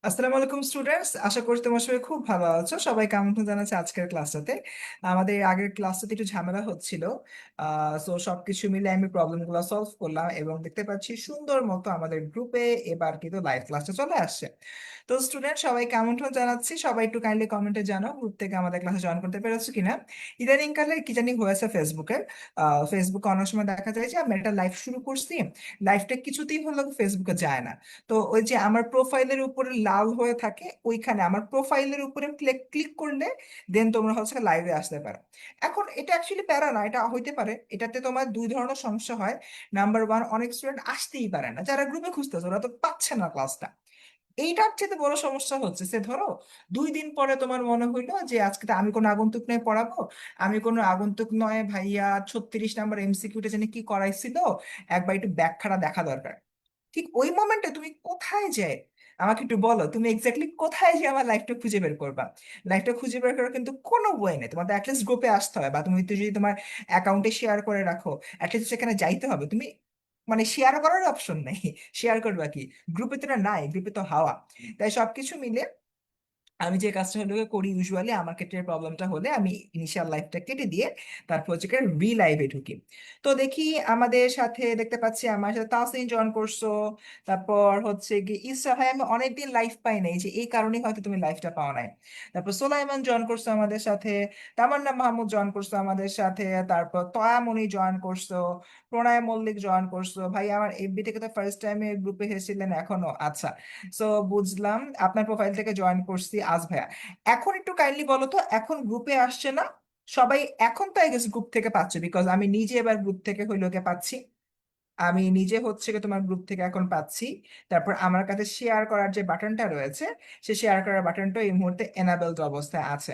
আসসালামু আলাইকুম স্টুডেন্টস, আশা করি তোমার সবাই খুব ভালো আছো। সবাইকে আমন্ত্রণ জানাচ্ছি আজকের ক্লাসটাতে। আমাদের আগের ক্লাসটাতে একটু ঝামেলা হচ্ছিল, সো সবকিছু মিলে আমি প্রবলেমগুলো সলভ করলাম এবং দেখতে পাচ্ছি সুন্দর মতো আমাদের গ্রুপে এবার কিন্তু লাইভ ক্লাসটা চলে আসছে। তো স্টুডেন্ট সবাইকে আমন্ত্রণ জানাচ্ছি, সবাই একটু কাইন্ডলি কমেন্টে জানাও গ্রুপ থেকে আমাদের ক্লাসে জয়েন করতে পেরেছো কিনা। ইদানিং কালে কি জানি হয়েছে ফেসবুকে, ফেসবুকে অনেক সময় দেখা যায় যে আমি একটা লাইভ শুরু করছি, লাইভটা কিছুতেই হলো ফেসবুকে যায় না। তো ওই যে আমার প্রোফাইলের উপরে লাল হয়ে থাকে, ওইখানে আমার প্রোফাইলের উপরে ক্লিক ক্লিক করলে দেন তোমরা হচ্ছে লাইভে আসতে পারো। এখন এটা অ্যাকচুয়ালি প্যারা না, এটা হইতে পারে। এটাতে তোমার দুই ধরনের সমস্যা হয়। নাম্বার ওয়ান, অনেক স্টুডেন্ট আসতেই পারে না, যারা গ্রুপে খুঁজতেছে ওরা তো পাচ্ছে না ক্লাসটা। এইটার চেয়ে বড় সমস্যা হচ্ছে সে ধরো 2 দিন পরে তোমার মনে হইলো যে আজকে তো আমি কোনো আগন্তুক নয় পড়াবো, আমি কোনো আগন্তুক নয় ভাইয়া, 36 নম্বর এমসিকিউটা জানি কি করাইছিল, একবার একটু ব্যাখ্যাটা দেখা দরকার। ঠিক ওই মোমেন্টে তুমি কোথায় যায়, আমাকে একটু বলো, তুমি এক্স্যাক্টলি কোথায় যে আমার লাইফটা খুঁজে বের করবা? লাইফটা খুঁজে বের করার কিন্তু কোনো বই নেই, তোমার অ্যাটলিস্ট গ্রুপে আসতে হবে, বা তুমি তো যদি তোমার অ্যাকাউন্টে শেয়ার করে রাখো অ্যাটলিস্ট সেখানে যাইতে হবে। তুমি মানে শেয়ার করার অপশন নেই, শেয়ার করবা কি? গ্রুপে তো না, নাই, গ্রুপে তো হাওয়া। তাই সবকিছু মিলে আমি যে কাজটা হলো করি ইউজুয়ালি, আমার ক্ষেত্রে প্রবলেমটা হলে আমি ইনিশিয়াল লাইফটা কেটে দিয়ে তারপর হচ্ছে রি লাইভে ঢুকি। তো দেখি আমাদের সাথে দেখতে পাচ্ছি আমার সাথে তাসিন জয়েন করছো, তারপর হচ্ছে কি ইসরা ভাই, আমি অনেকদিন লাইভ পাই নাই, যে এই কারণেই হয়তো তুমি লাইভটা পাও নাই। তারপর সোলাইমান জয়েন করছো আমাদের সাথে, তামান্না মাহমুদ জয়েন করছো আমাদের সাথে, তারপর তয়ামনি জয়েন করছো, প্রণয় মল্লিক জয়েন করছো। ভাই আমার এফবি থেকে তো ফার্স্ট টাইমে গ্রুপে এসেছিলেন এখনো? আচ্ছা, সো বুঝলাম, আপনার প্রোফাইল থেকে জয়েন করছি আজ ভাইয়া। এখন একটু কাইন্ডলি বলো তো, এখন গ্রুপে আসছে না সবাই? এখন তো আই গেস গ্রুপ থেকে পাচ্ছে, বিকজ আমি নিজে এবার গ্রুপ থেকে হইলোকে পাচ্ছি। আমি নিজে হচ্ছে কি তোমার গ্রুপ থেকে এখন পাচ্ছি। তারপর আমার কাছে শেয়ার করার যে বাটনটা রয়েছে, সে শেয়ার করার বাটনটা এই মুহূর্তে এনাবেলড অবস্থায় আছে।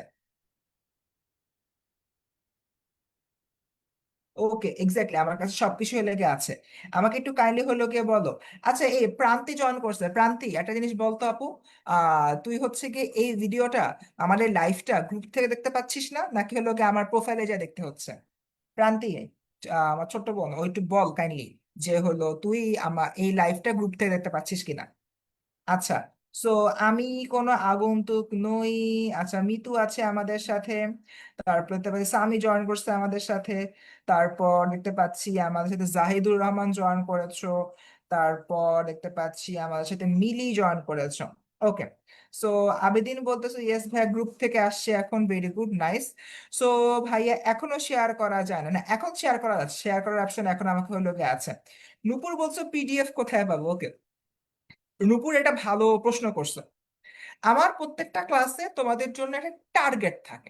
ওকে, এক্স্যাক্টলি, আমার কাছে সবকিছু লেগে আছে। আমাকে একটু কাইন্ডলি হলো গিয়ে বলো। আচ্ছা, এই প্রান্তি জয়েন করছে, প্রান্তি একটা জিনিস বলতো আপু, তুই হচ্ছে গিয়ে এই ভিডিওটা, আমাদের লাইভটা গ্রুপ থেকে দেখতে পাচ্ছিস না, নাকি হলো গিয়ে আমার প্রোফাইলে যা দেখতে হচ্ছে? প্রান্তি, আমার ছোট্ট বোন, ওই একটু বল কাইন্ডলি, যে হলো তুই আমার এই লাইভটা গ্রুপ থেকে দেখতে পাচ্ছিস কিনা। আচ্ছা, সো আমি কোনো আগন্তুক নই। আচ্ছা, মিতু আছে আমাদের সাথে, তারপর দেখতে পাচ্ছি সামি জয়েন করছে আমাদের সাথে, তারপর দেখতে পাচ্ছি আমাদের সাথে জাহিদুর রহমান জয়েন করেছো, তারপর দেখতে পাচ্ছি আমাদের সাথে মিলি জয়েন করেছো। ওকে, সো আবেদিন বলতেছো ইয়েস ভাইয়া গ্রুপ থেকে আসছে এখন, ভেরি গুড, নাইস। সো ভাইয়া এখনো শেয়ার করা যায় না? না, এখন শেয়ার করা যাচ্ছে, শেয়ার করার অপশন এখন আমাকে হলো গিয়ে আছে। নূপুর বলছো পিডিএফ কোথায় পাবো? ওকে, নূপুর এটা ভালো প্রশ্ন করছে। আমার প্রত্যেকটা ক্লাসে তোমাদের জন্য একটা টার্গেট থাকে।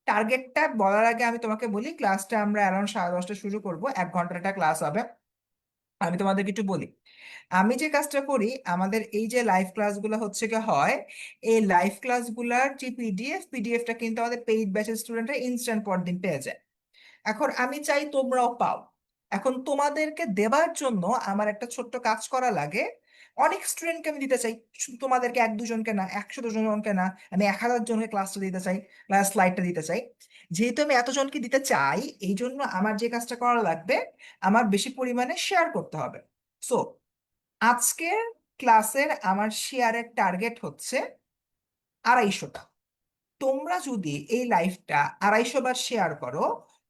টার্গেটটা বলার আগে আমি তোমাকে বলি, ক্লাসটা আমরা অ্যারাউন্ড 10:30 শুরু করব, 1 ঘন্টার একটা ক্লাস হবে। আমি তোমাদেরকে একটু বলি, আমি যে কাজটা করি, আমাদের এই যে লাইভ ক্লাসগুলো হচ্ছে কি হয়, এই লাইভ ক্লাসগুলোর যে পিডিএফটা কিন্তু আমাদের পেইড ব্যাচের স্টুডেন্টরা ইনস্ট্যান্ট পরদিন পেয়ে যায়। এখন আমি চাই তোমরাও পাও। এখন তোমাদেরকে দেবার জন্য আমার একটা ছোট্ট কাজ করা লাগে। অনেক স্টুডেন্টকে আমি দিতে চাই, শুধু তোমাদেরকে 1-2 জনকে না, 100-200 জনকে না, আমি 1000 জনকে ক্লাসটা দিতে চাই, ক্লাস স্লাইডটা দিতে চাই। যেহেতু আমি এতজনকে দিতে চাই, এই জন্য আমার যে কাজটা করা লাগবে, আমার বেশি পরিমাণে শেয়ার করতে হবে। সো আজকের ক্লাসের আমার শেয়ারের টার্গেট হচ্ছে 250টা। তোমরা যদি এই লাইভটা 250 বার শেয়ার করো,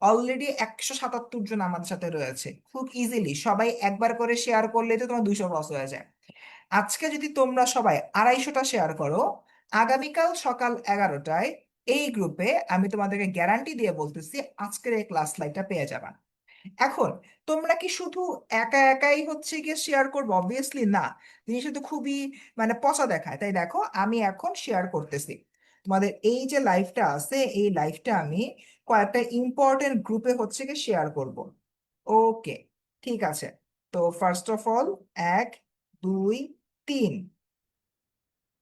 অলরেডি 177 জন আমাদের সাথে রয়েছে, খুব ইজিলি সবাই একবার করে শেয়ার করলে তো তোমার 200 ক্রস হয়ে যায়। আজকে যদি তোমরা সবাই 250টা শেয়ার করো, আগামীকাল সকাল 11টায় এই গ্রুপে আমি তোমাদেরকে গ্যারান্টি দিয়ে বলতেছি আজকের এই ক্লাস লাইভটা পেয়ে যাবা। এখন তোমরা কি শুধু একা একাই হচ্ছে গিয়ে শেয়ার করবো? অবভিয়াসলি না, জিনিসটা তো খুবই মানে পচা দেখায়। তাই দেখো, আমি এখন শেয়ার করতেছি তোমাদের এই যে লাইভটা আছে, এই লাইভটা আমি কয়েকটা ইম্পর্টেন্ট গ্রুপে হচ্ছে গিয়ে শেয়ার করব। ওকে, ঠিক আছে। তো ফার্স্ট অফ অল, 1, 2, 3,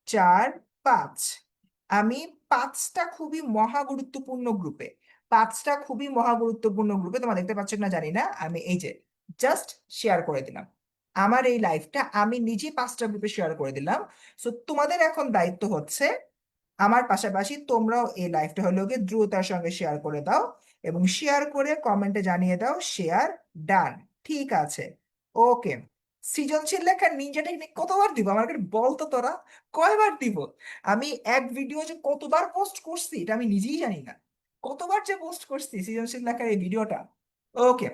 4, 5, আমি 5টা খুবই মহা গুরুত্বপূর্ণ গ্রুপে, 5টা খুবই মহা গুরুত্বপূর্ণ গ্রুপে, তোমার দেখতে পাচ্ছ না জানি না, আমি এই যে জাস্ট শেয়ার করে দিলাম। আমার এই লাইফটা আমি নিজে 5টা গ্রুপে শেয়ার করে দিলাম। সো তোমাদের এখন দায়িত্ব হচ্ছে আমার পাশাপাশি তোমরাও এই লাইফটা হলো গিয়ে দ্রুততার সঙ্গে শেয়ার করে দাও, এবং শেয়ার করে কমেন্টে জানিয়ে দাও শেয়ার ডান। ঠিক আছে, ওকে। সৃজনশীল লেখার নিনজা টেকনিক কতবার দিব আমার বলতো তোরা, কয়বার দিব? আমি এক ভিডিও যে কতবার পোস্ট করছি এটা আমি নিজেই জানি না, কতবার যে পোস্ট করছি সৃজনশীল লেখার এই ভিডিওটা। ওকে,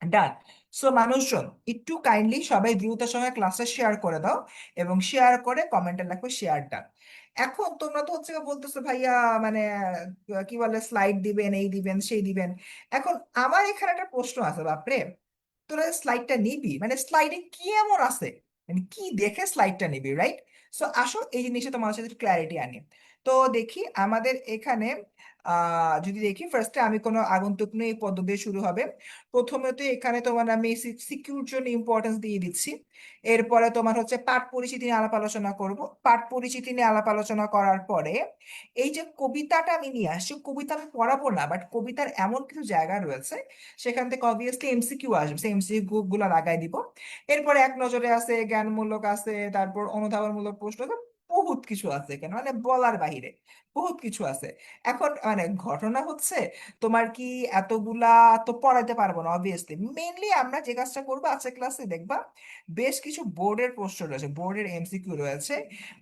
ডান। সো মানুষজন একটু কাইন্ডলি সবাই দ্রুততার সঙ্গে ক্লাসে শেয়ার করে দাও, এবং শেয়ার করে কমেন্টে লেখো শেয়ার ডান। এখন তোমরা তো হচ্ছে গিয়ে বলতেছো ভাইয়া, মানে কি বলে স্লাইড দিবেন, এই দিবেন সেই দিবেন। এখন আমার এখানে একটা প্রশ্ন আছে বাপরে, তোরা স্লাইডটা নিবি মানে স্লাইডে কি এমন আছে, মানে কি দেখে স্লাইডটা নিবি, রাইট? সো আসো এই জিনিসটা তোমার সাথে ক্ল্যারিটি আনি। তো দেখি আমাদের এখানে যদি দেখি ফার্স্টে আমি কোনো আগন্তুক নিয়ে এই পদ্ধতি দিয়ে শুরু হবে। প্রথমে তো এখানে তোমার আমি সিকিউর জন্য ইম্পর্টেন্স দিয়ে দিচ্ছি। এরপরে তোমার হচ্ছে পাঠ পরিচিতি নিয়ে আলাপ আলোচনা করব। পাঠ পরিচিতি নিয়ে আলাপ আলোচনা করার পরে এই যে কবিতাটা আমি নিয়ে আসছি, কবিতা আমি পড়াবো না, বাট কবিতার এমন কিছু জায়গা রয়েছে সেখান থেকে অবভিয়াসলি এমসিকিউ আসবে, সেই এমসিকিউ গুলো লাগাই দিব। এরপরে এক নজরে আছে, জ্ঞানমূলক আছে, তারপর অনুধাবনমূলক প্রশ্ন আছে, বহুত কিছু আছে কেন মানে বলার বাহিরে, বহুত কিছু আছে। এখন মানে ঘটনা হচ্ছে তোমার কি এতগুলা তো পড়াইতে পারবো না অবভিয়াসলি। মেইনলি আমরা যে কাজটা করবো আজকে ক্লাসে দেখবা বেশ কিছু বোর্ডের প্রশ্ন রয়েছে, বোর্ডের এমসিকিউ রয়েছে।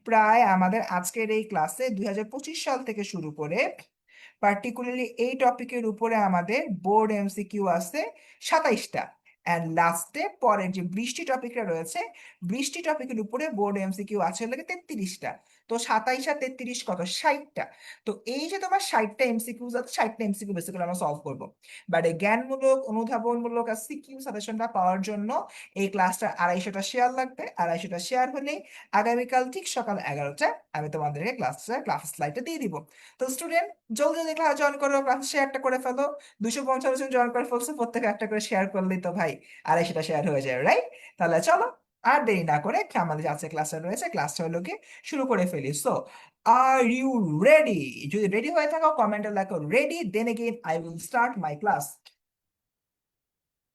প্রায় আমাদের আজকের এই ক্লাসে 2025 সাল থেকে শুরু করে পার্টিকুলারলি এই টপিকের উপরে আমাদের বোর্ড এমসিকিউ আছে 27টা। অ্যান্ড লাস্টে পরের যে বৃষ্টি টপিকটা রয়েছে, বৃষ্টি টপিকের উপরে বোর্ড এমসিকিউ আছে হলো 33টা। তো 27 আর 33 কত, 60টা। তো এই যে তোমার 60টা এমসিকিউ আছে, 60টা এমসিকিউ বেসিক্যালি আমরা সলভ করবো। বাট এই জ্ঞানমূলক অনুধাবনমূলক আর সিকিউ সাজেশনটা পাওয়ার জন্য এই ক্লাসটা 250টা শেয়ার লাগবে। 250টা শেয়ার হলে আগামীকাল ঠিক সকাল 11টায় আমি তোমাদেরকে ক্লাস স্লাইডটা দিয়ে দিব। তো স্টুডেন্ট, জলদি জলদি ক্লাস জয়েন করো, ক্লাস শেয়ারটা করে ফেলো। 250 জন জয়েন করে ফেলছো, প্রত্যেকে একটা করে শেয়ার করলেই তো ভাই 250টা শেয়ার হয়ে যায়, রাইট? তাহলে চলো আর দেরি না করে আমাদের যে আজকে ক্লাসটা রয়েছে ক্লাসটা হলো কি শুরু করে ফেলি। So are you ready? যদি রেডি হয়ে থাকো কমেন্টে লেখো ready, then again I will start my class.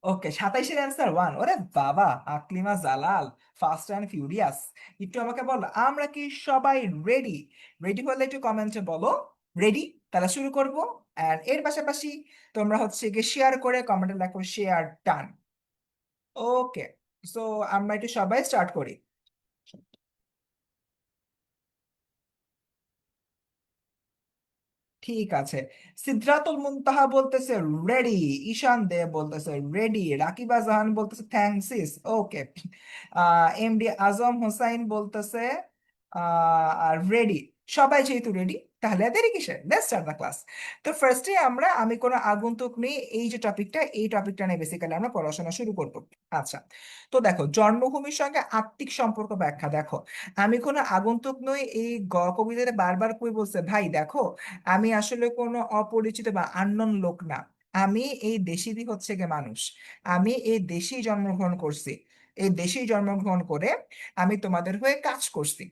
Okay, 27-এর অ্যান্সার 1, ওরে বাবা! Aklima Jalal, fast and furious. একটু আমাকে বলো আমরা কি সবাই রেডি? রেডি হলে একটু কমেন্টে বলো রেডি। তাহলে শুরু করব। এন্ড এর পাশাপাশি তোমরা হচ্ছে গিয়ে শেয়ার করে কমেন্টে লেখো শেয়ার ডান। ওকে, সো আমরা একটু সবাই স্টার্ট করি। ঠিক আছে। সিদ্ধাতুল মুনতাহা বলতেছে রেডি। ঈশান দে বলতেছে রেডি। রাকিবা জাহান বলতেছে থ্যাঙ্কসিস। ওকে। এমডি আজম হোসাইন বলতেছে আর রেডি। সবাই যেহেতু রেডি তাহলে আর দেরি কিসের, লেটস স্টার্ট দ্য ক্লাস। তো ফার্স্টে আমি কোনো আগন্তুক নেই, এই যে টপিকটা এই টপিকটা নিয়ে বেসিক্যালি আমরা পড়াশোনা শুরু করব। আচ্ছা, তো দেখো জন্মভূমির সঙ্গে আত্মিক সম্পর্ক ব্যাখ্যা। দেখো আমি কোনো আগন্তুক নই, এই কবিতাটা বারবার কই বলছে ভাই দেখো আমি আসলে কোনো অপরিচিত বা আননোন লোক না। আমি এই দেশেরই হচ্ছে গে মানুষ। আমি এই দেশেই জন্মগ্রহণ করছি। এই দেশেই জন্মগ্রহণ করে আমি তোমাদের হয়ে কাজ করছি।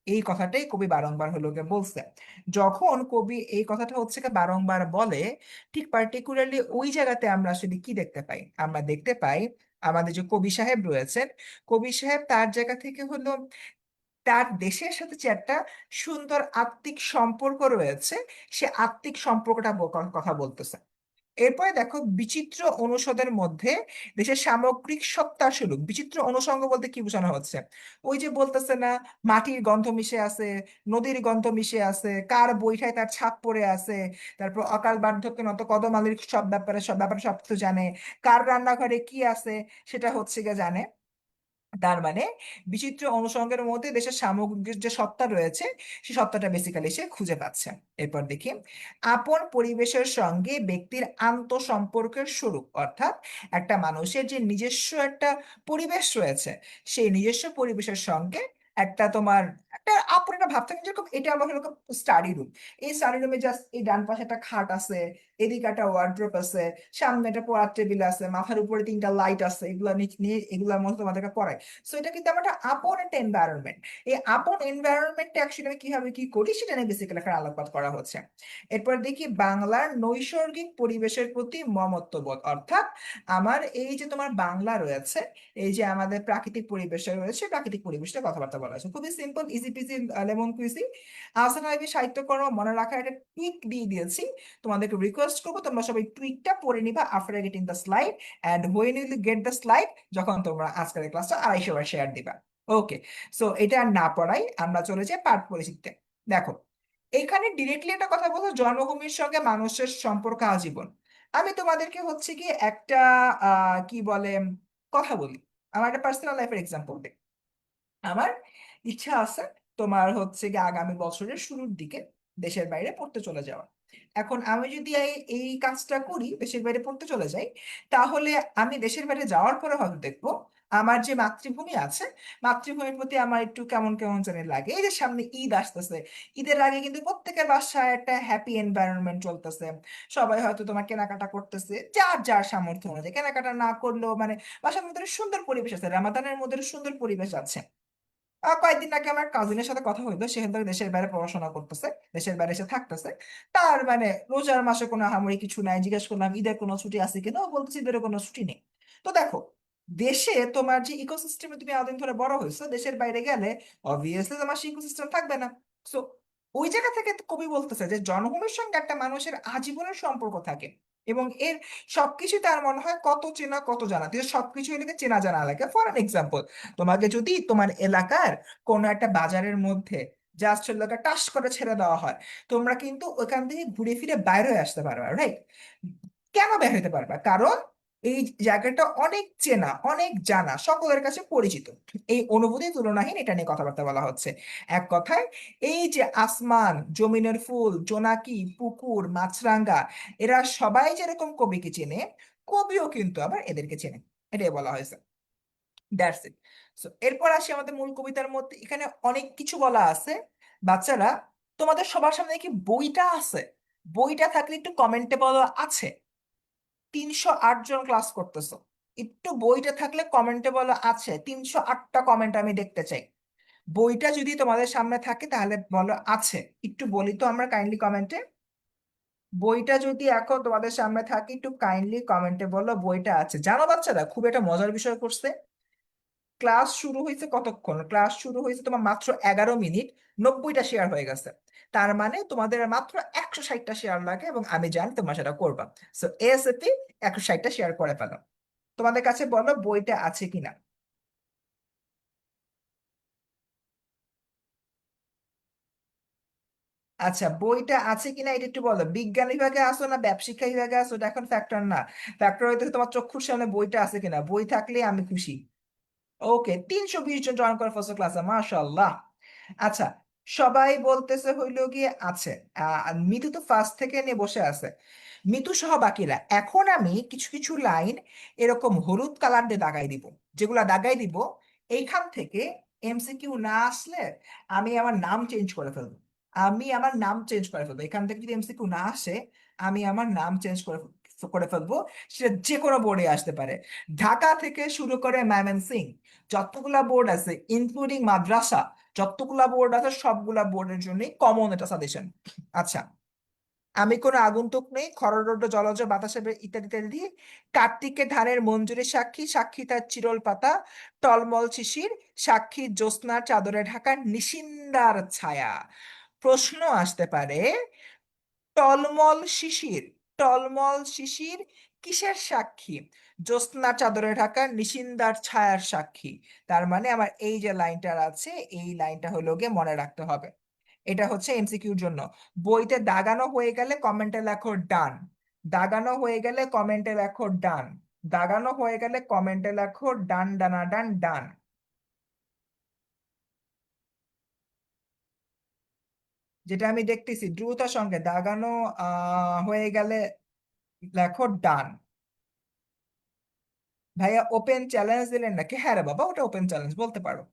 এই কথাটাই কবি বারংবার হলো গে বলছে। যখন কবি এই কথাটা হচ্ছে গে বারংবার বলে, ঠিক পার্টিকুলারলি ওই জায়গাতে আমরা আসলে কি দেখতে পাই? আমরা দেখতে পাই আমাদের যে কবি সাহেব রয়েছেন, কবি সাহেব তার জায়গা থেকে হলো তার দেশের সাথে যে একটা সুন্দর আত্মিক সম্পর্ক রয়েছে, সে আত্মিক সম্পর্কটা কথা বলতেছে। এরপরে দেখো বিচিত্র অনুষদের মধ্যে দেশের সামগ্রিক সত্তা স্বরূপ। বিচিত্র অনুষঙ্গ বলতে কি বোঝানো হচ্ছে? ওই যে বলতেছে না, মাটির গন্ধ মিশে আছে, নদীর গন্ধ মিশে আছে, কার বইটায় তার ছাপ পড়ে আছে, তারপর অকাল বার্ধক্যে নত কদম আলীর সব ব্যাপারে সব কিছু জানে, কার রান্নাঘরে কি আছে সেটা হচ্ছে গিয়ে জানে। তার মানে বিচিত্র অনুষঙ্গের মধ্যে দেশের সামগ্রিক যে সত্তা রয়েছে সেই সত্তাটা বেসিক্যালি সে খুঁজে পাচ্ছে। এরপর দেখি আপন পরিবেশের সঙ্গে ব্যক্তির আন্তঃসম্পর্কের স্বরূপ, অর্থাৎ একটা মানুষের যে নিজস্ব একটা পরিবেশ রয়েছে, সেই নিজস্ব পরিবেশের সঙ্গে একটা তোমার একটা আপন একটা ভাব থাকে। যেরকম এটা আমার এরকম স্টাডি রুম, এই স্টাডি রুমে জাস্ট এই ডান পাশে একটা খাট আছে, এদিকে একটা ওয়ার্ড্রোব আছে, সামনে একটা পড়ার টেবিল আছে, মাথার উপরে 3টা লাইট আছে, এগুলা নিয়ে এগুলার মধ্যে তোমাদেরকে পড়ায়। সো এটা কিন্তু আমার একটা আপন একটা এনভায়রনমেন্ট। এই আপন এনভায়রনমেন্টটা অ্যাকচুয়ালি আমি কিভাবে কি করি সেটা নিয়ে বেসিক্যালি একটা আলোকপাত করা হচ্ছে। এরপর দেখি বাংলার নৈসর্গিক পরিবেশের প্রতি মমত্ববোধ, অর্থাৎ আমার এই যে তোমার বাংলা রয়েছে, এই যে আমাদের প্রাকৃতিক পরিবেশে রয়েছে প্রাকৃতিক পরিবেশটা কথাবার্তা বলা আছে, খুবই simple easy easy peasy lemon squeezy. Ahsan হাবীবের সাহিত্যকর্ম মনে রাখার একটা টুইক দিয়ে দিয়েছি। তোমাদেরকে রিকোয়েস্ট করবো তোমরা সবাই টুইকটা পড়ে নিবা after getting the slide, and when you get the slide, যখন তোমরা আজকের ক্লাসটা 250 বার শেয়ার দিবা। ওকে, সো এটা আর না পড়াই আমরা চলে যাই পাঠ পরিচিতিতে। দেখো, এখানে ডিরেক্টলি একটা কথা বলছো, জন্মভূমির সঙ্গে মানুষের সম্পর্ক আজীবন। আমি তোমাদেরকে হচ্ছে কি একটা কি বলে কথা বলি, আমার একটা পার্সোনাল লাইফের এক্সাম্পল দিই। আমার ইচ্ছা আছে তোমার হচ্ছে গিয়ে আগামী বছরের শুরুর দিকে দেশের বাইরে পড়তে চলে যাওয়া। এখন আমি যদি এই কাজটা করি, দেশের বাইরে পড়তে চলে যাই, তাহলে আমি দেশের বাইরে যাওয়ার পরে হয়তো দেখবো আমার যে মাতৃভূমি আছে, মাতৃভূমির প্রতি আমার একটু কেমন কেমন জানি লাগে। এই যে সামনে ঈদ আসতেছে, ঈদের আগে কিন্তু প্রত্যেকের বাসায় একটা হ্যাপি এনভায়রনমেন্ট চলতেছে। সবাই হয়তো তোমার কেনাকাটা করতেছে, যার যার সামর্থ্য অনুযায়ী, কেনাকাটা না করলেও মানে বাসার মধ্যে একটা সুন্দর পরিবেশ আছে, রামাদানের মধ্যে একটা সুন্দর পরিবেশ আছে। কয়েকদিন আগে আমার কাজিনের সাথে কথা হইলো, সেখান থেকে দেশের বাইরে পড়াশোনা করতেছে, দেশের বাইরে এসে থাকতেছে। তার মানে রোজার মাসে কোনো আহামরি কিছু নাই, জিজ্ঞেস করলাম ঈদের কোনো ছুটি আছে কিনা, ও বলতেছে ঈদের কোনো ছুটি নেই। তো দেখো, দেশে তোমার যে ইকোসিস্টেমে তুমি এতদিন ধরে বড় হয়েছো, দেশের বাইরে গেলে অবভিয়াসলি তোমার সেই ইকোসিস্টেম থাকবে না। সো ওই জায়গা থেকে কবি বলতেছে যে জনগণের সঙ্গে একটা মানুষের আজীবনের সম্পর্ক থাকে, এবং এর সবকিছু তার মনে হয় কত চেনা কত জানা, তো সবকিছু এলাকে চেনা জানা লাগে। ফর অ্যান এক্সাম্পল, তোমাকে যদি তোমার এলাকার কোনো একটা বাজারের মধ্যে জাস্ট লোকে টাস করে ছেড়ে দেওয়া হয়, তোমরা কিন্তু ওখান থেকে ঘুরে ফিরে বাইরে হয়ে আসতে পারবে, রাইট? কেন বের হতে পারবা? কারণ এই জায়গাটা অনেক চেনা, অনেক জানা, সকলের কাছে পরিচিত। এই অনুভূতি তুলনাহীন, এটা নিয়ে কথাবার্তা বলা হচ্ছে। এক কথায়, এই যে আসমান, জমিনের ফুল, জোনাকি, পুকুর, মাছরাঙা, এরা সবাই যেরকম কবিকে চেনে, কবিও কিন্তু আবার এদেরকে চেনে। এটাই বলা হয়েছে। That's it. সো এরপর আসি আমাদের মূল কবিতার মধ্যে। এখানে অনেক কিছু বলা আছে। বাচ্চারা, তোমাদের সবার সামনে কি বইটা আছে? বইটা থাকলে একটু কমেন্টে বলো আছে। 308 জন ক্লাস করতেছো, একটু বইটা থাকলে কমেন্টে বলো আছে। 308টা কমেন্ট আমি দেখতে চাই। বইটা যদি তোমাদের সামনে থাকে তাহলে বলো আছে। একটু বলি তো আমরা কাইন্ডলি কমেন্টে। বইটা যদি এখন তোমাদের সামনে থাকে, একটু কাইন্ডলি কমেন্টে বলো বইটা আছে। জানো বাচ্চারা, খুব একটা মজার বিষয় করছে। ক্লাস শুরু হয়েছে কতক্ষণ? ক্লাস শুরু হয়েছে তোমার মাত্র 11 মিনিট, 90টা শেয়ার হয়ে গেছে। তার মানে তোমাদের আর মাত্র 160টা শেয়ার লাগে, এবং আমি জানি তোমরা সেটা করবা। সো এএসএপি 160টা শেয়ার করে ফেলো। তোমাদের কাছে বলো বইটা আছে কিনা। আচ্ছা, বইটা আছে কিনা এটা একটু বলো। বিজ্ঞান বিভাগে আসো না ব্যবশিক্ষা বিভাগে আসো, এটা এখন ফ্যাক্টর না। ফ্যাক্টর হইতে তোমার চক্ষুর সামনে বইটা আছে কিনা। বই থাকলে আমি খুশি। ওকে, 320 জন জয়েন করে ফেলছো ক্লাসে, মাশাআল্লাহ। আচ্ছা, সবাই বলতেছে হইলো গিয়ে আছে। আর মিতু তো ফার্স্ট থেকে নিয়ে বসে আছে। মিতু সহ বাকিরা, এখন আমি কিছু কিছু লাইন এরকম হলুদ কালার দিয়ে দাগাই দিব। যেগুলা দাগাই দিব, এইখান থেকে এমসিকিউ না আসলে আমি আমার নাম চেঞ্জ করে ফেলবো। আমি আমার নাম চেঞ্জ করে ফেলবো। এখান থেকে যদি এমসিকিউ না আসে, আমি আমার নাম চেঞ্জ করে করে ফেলবো। সেটা যে কোনো বোর্ডে আসতে পারে, ঢাকা থেকে শুরু করে ময়মনসিংহ, যতগুলা বোর্ড আছে ইনক্লুডিং মাদ্রাসা, যতগুলা বোর্ড আছে সবগুলা বোর্ডের জন্য কমন এটা সাজেশন। আচ্ছা, আমি কোনো আগন্তুক নেই, খরদণ্ড জলজ বাতাসে ইত্যাদি ইত্যাদি। কার্তিকে ধানের মঞ্জুরি সাক্ষী, সাক্ষী তার চিরল পাতা, টলমল শিশির, সাক্ষী জ্যোৎস্নার চাদরে ঢাকা নিশিন্দার ছায়া। প্রশ্ন আসতে পারে, টলমল শিশির, টলমল শিশির কিসের সাক্ষী? জ্যোৎস্না চাদরে ঢাকা নিশিন্দার ছায়ার সাক্ষী। তার মানে আমার এই যে লাইনটা আছে, এই লাইনটা হলো গিয়ে মনে রাখতে হবে। এটা হচ্ছে এমসিকিউর জন্য। বইতে দাগানো হয়ে গেলে কমেন্টে লেখো ডান। দাগানো হয়ে গেলে কমেন্টে লেখো ডান। দাগানো হয়ে গেলে কমেন্টে লেখো ডান, ডানা ডান, ডান। যেটা আমি দেখতেছি দ্রুততার সঙ্গে দাগানো হয়ে গেলে লেখো ডান। ভাইয়া ওপেন চ্যালেঞ্জ দিলেন নাকি? হ্যাঁ রে বাবা, ওটা ওপেন চ্যালেঞ্জ বলতে পারো।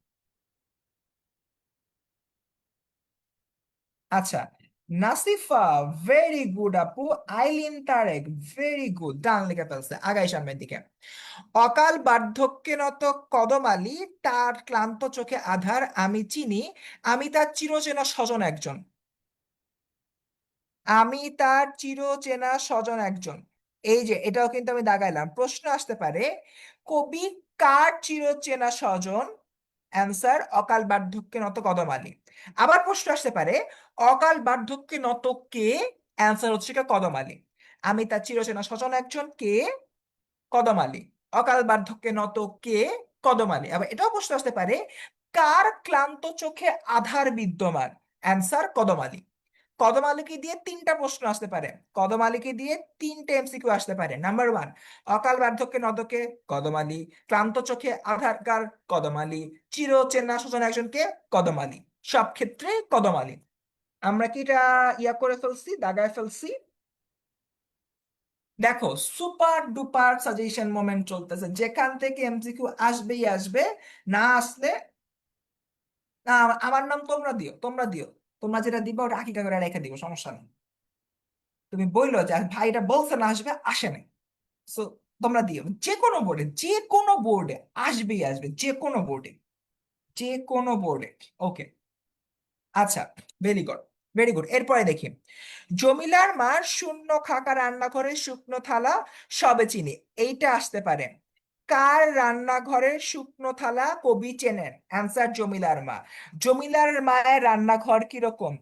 আচ্ছা, নাসিফা, ভেরি গুড আপু। আইলিন তারেক, ভেরি গুড, ডান লিখে ফেলছে। আগাই সামনের দিকে। অকাল বার্ধক্যে নত কদমালি, তার ক্লান্ত চোখে আধার আমি চিনি, আমি তার চিরচেনা স্বজন একজন। আমি তার চিরচেনা স্বজন একজন। এই যে এটাও কিন্তু আমি দাগাইলাম। প্রশ্ন আসতে পারে, কবি কার চিরচেনা স্বজন? অ্যান্সার, অকাল বার্ধক্যে নত কদম আলী। আবার প্রশ্ন আসতে পারে, অকাল বার্ধক্যে নত কে? অ্যান্সার হচ্ছে কি কদম আলী। আমি তার চিরচেনা স্বজন একজন কে? কদম আলী। অকাল বার্ধক্যে নত কে? কদম আলী। আবার এটাও প্রশ্ন আসতে পারে, কার ক্লান্ত চোখে আধার বিদ্যমান? অ্যান্সার কদম আলী। কদম আলীকে দিয়ে তিনটা প্রশ্ন আসতে পারে। কদম আলীকে দিয়ে তিনটে এমসিকিউ আসতে পারে। নাম্বার ওয়ান, অকাল বার্ধক্যে নতকে? কদম আলী। ক্লান্ত চোখে আধার কার? কদম আলী। চির চেনা স্বজন একজনকে? কদম আলী। সব ক্ষেত্রে কদম আলী। আমরা কি এটা ইয়া করে ফেলছি, দাগায় ফেলছি? দেখো, সুপার ডুপার সাজেশন মোমেন্ট চলতেছে, যেখান থেকে এমসিকিউ আসবেই আসবে। না আসলে না, আমার নাম তোমরা দিও, তোমরা দিও। তোমরা যেটা দিবা ওটা আকিকা করে রেখে দিবো, সমস্যা নেই। তুমি বললো যে ভাই এটা বলছে না আসবে, আসে নাই। সো তোমরা দিও, যে কোনো বোর্ডে, যে কোনো বোর্ডে আসবেই আসবে, যে কোনো বোর্ডে, যে কোনো বোর্ডে। ওকে, আচ্ছা, ভেরি গুড, ভেরি গুড। এরপরে দেখি, জমিলার মার শূন্য খাকা রান্নাঘরের শুকনো থালা সবে চিনি। এইটা আসতে পারে। কার রান্নাঘরের শুকনো থালা কবি চেনেন? অ্যান্সার জমিলার মা। জমিলার মায়ের রান্নাঘর কিরকম?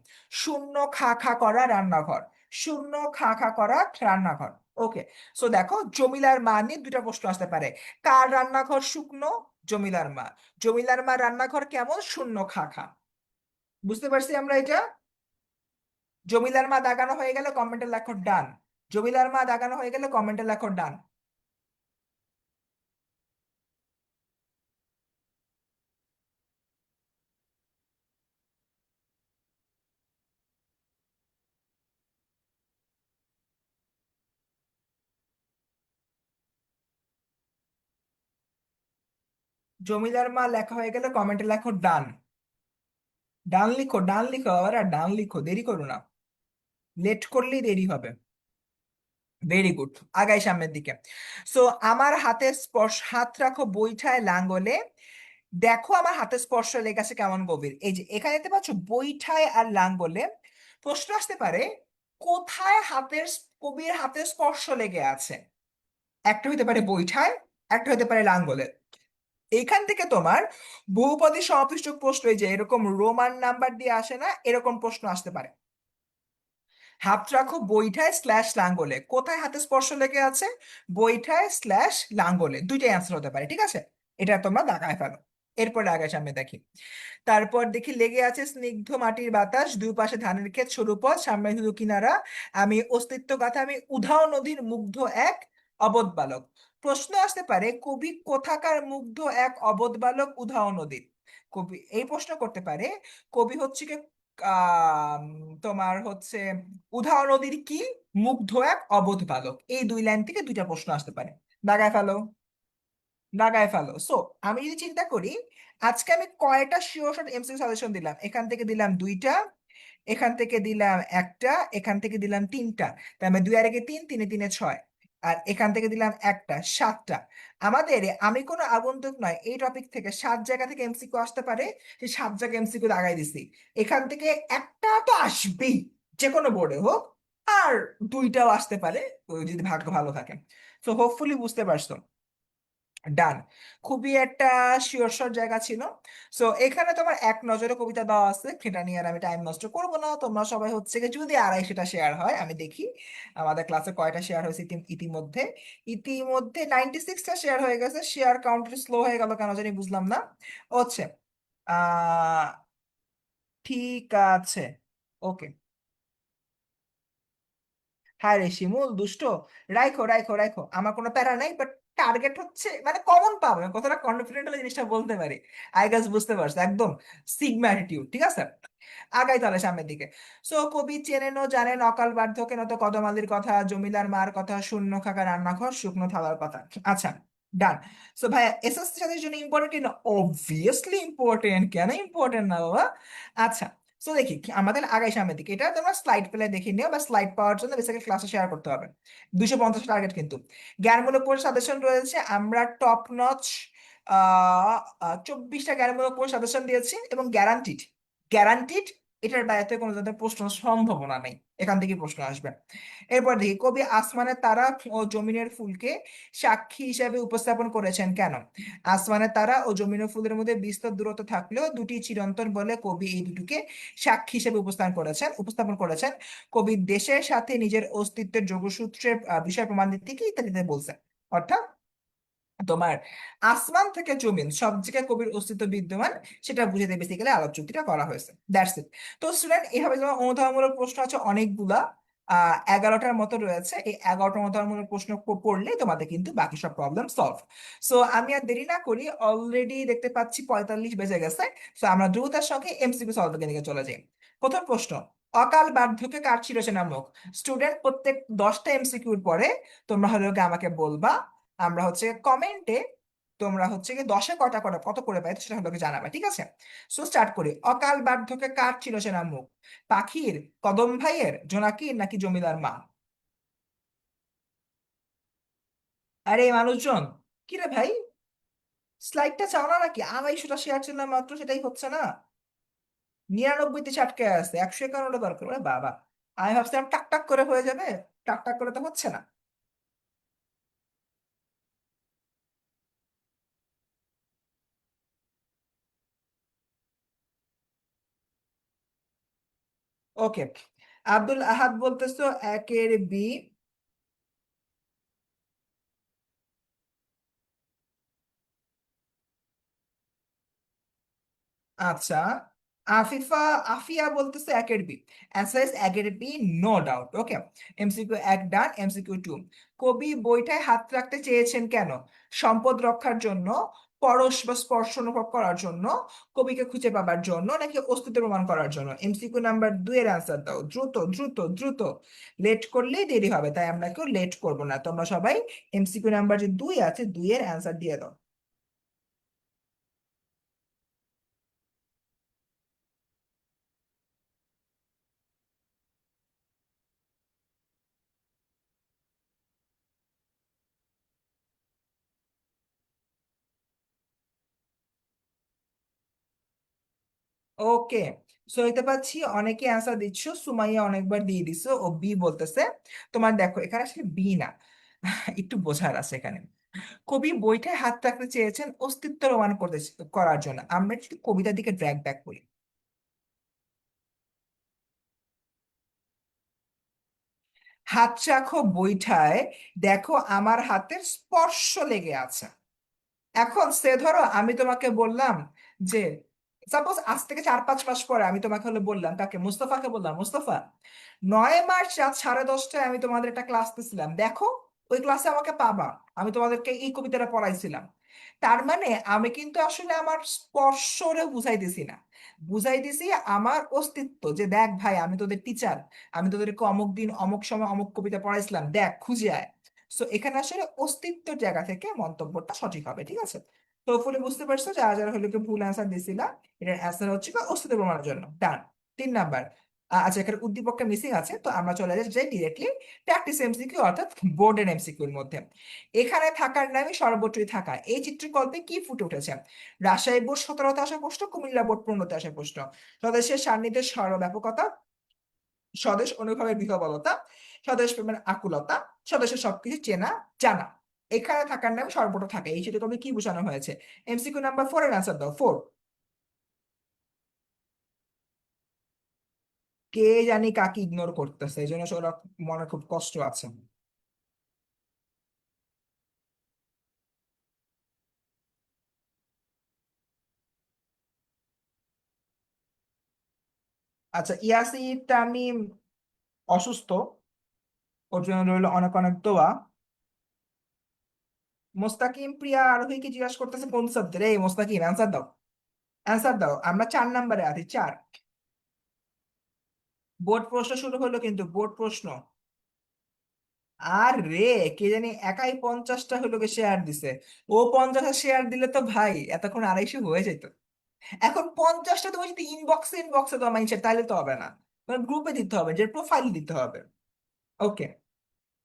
শূন্য খা খা করা রান্নাঘর। শূন্য খা খা করা রান্নাঘর। ওকে। সো দেখো, জমিলার মা নিয়ে দুটা প্রশ্ন আসতে পারে। কার রান্নাঘর শুকনো? জমিলার মা। জমিলার মা রান্নাঘর কেমন? শূন্য খা খা। বুঝতে পারছি আমরা এটা? জমিলার মা দাগানো হয়ে গেলে কমেন্টে লেখো ডান। জমিলার মা দাগানো হয়ে গেলে কমেন্টে লেখো ডান। জমিলার মা লেখা হয়ে গেলে কমেন্টে লেখো ডান। ডান লিখো, ডান লিখো, আবার ডান লিখো, দেরি করো না। লেট করলেই দেরি হবে। Very good. আগাই সামনের দিকে। সো আমার হাতে স্পর্শ, হাত রাখো বৈঠায় লাঙ্গলে। দেখো আমার হাতে স্পর্শ লেগেছে কেমন গভীর। এই যে এখানে দেখতে পাচ্ছ বৈঠায় আর লাঙ্গলে। প্রশ্ন আসতে পারে, কোথায় হাতের, কবির হাতে স্পর্শ লেগে আছে? একটা হতে পারে বৈঠায়, একটা হতে পারে লাঙ্গলে। এইখান থেকে তোমার বহুপদী সমাপিষ্টক প্রশ্ন, এই যে এরকম রোমান নাম্বার দিয়ে আসে না, এরকম প্রশ্ন আসতে পারে। হাত রাখো বৈঠায় স্ল্যাশ লাঙ্গলে, কোথায় হাতে স্পর্শ লেগে আছে? বৈঠায় স্ল্যাশ লাঙ্গলে, দুইটাই অ্যান্সার হতে পারে, ঠিক আছে? এটা তোমরা দাগায় ফেলো। এরপরে আগে সামনে দেখি। তারপর দেখি, লেগে আছে স্নিগ্ধ মাটির বাতাস, দুই পাশে ধানের ক্ষেত সরু পথ, সামনে শুধু কিনারা, আমি অস্তিত্ব গাথা, আমি উধাও নদীর মুগ্ধ এক অবোধ বালক। প্রশ্ন আসতে পারে, কবি কোথাকার মুগ্ধ এক অবোধ বালক উধাও নদীর? কবি এই প্রশ্ন করতে পারে, কবি হচ্ছে কি আহ তোমার হচ্ছে উধাও নদীর কি মুগ্ধ এক অবোধ বালক, এই দুই লাইন থেকে দুইটা প্রশ্ন আসতে পারে। দাগায় ফেলো, লাগায় ফেলো। সো আমি যদি চিন্তা করি, আজকে আমি কয়টা শিওর শট এমসিকিউ সাজেশন দিলাম? এখান থেকে দিলাম দুইটা, এখান থেকে দিলাম একটা, এখান থেকে দিলাম তিনটা। তার মানে দুই আর একে তিন, তিনে তিনে ছয়। আর এখান থেকে দিলাম একটা, সাতটা। আমাদের আমি কোনো আগন্তুক নয়, এই টপিক থেকে 7 জায়গা থেকে এমসিকিউ আসতে পারে। সেই 7 জায়গা এমসিকিউ লাগাই দিছি। এখান থেকে একটা তো আসবেই, যে কোনো বোর্ডে হোক। আর দুইটাও আসতে পারে, ওই যদি ভাগ্য ভালো থাকে। তো হোপফুলি বুঝতে পারছো। ডান। খুবই একটা শিওর শট জায়গা ছিল। সো এখানে তোমার এক নজরে কবিতা দেওয়া আছে, সেটা নিয়ে আর আমি টাইম নষ্ট করবো না। তোমরা সবাই হচ্ছে কি, যদি 250টা শেয়ার হয়, আমি দেখি আমাদের ক্লাসে কয়টা শেয়ার হয়েছে ইতিমধ্যে। ইতিমধ্যে 96টা শেয়ার হয়ে গেছে। শেয়ার কাউন্ট স্লো হয়ে গেল কেন জানি, বুঝলাম না। হচ্ছে আহ ঠিক আছে। ওকে। হ্যাঁ রে শিমুল দুষ্ট, রাখো রাখো রাখো, আমার কোনো প্যারা নাই, বাট টার্গেট হচ্ছে মানে কমন পাবো, আমি কতটা কনফিডেন্ট হলে জিনিসটা বলতে পারি। আই গেস বুঝতে পারছো, একদম সিগমা অ্যাটিটিউড, ঠিক আছে? আগাই তাহলে সামনের দিকে। সো কবি চেনেন ও জানেন অকাল বার্ধক্যে নত কদমালির কথা, জমিলার মার কথা, শূন্য খাকা রান্নাঘর, শুকনো থালার কথা। আচ্ছা, ডান। সো ভাই, এসএসসি সাথে জন্য ইম্পর্টেন্ট না? অবভিয়াসলি ইম্পর্টেন্ট, কেন ইম্পর্টেন্ট না বাবা? আচ্ছা, সো দেখি আমাদের আগাই সামনের দিকে। এটা তোমরা স্লাইড পেলে দেখে নিও, বা স্লাইড পাওয়ার জন্য বেসিক্যালি ক্লাসে শেয়ার করতে হবে। 250 টার্গেট কিন্তু। জ্ঞানমূলক কোর্স সাজেশন রয়েছে, আমরা টপ নচ 24টা জ্ঞানমূলক কোর্স সাজেশন দিয়েছি, এবং গ্যারান্টিড, গ্যারান্টিড এটার বাইরে কোনো ধরনের প্রশ্ন সম্ভাবনা নেই, এখান থেকে প্রশ্ন আসবে। এরপর দেখি, কবি আসমানের তারা ও জমিনের ফুলকে সাক্ষী হিসাবে উপস্থাপন করেছেন কেন? আসমানের তারা ও জমিনের ফুলের মধ্যে বিস্তর দূরত্ব থাকলেও দুটি চিরন্তন বলে কবি এই দুটোকে সাক্ষী হিসেবে উপস্থাপন করেছেন। কবি দেশের সাথে নিজের অস্তিত্বের যোগসূত্রের বিষয় প্রমাণ দিতে কি ইত্যাদিতে বলছেন। অর্থাৎ তোমার আসমান থেকে জমিন সব জায়গায় কবির অস্তিত্ব বিদ্যমান, সেটা বুঝাতে বেসিক্যালি আলোক যুক্তিটা করা হয়েছে। That's it. তো স্টুডেন্ট, এইভাবে তোমার অনুধাবনমূলক প্রশ্ন আছে অনেকগুলা, 11টার মতো রয়েছে। এই 11টা অনুধাবনমূলক প্রশ্ন পড়লে তোমাদের কিন্তু বাকি সব প্রবলেম সলভ। সো আমি আর দেরি না করি, অলরেডি দেখতে পাচ্ছি 45 বেজে গেছে। সো আমরা দ্রুততার সঙ্গে এমসিকিউ সলভিং এর দিকে চলে যাই। প্রথম প্রশ্ন, অকাল বার্ধক্যে কার চিরচেনা মুখ? স্টুডেন্ট, প্রত্যেক 10টা এমসিকিউর পরে তোমরা হলো গিয়ে আমাকে বলবা, আমরা হচ্ছে কমেন্টে তোমরা হচ্ছে কি 10-এ কটা কটা কত করে পাই সেটা হলো গিয়ে জানাবে, ঠিক আছে? সো স্টার্ট করি। অকাল বার্ধক্যে কার ছিল সেনা মুখ? পাখির, কদম ভাইয়ের, জোনাকির, নাকি জমিদার মা? আরে এই মানুষজন, কি রে ভাই, স্লাইডটা চাও না নাকি? আমার ইস্যুটা শেয়ার ছিল মাত্র, সেটাই হচ্ছে না। 99-তে আটকে আছে, 151টা দরকার। ওরে বাবা, আমি ভাবছিলাম টাক টাক করে হয়ে যাবে, টাক টাক করে তো হচ্ছে না। ওকে, আব্দুল আহাদ বলতেছো একের বি। আচ্ছা, আফিফা আফিয়া বলতেছে একের বি। অ্যান্সার ইজ একের বি, নো ডাউট। ওকে, এমসিকিউ এক ডান। এমসিকিউ টু, কবি বইটায় হাত রাখতে চেয়েছেন কেন? সম্পদ রক্ষার জন্য, পরশ বা স্পর্শ অনুভব করার জন্য, কবিকে খুঁজে পাবার জন্য, নাকি অস্তিত্ব প্রমাণ করার জন্য? এমসিকিউ নাম্বার 2 এর অ্যান্সার দাও, দ্রুত দ্রুত দ্রুত। লেট করলেই দেরি হবে, তাই আমরা কেউ লেট করবো না। তোমরা সবাই এমসিকিউ নাম্বার যে 2 আছে, 2 এর অ্যান্সার দিয়ে দাও। ওকে, সো দেখতে পাচ্ছি অনেকে অ্যান্সার দিচ্ছ। সুমাইয়া অনেকবার দিয়ে দিছো, ও বি বলতেছে। তোমার দেখো এখানে আসলে বি না, একটু বোঝার আছে এখানে। কবি বইটায় হাত রাখতে চেয়েছেন অস্তিত্ব প্রমাণ করার জন্য। আমরা যদি কবিতার দিকে ড্র্যাগ ব্যাক করি, হাত রাখো বইটায়, দেখো আমার হাতের স্পর্শ লেগে আছে। এখন সে ধরো আমি তোমাকে বললাম যে, সাপোজ আজ থেকে 4-5 মাস পরে আমি তোমাকে হলে বললাম, তাকে মুস্তফাকে বললাম, মুস্তফা, 9 মার্চ রাত 10:30টায় আমি তোমাদের একটা ক্লাস দিছিলাম, দেখো ওই ক্লাসে আমাকে পাবা, আমি তোমাদেরকে এই কবিতাটা পড়াইছিলাম। তার মানে আমি কিন্তু আসলে আমার স্পর্শরে বুঝাই দিছি না, বুঝাই দিছি আমার অস্তিত্ব, যে দেখ ভাই আমি তোদের টিচার, আমি তোদেরকে অমুক দিন অমুক সময় অমুক কবিতা পড়াইছিলাম, দেখ খুঁজে আয়। সো এখানে আসলে অস্তিত্বের জায়গা থেকে মন্তব্যটা সঠিক হবে, ঠিক আছে? তো ফুলে বুঝতে পারছো যারা যারা হলো কি ভুল অ্যান্সার দিছিলা, এটার অ্যান্সার হচ্ছে কি অস্তিত্ব প্রমাণের জন্য। ডান। 3 নাম্বার, আচ্ছা এখানে উদ্দীপকটা মিসিং আছে, তো আমরা চলে যাই ডিরেক্টলি প্র্যাকটিস এমসিকিউ অর্থাৎ বোর্ডের এমসিকিউর মধ্যে। এখানে থাকার নামে সর্বত্রই থাকা, এই চিত্রকল্পে কি ফুটে উঠেছে? রাজশাহী বোর্ড 17তে আসা প্রশ্ন, কুমিল্লা বোর্ড 15তে আসা প্রশ্ন। স্বদেশের সান্নিধ্যের সর্বব্যাপকতা, স্বদেশ অনুভবের বিহবলতা, স্বদেশ প্রেমের আকুলতা, স্বদেশের সবকিছু চেনা জানা। এখানে থাকার নামে সর্বত্র থাকে, এই চিত্রকল্পে কি বোঝানো হয়েছে? এমসিকিউ নাম্বার 4 এর অ্যান্সার দাও, 4। কে জানি কাকে ইগনোর করতেছে, এই জন্য ওরা মনে খুব কষ্ট আছে। আচ্ছা, ইয়াসির তামিম অসুস্থ, ওর জন্য রইলো অনেক অনেক দোয়া। মোস্তাকিম প্রিয়া আরোহীকে জিজ্ঞাসা করতেছে কোন সাবজেক্ট? এই মোস্তাকিম অ্যান্সার দাও, অ্যান্সার দাও। আমরা 4 নাম্বারে আছি, 4। বোর্ড প্রশ্ন শুরু হলো কিন্তু, বোর্ড প্রশ্ন। আর রে, কে জানি একাই 50টা হলো শেয়ার দিছে। ও 50টা শেয়ার দিলে তো ভাই এতক্ষণ 250 হয়ে যেত। এখন 50টা তুমি যদি ইনবক্সে ইনবক্সে তোমার মাইন্ডসেট, তাহলে তো হবে না, তোমার গ্রুপে দিতে হবে, যে প্রোফাইল দিতে হবে। ওকে,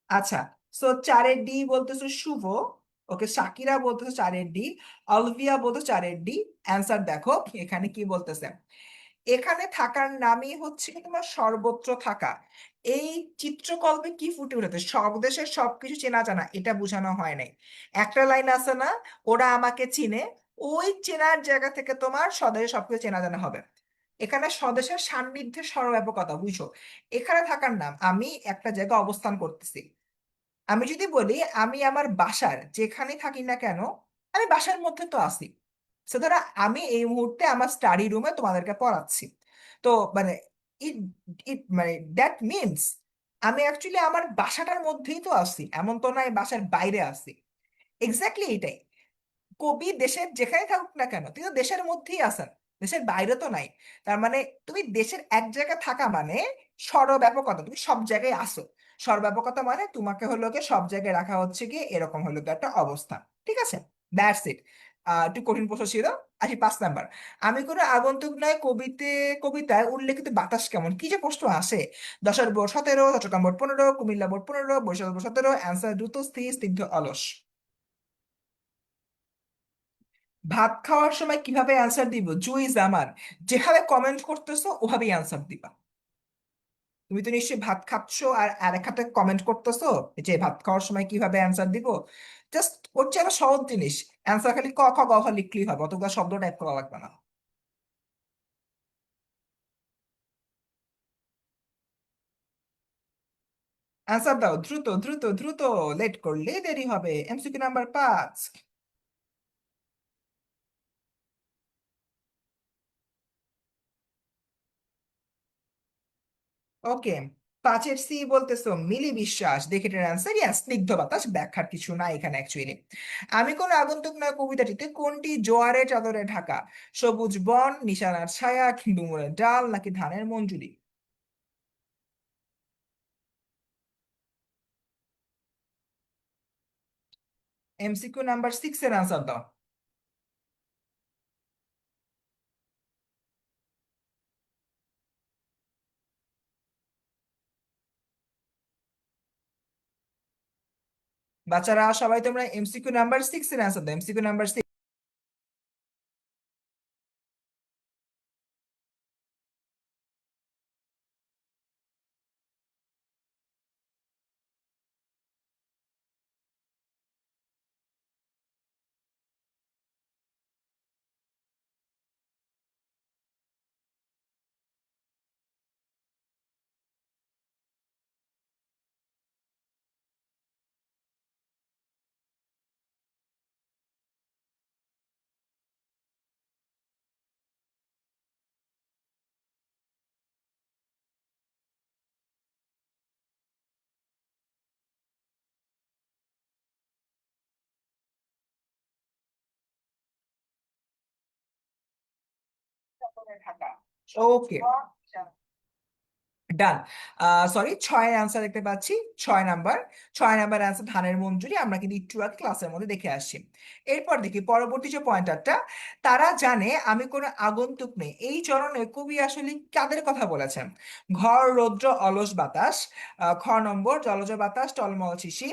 আচ্ছা। সো 4-এর ডি বলতেছে শুভ। ওকে, শাকিরা বলতেছে 4-এর ডি। অলভিয়া বলতেছে 4-এর ডি। অ্যান্সার দেখো এখানে কি বলতেছে। এখানে থাকার নামই হচ্ছে কি তোমার সর্বত্র থাকা। এই চিত্রকল্পে কি ফুটে উঠেছে, সব দেশের সবকিছু চেনা জানা এটা বোঝানো হয় নাই। একটা লাইন আছে না, ওরা আমাকে চিনে, ওই চেনার জায়গা থেকে তোমার স্বদেশে সবকিছু চেনা জানা হবে। এখানে স্বদেশের সান্নিধ্যের সর্বব্যাপকতা বুঝো। এখানে থাকার নাম, আমি একটা জায়গায় অবস্থান করতেছি। আমি যদি বলি আমি আমার বাসার যেখানে থাকি না কেন, আমি বাসার মধ্যে তো আছি। সে ধরো আমি এই মুহূর্তে আমার স্টাডি রুমে তোমাদেরকে পড়াচ্ছি। তো মানে ইট ইট মানে দ্যাট মিনস আমি অ্যাকচুয়ালি আমার বাসাটার মধ্যেই তো আছি, এমন তো নয় বাসার বাইরে আছি। এক্স্যাক্টলি এটাই। কবি দেশের যেখানে থাকুক না কেন তিনি তো দেশের মধ্যেই আছেন, দেশের বাইরে তো নাই। তার মানে তুমি দেশের এক জায়গায় থাকা মানে সর্বব্যাপকতা, তুমি সব জায়গায় আসো। সর্বব্যাপকতা মানে তোমাকে হলো গিয়ে সব জায়গায় রাখা হচ্ছে গিয়ে এরকম হলো গিয়ে একটা অবস্থা। ঠিক আছে, দ্যাটস ইট। একটু কঠিন প্রশ্ন ছিল। আসি 5 নাম্বার। আমি কোনো আগন্তুক নয় কবিতায় উল্লেখিত বাতাস কেমন, কি যে প্রশ্ন আসে। Jessore board 17, Chittagong board 15, Comilla board 15, Barisal board 17। Answer দ্রুত, স্থির, স্নিগ্ধ, অলস। ভাত খাওয়ার সময় কিভাবে অ্যান্সার দিব, জুই জামান, যেভাবে কমেন্ট করতেছো ওভাবেই অ্যান্সার দিবা। তুমি তো নিশ্চয়ই ভাত খাচ্ছো আর আরেক হাতে কমেন্ট করতেছো, যে ভাত খাওয়ার সময় কিভাবে অ্যান্সার দিব। জাস্ট ওর চেয়ে আরো সহজ জিনিস, অ্যান্সার খালি ক খ গ ঘ লিখলেই হবে, অতগুলো শব্দ টাইপ করা লাগবে না। অ্যান্সার দাও, দ্রুত দ্রুত দ্রুত, লেট করলে দেরি হবে। MCQ number 5। ওকে, 5-এর সি বলতেছো মিলি বিশ্বাস, দেখে এটার অ্যান্সার ইয়াস, স্নিগ্ধ বাতাস, ব্যাখ্যার কিছু না এখানে অ্যাকচুয়ালি। আমি কোন আগন্তুক নয় কবিতাটিতে কোনটি জোয়ারে চাদরে ঢাকা, সবুজ বন, নিশানার ছায়া, ডুমুরের ডাল, নাকি ধানের মঞ্জুরি? এমসিকিউ নাম্বার 6 এর অ্যান্সার দাও। বাচ্চারা সবাই তোমরা এমসিকিউ নাম্বার 6 এর অ্যান্সার দাও, এমসিকিউ নাম্বার 6। ঢাকা। ওকে, ডান। সরি, 6-এর অ্যান্সার দেখতে পাচ্ছি। 6 নাম্বার, 6 নাম্বার অ্যান্সার ধানের মঞ্জুরি, আমরা কিন্তু একটু আগে ক্লাসের মধ্যে দেখে আসছি। এরপর দেখি পরবর্তী যে পয়েন্টারটা, তারা জানে আমি কোনো আগন্তুক নেই, এই চরণে কবি আসলে কাদের কথা বলেছেন। ঘর রৌদ্র অলস বাতাস, খ নম্বর জলজ বাতাস টলমল শিশি,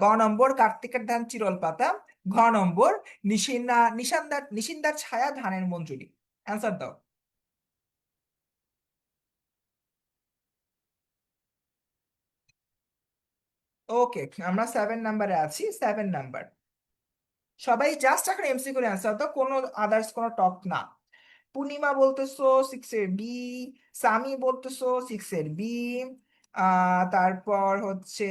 গ নম্বর কার্তিকের ধান চিরল পাতা, ঘ নম্বর নিশিন্দার ছায়া ধানের মঞ্জুরি। অ্যান্সার দাও। ওকে, আমরা 7 নাম্বারে আছি। 7 নাম্বার, সবাই জাস্ট এখন এমসি করে অ্যান্সার তো, কোনো আদার্স কোনো টপ না। পূর্ণিমা বলতেছো 6-এর বি, সামি বলতেছো 6-এর বি, তারপর হচ্ছে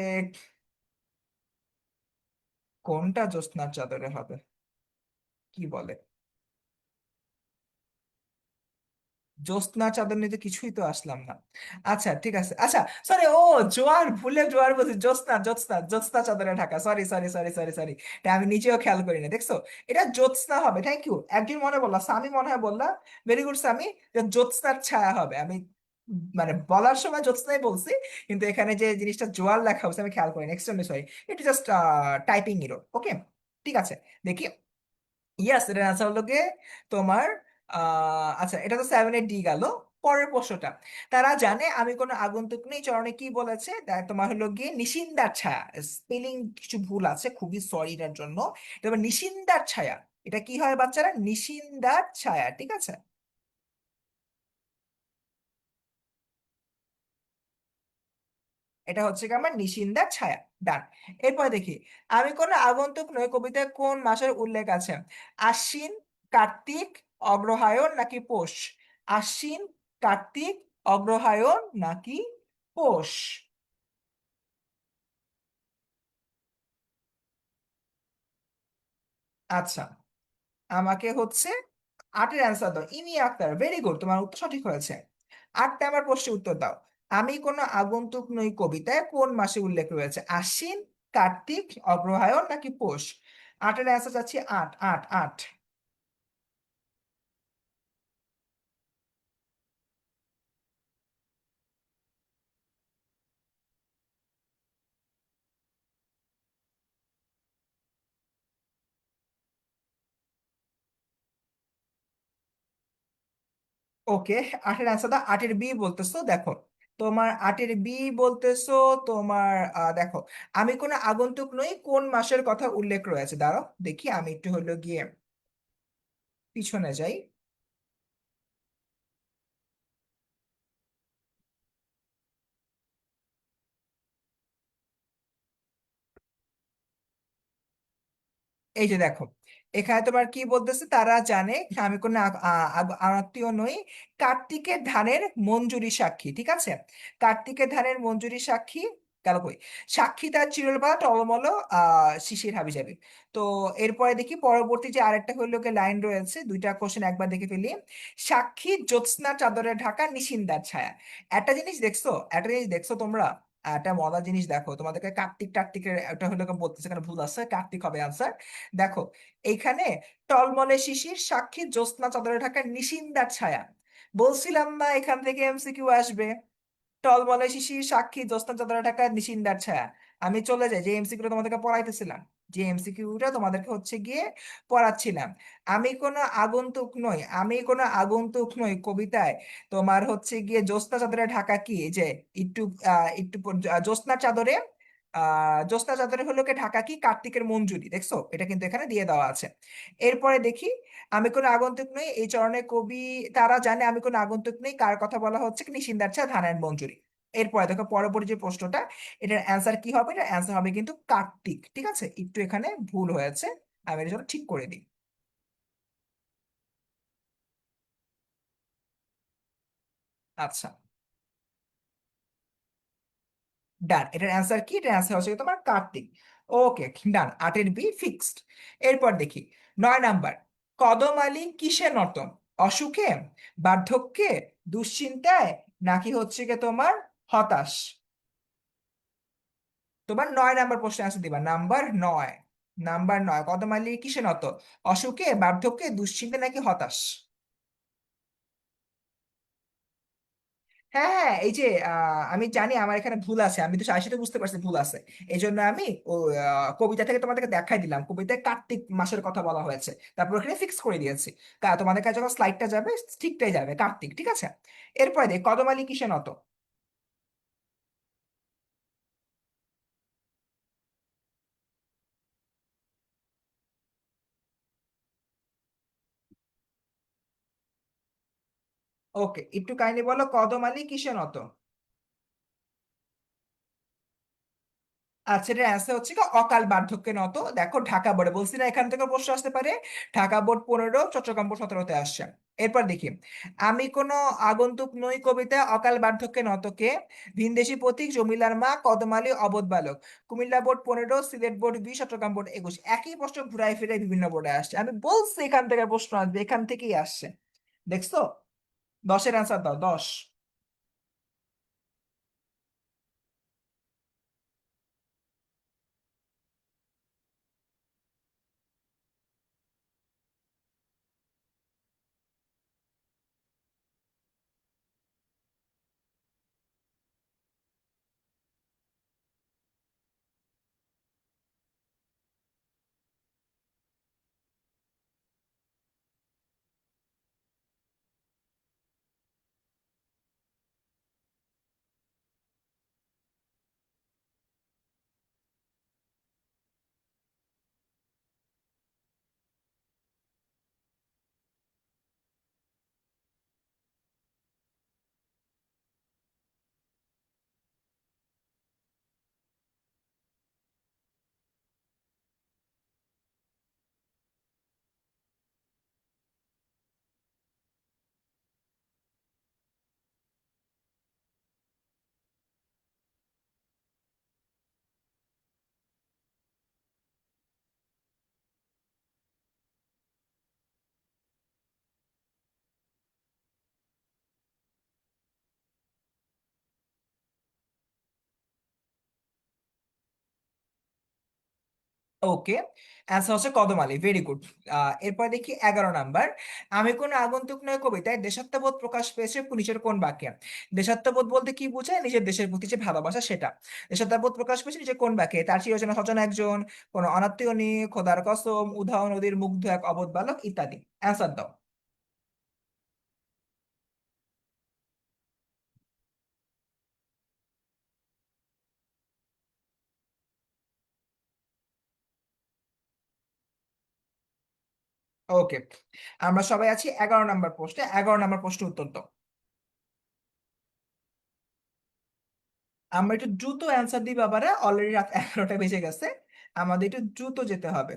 কোনটা জ্যোৎস্নার চাদরে হবে, কি বলে, জ্যোৎস্না চাদর নিতে কিছুই তো আসলাম না। আচ্ছা ঠিক আছে, আচ্ছা সরি, ও জোয়ার, ভুলে জোয়ার বলছি, জ্যোৎস্না জ্যোৎস্না জ্যোৎস্না চাদরে Dhaka, sorry sorry sorry sorry sorry, এটা আমি নিজেও খেয়াল করি না, দেখছো। এটা জ্যোৎস্না হবে, থ্যাংক ইউ, একজন মনে বললা, সামি মনে হয় বললা, ভেরি গুড সামি, যে জ্যোৎস্নার ছায়া হবে। আমি মানে বলার সময় জ্যোৎস্নাই বলছি, কিন্তু এখানে যে জিনিসটা জোয়ার লেখা হচ্ছে আমি খেয়াল করি না, এক্সট্রিমলি সরি। এটা জাস্ট টাইপিং এরর, ওকে। ঠিক আছে, দেখি। ইয়াস, এটার আনসার হলো গিয়ে তোমার আচ্ছা, এটা তো 7-এর ডি গেল। পরের প্রশ্নটা, তারা জানে আমি কোনো আগন্তুক নেই চরণে কি বলেছে, তোমার হলো গিয়ে নিশিন্দার ছায়া। স্পেলিং কিছু ভুল আছে, খুবই সরি এটার জন্য। তবে নিশিন্দার ছায়া, এটা কি হয় বাচ্চারা, নিশিন্দার ছায়া, ঠিক আছে। এটা হচ্ছে কি আমার নিশিন্দার ছায়া। ডান। এরপর দেখি, আমি কোন আগন্তুক নই কবিতায় কোন মাসের উল্লেখ আছে? আশ্বিন, কার্তিক, অগ্রহায়ণ নাকি পৌষ? আশ্বিন, কার্তিক, অগ্রহায়ণ নাকি পৌষ? আচ্ছা, আমাকে হচ্ছে আটের অ্যান্সার দাও। ইমি আক্তার, ভেরি গুড, তোমার উত্তর সঠিক হয়েছে। 8 নম্বর প্রশ্নের উত্তর দাও। আমি কোনো আগন্তুক নই কবিতায় কোন মাসে উল্লেখ রয়েছে? আশ্বিন, কার্তিক, অগ্রহায়ণ নাকি পৌষ? আটের অ্যান্সার চাচ্ছি। আট, আট, আট। ওকে, আটের অ্যান্সার দাও। আটের বি বলতেছো, দেখো। তোমার আটের বি বলতেছো। তোমার দেখো, আমি কোনো আগন্তুক নই কোন মাসের কথা উল্লেখ রয়েছে, দাঁড়াও দেখি, আমি একটু হলো গিয়ে পিছনে যাই। এই যে দেখো, এখানে তোমার কি বলতেছে, তারা জানে আমি কোনো আত্মীয় নই, কার্তিকের ধানের মঞ্জুরি সাক্ষী, ঠিক আছে। কার্তিকের ধানের মঞ্জুরি সাক্ষী, গেল কই? সাক্ষী তার চিরলবালা টলমল শিশির হাবিজাবি। তো এরপরে দেখি পরবর্তী যে আরেকটা হইলো গিয়ে লাইন রয়েছে, দুইটা কোশ্চেন একবার দেখে ফেলি। সাক্ষী জ্যোৎস্না চাদরে ঢাকা নিশিন্দার ছায়া। একটা জিনিস দেখছো, একটা জিনিস দেখছো তোমরা, একটা মজার জিনিস দেখো, তোমাদেরকে কার্তিক টার্তিকের একটা হলো গিয়ে বলতেছে, এখানে ভুল আছে, কার্তিক হবে আনসার। দেখো, এইখানে টলমলে শিশির, সাক্ষী জ্যোৎস্না চাদরে ঢাকা নিশিন্দার ছায়া। বলছিলাম না এখান থেকে এমসিকিউ আসবে। টলমলে শিশির, সাক্ষী জ্যোৎস্না চাদরে ঢাকা নিশিন্দার ছায়া। আমি চলে যাই, যে এমসিকিউটা তোমাদেরকে পড়াইতেছিলাম, যে এমসিকিউটা তোমাদেরকে হচ্ছে গিয়ে পড়াচ্ছিলাম। আমি কোনো আগন্তুক নই, আমি কোনো আগন্তুক নই কবিতায় তোমার হচ্ছে গিয়ে জ্যোৎস্না চাদরে ঢাকা কি, এই যে একটু জ্যোৎস্না চাদরে, জ্যোৎস্না চাদরে হলো কি ঢাকা কি, কার্তিকের মঞ্জুরি, দেখছো এটা কিন্তু এখানে দিয়ে দেওয়া আছে। এরপরে দেখি, আমি কোনো আগন্তুক নই এই চরণে কবি, তারা জানে আমি কোনো আগন্তুক নই, কার কথা বলা হচ্ছে কি, নিশিন্দার ছা ধানায়ন মঞ্জুরি। এরপরে দেখো পরবর্তী যে প্রশ্নটা, এটার অ্যান্সার কি হবে? এটার অ্যান্সার হবে কিন্তু কার্তিক, ঠিক আছে, একটু এখানে ভুল হয়েছে, আমি এর জন্য ঠিক করে দিই। আচ্ছা, ডান। এটার অ্যান্সার কি? এটার অ্যান্সার হচ্ছে তোমার কার্তিক। ওকে, ডান, আটের বি ফিক্সড। এরপর দেখি 9 নাম্বার। কদম আলী কিসে নত? অসুখে, বার্ধক্যে, দুশ্চিন্তায় নাকি হচ্ছে গিয়ে তোমার হতাশ? তোমার 9 নাম্বার প্রশ্ন অ্যান্সার দিবা, নাম্বার 9। নাম্বার 9, কদম আলী কিসে নত? অসুখে, বার্ধক্যে, দুশ্চিন্তা নাকি হতাশ? হ্যাঁ, হ্যাঁ, এই যে আমি জানি আমার এখানে ভুল আছে, আমি তো সাথে বুঝতে পারছি ভুল আছে। এই জন্য আমি ও কবিতা থেকে তোমাদেরকে দেখাই দিলাম, কবিতায় কার্তিক মাসের কথা বলা হয়েছে, তারপর এখানে ফিক্স করে দিয়েছি। তোমাদের কাছে যখন স্লাইডটা যাবে ঠিকটাই যাবে, কার্তিক, ঠিক আছে। এরপরে দেখ, কদম আলী কিসে নত? ওকে, একটু কাইন্ডলি বলো, কদম আলী কিসে নত? আচ্ছা, এটার অ্যান্সার হচ্ছে কি অকাল বার্ধক্যে নত। দেখো, ঢাকা বোর্ডে বলছি না এখান থেকে প্রশ্ন আসতে পারে। ঢাকা বোর্ড 15, চট্টগ্রাম বোর্ড 17-তে আসছে। এরপর দেখি, আমি কোনো আগন্তুক নই কবিতায় অকাল বার্ধক্যে নতকে, ভিনদেশি পথিক, জমিলার মা, কদমালী, অবোধ বালক। Comilla board 15, Sylhet board 20, Chittagong board 21। একই প্রশ্ন ঘুরাই ফিরে বিভিন্ন বোর্ডে আসছে, আমি বলছি এখান থেকে প্রশ্ন আসবে, এখান থেকেই আসছে। দেখছো? 10-এর অ্যান্সার দাও, 10। ওকে, অ্যান্সার হচ্ছে কদম আলী, ভেরি গুড। এরপর দেখি 11 নাম্বার। আমি কোন আগন্তুক নয় কবিতায় দেশাত্মবোধ প্রকাশ পেয়েছে নিচের কোন বাক্যে? দেশাত্মবোধ বলতে কি বোঝায়? নিজের দেশের প্রতি যে ভালোবাসা সেটা। দেশাত্মবোধ প্রকাশ পেয়েছে নিচে কোন বাক্যে? তার চিরচেনা স্বজন একজন, কোন অনাত্মীয় নেই, খোদার কসম, উধাও নদীর মুগ্ধ এক অবোধ বালক ইত্যাদি। অ্যান্সার দাও। ওকে, আমরা সবাই আছি 11 নাম্বার পোস্টে। 11 নাম্বার পোস্টে উত্তর দাও। আমরা একটু দ্রুত অ্যান্সার দিই বাবারা, অলরেডি রাত 11টা বেজে গেছে, আমাদের একটু দ্রুত যেতে হবে।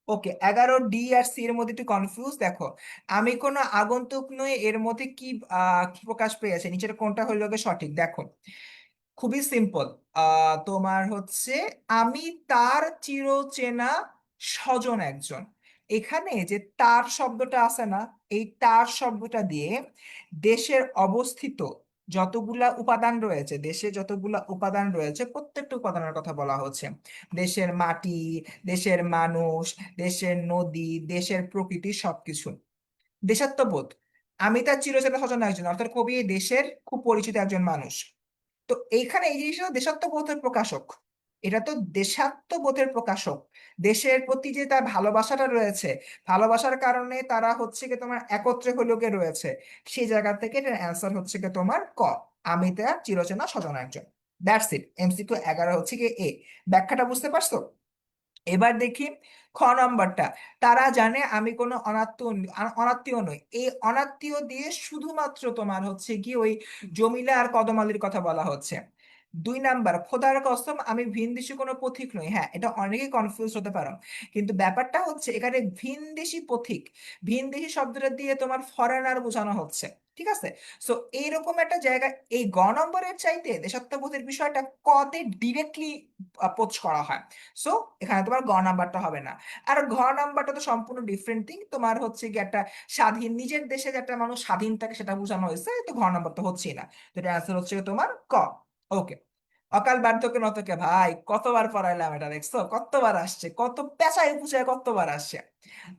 ওকে, 11 ডি আর সি এর মধ্যে একটু কনফিউজ দেখো। আমি কোনো আগন্তুক নই এর মধ্যে কি কি প্রকাশ পেয়েছে, নিচের কোনটা হইল গিয়ে সঠিক দেখো। খুবই সিম্পল। তোমার হচ্ছে আমি তার চিরচেনা স্বজন একজন। এখানে যে তার শব্দটা আছে না, এই তার শব্দটা দিয়ে দেশের অবস্থিত যতগুলা উপাদান রয়েছে, দেশে যতগুলা উপাদান রয়েছে প্রত্যেকটা উপাদানের কথা বলা হচ্ছে। দেশের মাটি, দেশের মানুষ, দেশের নদী, দেশের প্রকৃতি, সবকিছু। দেশাত্মবোধ, আমি তার চিরচেনা স্বজন একজন, অর্থাৎ কবি এই দেশের খুব পরিচিত একজন মানুষ। তো এইখানে এই জিনিসটা দেশাত্মবোধের প্রকাশক, এটা তো দেশাত্মবোধের প্রকাশক। দেশের প্রতি যে তার ভালোবাসাটা রয়েছে, ভালোবাসার কারণে তারা হচ্ছে কি তোমার একত্রে হলো গিয়ে রয়েছে। সেই জায়গা থেকে এটার অ্যান্সার হচ্ছে কি তোমার ক, আমি তার চিরচেনা স্বজন একজন। দ্যাটস ইট, এমসিকিউ 11 হচ্ছে কি এ। ব্যাখ্যাটা বুঝতে পারছো? এবার দেখি খ নম্বরটা। তারা জানে আমি কোনো অনাত্মীয় নই, এই অনাত্মীয় দিয়ে শুধুমাত্র তোমার হচ্ছে কি ওই জমিলা আর কদম আলীর কথা বলা হচ্ছে। 2 নাম্বার, খোদার কসম আমি ভিনদেশী কোনো পথিক নই। হ্যাঁ, এটা অনেকেই কনফিউজ হতে পারো, কিন্তু ব্যাপারটা হচ্ছে এখানে ভিনদেশী পথিক, ভিনদেশী শব্দটা দিয়ে তোমার ফরেনার বোঝানো হচ্ছে। ঠিক আছে, সো এইরকম একটা জায়গা, এই গ নম্বরের চাইতে দেশাত্মবোধের বিষয়টা কতে ডিরেক্টলি পোচ করা হয়। সো এখানে তোমার গ নাম্বারটা হবে না। আর ঘ নাম্বারটা তো সম্পূর্ণ ডিফারেন্ট থিং, তোমার হচ্ছে কি একটা স্বাধীন, নিজের দেশে যে একটা মানুষ স্বাধীন থাকে সেটা বোঝানো হয়েছে, তো ঘ নাম্বার তো হচ্ছেই না। তো এটা অ্যান্সার হচ্ছে তোমার ক। ওকে, অকাল বার্ধক্যে নতকে ভাই, কতবার পড়াইলাম এটা, দেখছো কতবার আসছে, কত পেঁচায় পুচায় কতবার আসছে।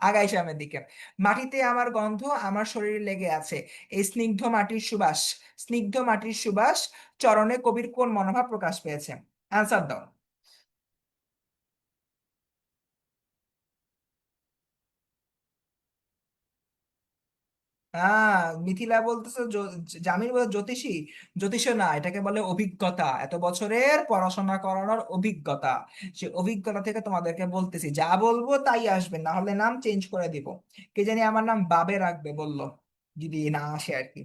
আগাই সামনের দিকে। মাটিতে আমার গন্ধ আমার শরীরে লেগে আছে, এই স্নিগ্ধ মাটির সুবাস, স্নিগ্ধ মাটির সুবাস চরণে কবির কোন মনোভাব প্রকাশ পেয়েছে? অ্যান্সার দাও। মিথিলা বলতেছে জামিল বলে জ্যোতিষী। জ্যোতিষ না, এটাকে বলে অভিজ্ঞতা, এত বছরের পড়াশোনা করানোর অভিজ্ঞতা। সে অভিজ্ঞতা থেকে তোমাদেরকে বলতেছি, যা বলবো তাই আসবে, না হলে নাম চেঞ্জ করে দিব। কে জানি আমার নাম বাবে রাখবে বললো, যদি না আসে আর কি।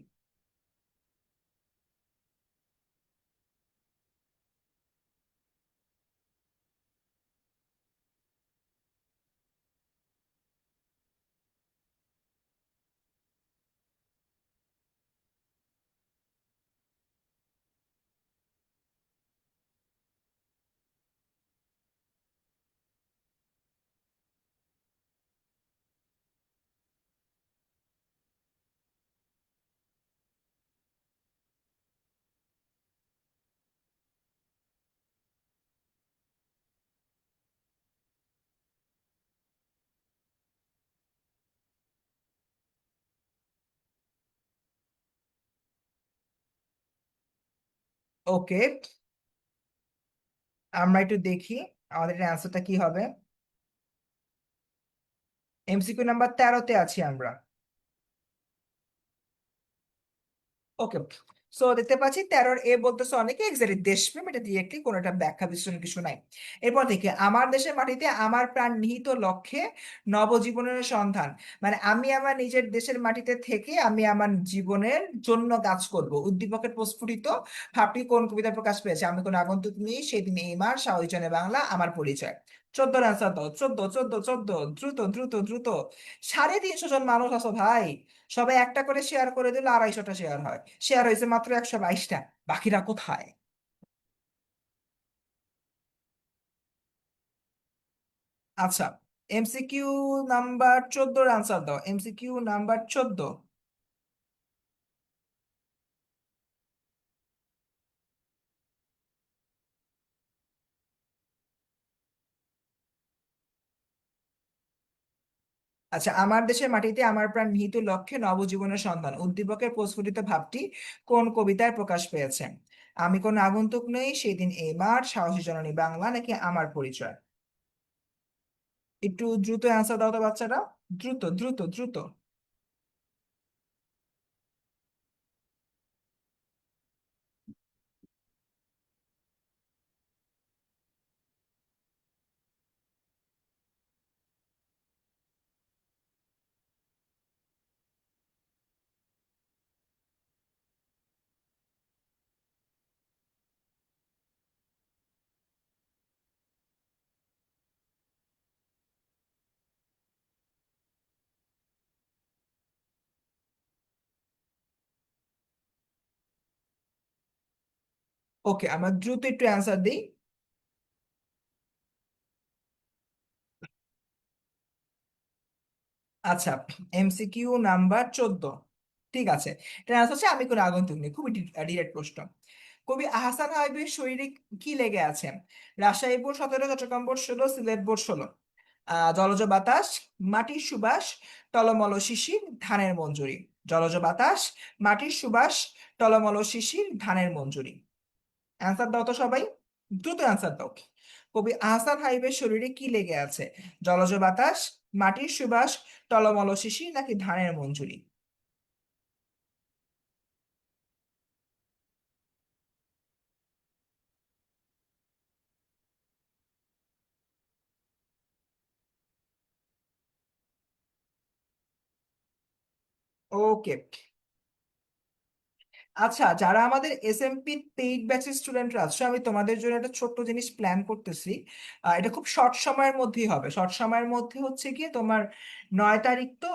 ওকে, আমরা একটু দেখি আমাদের অ্যান্সারটা কি হবে। এমসিকিউ নাম্বার 13-তে আছি আমরা। ওকে, সো দেখতে পাচ্ছি 13 এ বলতেছে অনেকে এক্সাক্টলি দেশপ্রেম, এটা ডিরেক্টলি কোনো একটা ব্যাখ্যা বিশ্লেষণ কিছু নাই। এরপর দেখি আমার দেশের মাটিতে আমার প্রাণ নিহিত লক্ষ্যে নবজীবনের সন্ধান। মানে আমি আমার নিজের দেশের মাটিতে থেকে আমি আমার জীবনের জন্য কাজ করব, উদ্দীপকের প্রস্ফুটিত ভাবটি কোন কবিতা প্রকাশ পেয়েছে? আমি কোন আগন্তুক নেই, সেদিন এই মার সাহচনে বাংলা আমার পরিচয়। 14 অ্যান্সার দাও, 14, 14, 14, দ্রুত দ্রুত দ্রুত। 350 জন মানুষ আছো ভাই, সবাই একটা করে শেয়ার করে দিলে 250টা শেয়ার হয়, শেয়ার হয়েছে মাত্র 122টা, বাকিরা কোথায়? আচ্ছা, এমসিকিউ নাম্বার 14 আনসার দাও, এমসিকিউ নাম্বার 14। আচ্ছা, আমার দেশের মাটিতে আমার প্রাণ নিহিত লক্ষ্যে নবজীবনের সন্ধান উদ্দীপকের প্রস্ফুটিত ভাবটি কোন কবিতায় প্রকাশ পেয়েছে? আমি কোন আগন্তুক নই, সেদিন এই মাঠ, সাহসী জননী বাংলা, নাকি আমার পরিচয়? একটু দ্রুত অ্যান্সার দাও তো বাচ্চারা, দ্রুত দ্রুত দ্রুত। ওকে, আমরা দ্রুত একটু অ্যান্সার দিই। আচ্ছা, এমসিকিউ নাম্বার 14, ঠিক আছে। এটা আনসার হচ্ছে আমি কোনো আগন্তুক নেই, খুবই ডিরেক্ট প্রশ্ন। কবি আহসান হাবীবের শরীরে কি লেগে আছে? Rajshahi board 17, Chittagong board 16, Sylhet board 16। জলজ বাতাস, মাটির সুবাস, টলমল শিশির, ধানের মঞ্জুরি। জলজ বাতাস, মাটির সুবাস, টলমল শিশির, ধানের মঞ্জুরি। অ্যান্সার দাও তো সবাই, দ্রুত অ্যান্সার দাও। কবি আহসান হাবিবের শরীরে কি লেগে আছে? জলজ বাতাস, মাটির সুবাস, টলমল শিশির, নাকি ধানের মঞ্জুরি? ওকে। আচ্ছা, যারা আমাদের এসএমপি পেইড ব্যাচের স্টুডেন্টরা আছো, আমি তোমাদের জন্য একটা ছোট্ট জিনিস প্ল্যান করতেছি। এটা খুব শর্ট সময়ের মধ্যেই হবে, শর্ট সময়ের মধ্যে হচ্ছে কি তোমার 9 তারিখ তো।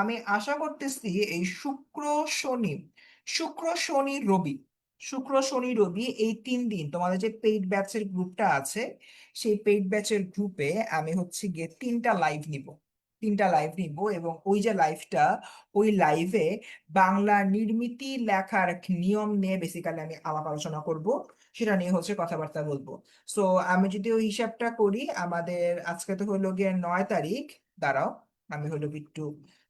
আমি আশা করতেছি এই শনি রবি, শুক্র শনি রবি এই 3 দিন তোমাদের যে পেইড ব্যাচের গ্রুপটা আছে, সেই পেইড ব্যাচের গ্রুপে আমি হচ্ছে গিয়ে 3টা লাইভ নিব। 3টা লাইভ নিব, এবং ওই যে লাইভটা, ওই লাইভে বাংলা নির্মিতি লেখার নিয়ম নিয়ে বেসিক্যালি আমি আলাপ আলোচনা করব, সেটা নিয়ে হচ্ছে কথাবার্তা বলবো। সো আমি যদি ওই হিসাবটা করি, আমাদের আজকে তো হলো গিয়ে 9 তারিখ। দাঁড়াও, আমি হলো কি একটু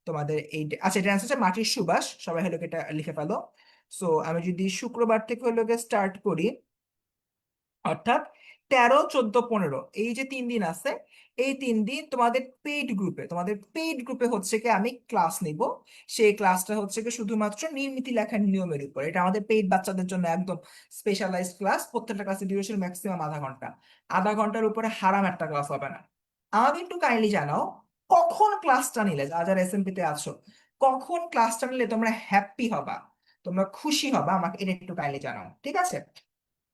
তোমাদের এই আচ্ছা, এটা answer হচ্ছে মাটির সুবাস, সবাই হলো কি এটা লিখে ফেলো। সো আমি যদি শুক্রবার থেকে হলো গিয়ে স্টার্ট করি, অর্থাৎ 13, 14, 15 এই যে 3 দিন আছে, এই 3 দিন তোমাদের পেইড গ্রুপে হচ্ছে কি আমি ক্লাস নিব। সেই ক্লাসটা হচ্ছে কি শুধুমাত্র নির্মিতি লেখার নিয়মের উপর, এটা আমাদের পেইড বাচ্চাদের জন্য একদম স্পেশালাইজ ক্লাস। প্রত্যেকটা ক্লাসের ডিউরেশন ম্যাক্সিমাম আধা ঘন্টা। আধা ঘন্টার উপরে হারাম একটা ক্লাস হবে না। আমাকে একটু কাইন্ডলি জানাও, কখন ক্লাসটা নিলে, যারা যারা এসএমপি তে আছো, কখন ক্লাসটা নিলে তোমরা হ্যাপি হবা, তোমরা খুশি হবা, আমাকে এটা একটু কাইন্ডলি জানাও, ঠিক আছে?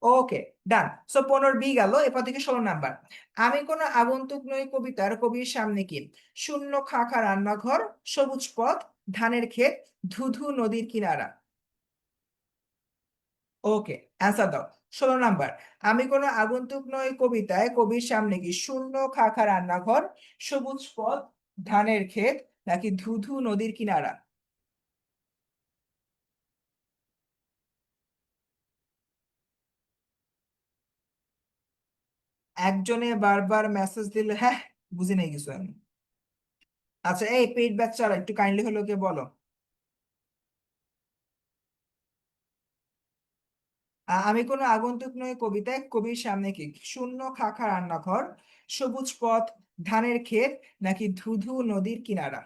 ওকে, ডান। সো 15 গেল, এরপর থেকে 16 নাম্বার। আমি কোনো আগন্তুক নই কবিতার কবির সামনে কি? শূন্য খা খা রান্নাঘর, সবুজ পথ, ধানের ক্ষেত, ধুধু নদীর কিনারা। ওকে, অ্যান্সার দাও। 16 নাম্বার, আমি কোনো আগন্তুক নই কবিতায় কবির সামনে কি? শূন্য খা খা রান্নাঘর, সবুজ পথ, ধানের ক্ষেত, নাকি ধুধু নদীর কিনারা? একজনে বারবার মেসেজ দিলে, হ্যাঁ, বুঝি নাই কিছু আমি। আচ্ছা, এই পেইড বাচ্চারা একটু কাইন্ডলি হলো কে বলো। আমি কোনো আগন্তুক নই কবিতায় কবির সামনে কি? শূন্য খাখা রান্নাঘর, সবুজ পথ, ধানের ক্ষেত, নাকি ধুধু নদীর কিনারা?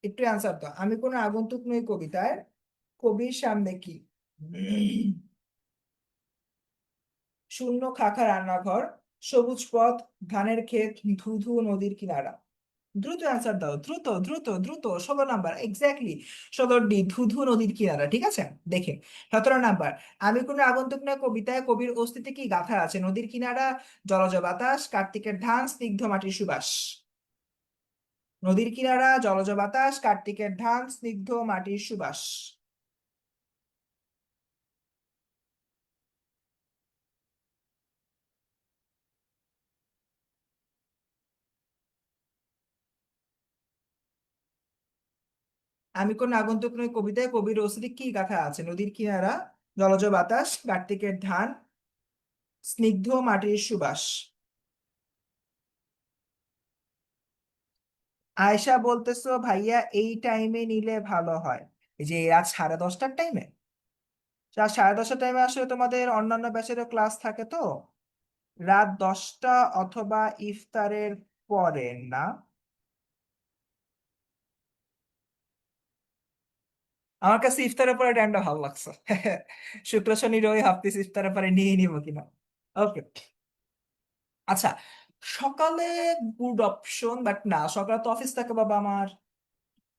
একটু অ্যান্সার দাও, আমি কোনো আগন্তুক নই কবিতায় কবির সামনে কি? শূন্য খাখা রান্নাঘর, সবুজ পথ, ধানের ক্ষেত, ধুধু নদীর কিনারা। দ্রুত অ্যান্সার দাও, দ্রুত দ্রুত দ্রুত। 16 নাম্বার, এক্স্যাক্টলি। 16 ধুধু নদীর কিনারা, ঠিক আছে। দেখে। 17 নাম্বার, আমি কোনো আগন্তুক না কবিতায় কবির অস্তিত্বে কি গাথা আছে? নদীর কিনারা, জলজ বাতাস, কার্তিকের ধান, স্নিগ্ধ মাটির সুবাস। নদীর কিনারা, জলজ বাতাস, কার্তিকের ধান, স্নিগ্ধ মাটির সুবাস। আমি কোন আগন্তুক নই কবিতায় কবির অশ্রী কি গাথা আছে? নদীর কিনারা, জলজ বাতাস, কার্তিকের ধান, স্নিগ্ধ মাটির সুবাস। আয়শা বলতেছো ভাইয়া এই টাইমে নিলে ভালো হয়? এই যে রাত 10:30টার টাইমে? রাত 10:30টার টাইমে আসলে তোমাদের অন্যান্য ব্যাচেরও ক্লাস থাকে তো। রাত 10টা অথবা ইফতারের পরে না? আমার কাছে ইফতারের পরে টাইমটা ভালো লাগছে। শুক্র শনি রবি ভাবতেছি ইফতারের পরে নিয়ে নিবো কিনা। ওকে। আচ্ছা, সকালে গুড অপশন, বাট না, সকালে তো অফিস থাকে বাবা আমার।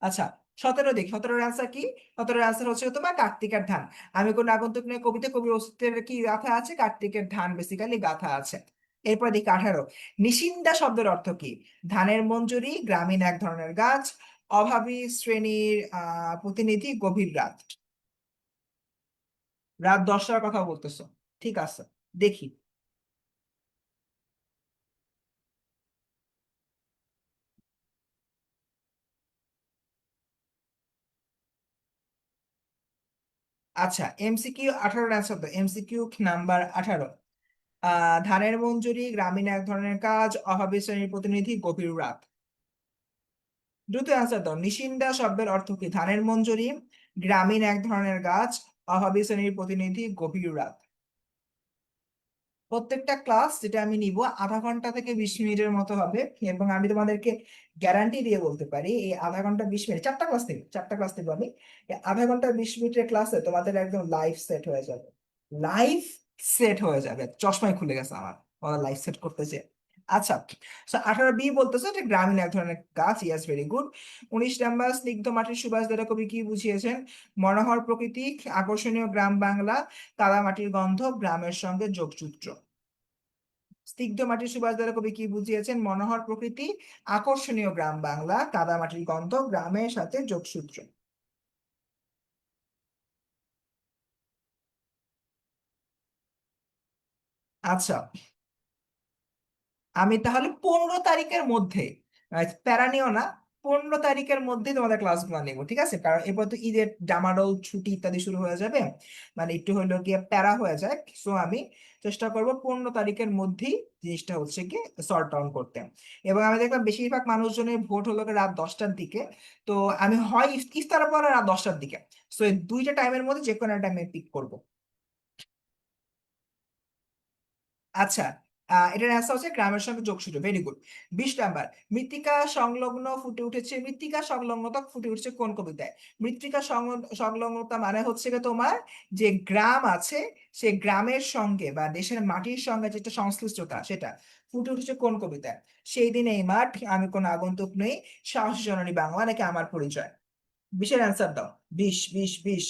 আচ্ছা, 17 দেখি, 17-এর অ্যান্সার কি? 17-এর অ্যান্সার হচ্ছে তোমার কার্তিকের ধান। আমি কোন আগন্তুক নিয়ে কবিতা কবির অস্তিত্বের কি গাথা আছে? কার্তিকের ধান বেসিক্যালি গাথা আছে। এরপর দেখি 18, নিশিন্দা শব্দের অর্থ কি? ধানের মঞ্জুরি, গ্রামীণ এক ধরনের গাছ, অভাবী শ্রেণীর প্রতিনিধি, গভীর রাত। রাত 10টার কথা বলতেছো? ঠিক আছে, দেখি। আচ্ছা, এমসিকিউ 18 অ্যান্সার তো, এমসিকিউ নাম্বার 18। ধানের মঞ্জুরি, গ্রামীণ এক ধরনের কাজ, অভাবী শ্রেণীর প্রতিনিধি, গভীর রাত। দ্রুত অ্যান্সার দাও। নিশিন্দা শব্দের অর্থ কি? ধানের মঞ্জুরি, গ্রামীণ এক ধরনের গাছ, অভাবী শ্রেণীর প্রতিনিধি, গভীর রাত। প্রত্যেকটা ক্লাস যেটা আমি নিব আধা ঘন্টা থেকে 20 মিনিটের মতো হবে। এবং আমি তোমাদেরকে গ্যারান্টি দিয়ে বলতে পারি এই আধা ঘন্টা 20 মিনিট, 4টা ক্লাস নেব আমি। এই আধা ঘন্টা 20 মিনিটের ক্লাসে তোমাদের একদম লাইফ সেট হয়ে যাবে। লাইফ সেট হয়ে যাবে, চশমাই খুলে গেছে আমার লাইফ সেট করতেছে। আচ্ছা, 18 বি বলতেছে যে গ্রামীণ এক ধরনের গাছ, ইয়াস, ভেরি গুড। 19 নাম্বার, স্নিগ্ধ মাটির সুবাস দ্বারা কবি কি বুঝিয়েছেন? মনোহর প্রকৃতি, আকর্ষণীয় গ্রাম বাংলা, কাদা মাটির গন্ধ, গ্রামের সঙ্গে যোগসূত্র। স্নিগ্ধ মাটির সুবাস দ্বারা কবি কি বুঝিয়েছেন? মনোহর প্রকৃতি, আকর্ষণীয় গ্রাম বাংলা, কাদা মাটির গন্ধ, গ্রামের সাথে যোগসূত্র। আচ্ছা, আমি তাহলে 15 তারিখের মধ্যে, প্যারা নিও না, 15 তারিখের মধ্যে তোমাদের ক্লাসগুলো নেবো, ঠিক আছে? কারণ এরপর তো ঈদের ডামাডোল ছুটি ইত্যাদি শুরু হয়ে যাবে, মানে একটু হইলো গিয়ে প্যারা হয়ে যায়। সো আমি চেষ্টা করব 15 তারিখের মধ্যেই জিনিসটা হচ্ছে কি সর্ট আউট করতে। এবং আমি দেখলাম বেশিরভাগ মানুষজনের ভোট হলো গিয়ে রাত 10টার দিকে। তো আমি হয় ইফতারের পরে রাত 10টার দিকে, সো এই দুইটা টাইমের মধ্যে যে কোনো একটা টাইমে পিক করবো। আচ্ছা, এটার অ্যান্সার হচ্ছে গ্রামের সঙ্গে যোগসূত্র, ভেরি গুড। 20 নাম্বার, মৃত্তিকা সংলগ্ন ফুটে উঠেছে, মৃত্তিকা সংলগ্নতা ফুটে উঠেছে কোন কবিতায়? মৃত্তিকা সংলগ্নতা মানে হচ্ছে গিয়ে তোমার যে গ্রাম আছে, সে গ্রামের সঙ্গে বা দেশের মাটির সঙ্গে যেটা সংশ্লিষ্টতা সেটা ফুটে উঠেছে কোন কবিতায়? সেই দিন এই মাঠ, আমি কোন আগন্তুক নেই, সাহসী জননী বাংলা, নাকি আমার পরিচয়। 20-এর অ্যান্সার দাও। 20, 20, 20।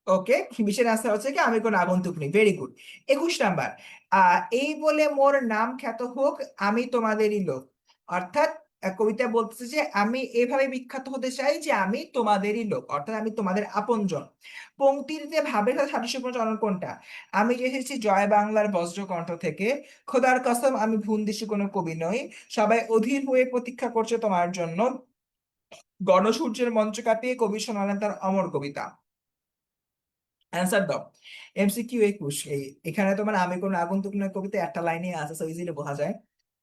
ওকে, 20-এর আনসার হচ্ছে কি আমি কোন আগন্তুক নেই, ভেরি গুড। 21 নাম্বার, এই বলে মোর নাম খ্যাত হোক, আমি তোমাদেরই লোক। অর্থাৎ কবিতা বলতেছে যে আমি এভাবে বিখ্যাত হতে চাই যে আমি তোমাদেরই লোক, অর্থাৎ আমি তোমাদের আপনজন। পংক্তিতে ভাবের সাথে সাদৃশ্যপূর্ণ চরণ কোনটা? আমি যে এসেছি জয় বাংলার বজ্রকণ্ঠ থেকে, খোদার কসম আমি ভুনদেশী কোনো কবি নই, সবাই অধীর হয়ে প্রতীক্ষা করছে তোমার জন্য, গণসূর্যের মঞ্চ কাঁপিয়ে কবি শোনালেন তার অমর কবিতা। অ্যান্সার দাও। এমসিকিউ 21, এখানে তোমার আমি কোন আগন্তুক নয় কবিতা একটা লাইনে আছে, সো ইজিলি বোঝা যায়।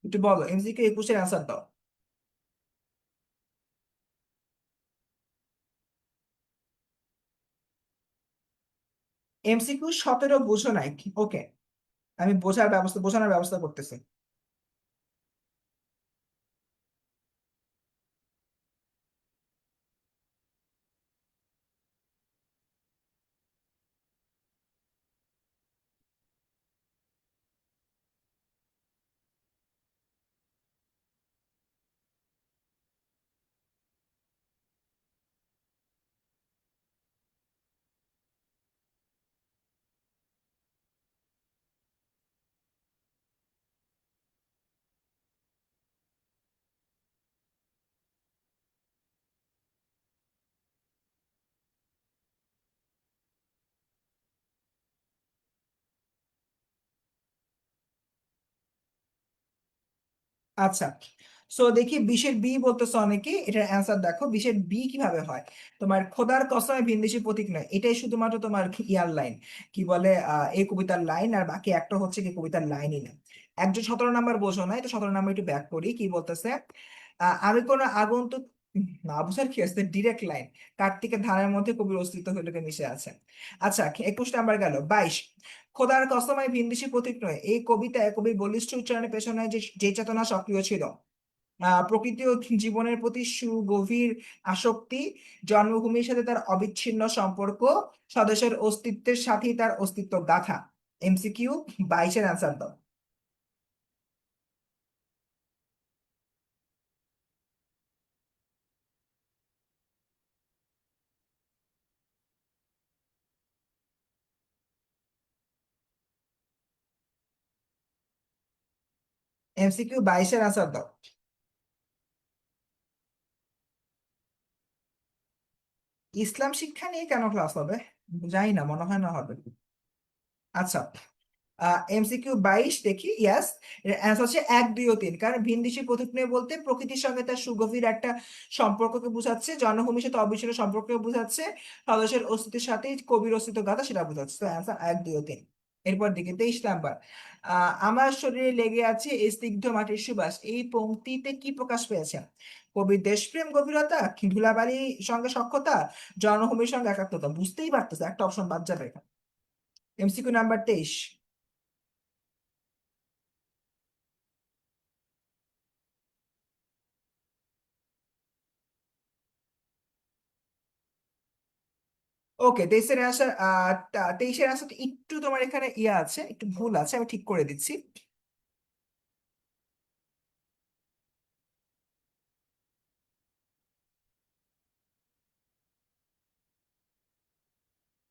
একটু বলো, এমসিকিউ 21-এর অ্যান্সার দাও। এমসিকিউ 17 বুঝো নাই? ওকে, আমি বোঝানোর ব্যবস্থা করতেছি। আচ্ছা, সো দেখি 20-এর বি বলতেছে অনেকে, এটার অ্যান্সার দেখো 20-এর বি কিভাবে হয়। তোমার খোদার কসমে ভিনদেশী প্রতীক নয়, এটাই শুধুমাত্র তোমার ইয়ার লাইন, কি বলে এই কবিতার লাইন, আর বাকি একটা হচ্ছে কি কবিতার লাইনই না। একজন 17 নাম্বার বোঝো না, এটা 17 নাম্বার একটু ব্যাক করি কি বলতেছে। আমি কোনো আগন্তুক না বুঝার কি আছে, ডিরেক্ট লাইন। কার্তিকের ধানের মধ্যে কবির অস্তিত্ব হইলকে মিশে আছে। আচ্ছা, 21 নাম্বার গেল। 22, খোদার কসমায় ভিনদেশী প্রতীক নয়, এই কবিতায় কবি বলিষ্ঠ উচ্চারণের পেছনে যে যে চেতনা সক্রিয় ছিল, প্রকৃতি ও জীবনের প্রতি সুগভীর আসক্তি, জন্মভূমির সাথে তার অবিচ্ছিন্ন সম্পর্ক, স্বদেশের অস্তিত্বের সাথেই তার অস্তিত্ব গাথা। এমসিকিউ, 22-এর অ্যান্সার দাও। এমসিকিউ 22-এর অ্যান্সার দাও। ইসলাম শিক্ষা নিয়ে কেন ক্লাস হবে? জানি না, মনে হয় না হবে। আচ্ছা, এমসিকিউ 22 দেখি। ইয়াস, অ্যান্সার হচ্ছে 1, 2 ও 3। কারণ ভিনদেশি প্রতিক্রিয়া বলতে প্রকৃতির সঙ্গে তার সুগভীর একটা সম্পর্ককে বোঝাচ্ছে, জন্মভূমির সাথে অবিচ্ছিন্ন সম্পর্ককে বোঝাচ্ছে, স্বদেশের অস্তিত্বের সাথে কবির অস্তিত্ব গাথা সেটা বোঝাচ্ছে। তো অ্যান্সার 1, 2 ও 3। এরপর দিকে 23 নাম্বার। আমার শরীরে লেগে আছে এই স্নিগ্ধ মাটির সুবাস, এই পংক্তিতে কি প্রকাশ পেয়েছে? কবির দেশপ্রেম গভীরতা, ধুলাবালির সঙ্গে সখ্যতা, জন্মভূমির সঙ্গে একাত্মতা। বুঝতেই পারতেছে, একটা অপশন বাদ যাবে। MCQ number 23। ওকে, 23-এর অ্যান্সার, 23-এর অ্যান্সার একটু তোমার এখানে ইয়ে আছে, একটু ভুল আছে, আমি ঠিক করে দিচ্ছি।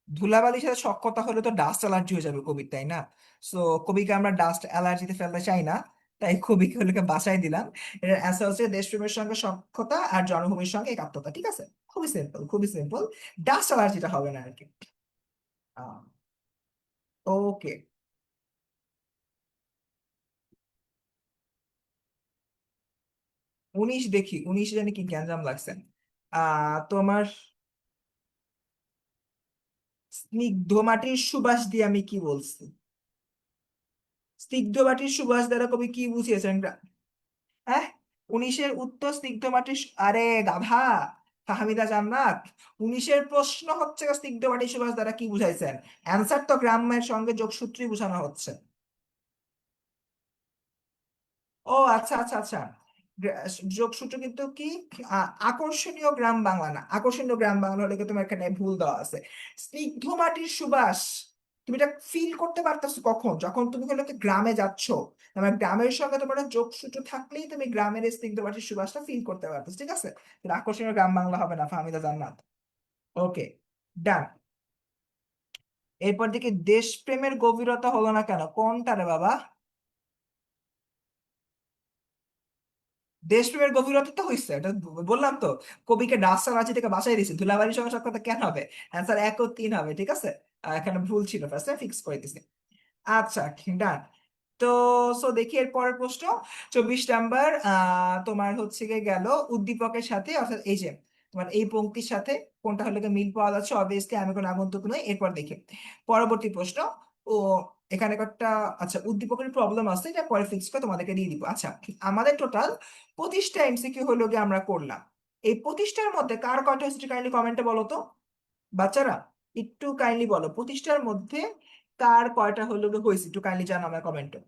ধুলাবালির সাথে সখ্যতা হলে তো ডাস্ট অ্যালার্জি হয়ে যাবে কবির, তাই না? সো কবিকে আমরা ডাস্ট অ্যালার্জিতে ফেলতে চাই না, তাই কবিকে হলে বাঁচাই দিলাম। এর অ্যান্সার হচ্ছে দেশপ্রেমের সঙ্গে সখ্যতা আর জন্মভূমির সঙ্গে একাত্মতা। ঠিক আছে, খুবই সিম্পল, খুবই সিম্পল। ডাস্ট অ্যালার্জিটা হবে না আর কি। ওকে, 19 দেখি, 19 জানি কি গ্যাঞ্জাম লাগছে। তোমার স্নিগ্ধ মাটির সুবাস দিয়ে আমি কি বলছি? স্নিগ্ধ মাটির সুবাস দ্বারা কবি কি বুঝিয়েছেন? হ্যাঁ, 19-এর উত্তর স্নিগ্ধ মাটির আরে গাধা, ফাহমিদা জান্নাত। 19-এর প্রশ্ন হচ্ছে স্নিগ্ধ মাটির সুবাস দ্বারা কি বুঝাইছেন। অ্যান্সার তো গ্রামের সঙ্গে যোগসূত্রই বোঝানো হচ্ছে। ও আচ্ছা আচ্ছা আচ্ছা, যোগসূত্র কিন্তু কি আকর্ষণীয় গ্রাম বাংলা না, আকর্ষণীয় গ্রাম বাংলা হলে কি তোমার এখানে ভুল দেওয়া আছে। স্নিগ্ধ মাটির সুবাস, তুমি এটা ফিল করতে পারতেছো কখন? যখন তুমি হলো কি গ্রামে যাচ্ছ, তোমার গ্রামের সঙ্গে তোমার একটা যোগসূত্র থাকলেই তুমি গ্রামের এই স্নিগ্ধ মাটির সুবাসটা ফিল করতে পারতেছো। ঠিক আছে, তাহলে আকর্ষণীয় গ্রাম বাংলা হবে না, ফাহমিদা জান্নাত। ওকে, ডান। এরপর দেখি দেশপ্রেমের গভীরতা হলো না কেন, কোনটা রে বাবা? দেশপ্রেমের গভীরতা তো হয়েছে, এটা বললাম তো। কবিকে ডাস্টার রাঁচি থেকে বাঁচাই দিয়েছে, ধুলাবাড়ির সঙ্গে সাক্ষাৎ কেন হবে? অ্যান্সার 1 ও 3 হবে। ঠিক আছে, এখানে ভুল ছিল, ফার্স্টে ফিক্স করে দিছি। আচ্ছা, ডান। তো সো দেখি এর পরের প্রশ্ন। 24 নাম্বার, তোমার হচ্ছে গিয়ে গেল উদ্দীপকের সাথে, অর্থাৎ এই যে তোমার এই পংক্তির সাথে কোনটা হলে গিয়ে মিল পাওয়া যাচ্ছে। অবভিয়াসলি আমি কোনো আগন্তুক নই। এরপর দেখি পরবর্তী প্রশ্ন। ও, এখানে একটা, আচ্ছা উদ্দীপকের প্রবলেম আছে, এটা পরে ফিক্স করে তোমাদেরকে দিয়ে দিব। আচ্ছা, আমাদের টোটাল 25টা এমসিকিউ হলো গিয়ে আমরা করলাম। এই 25টার মধ্যে কার কয়টা হচ্ছে কাইন্ডলি কমেন্টে বলো তো। বাচ্চারা, একটু কাইন্ডলি বলো 25টার মধ্যে কার কয়টা হলো গিয়ে হয়েছে, একটু কাইন্ডলি জানো আমার কমেন্টে।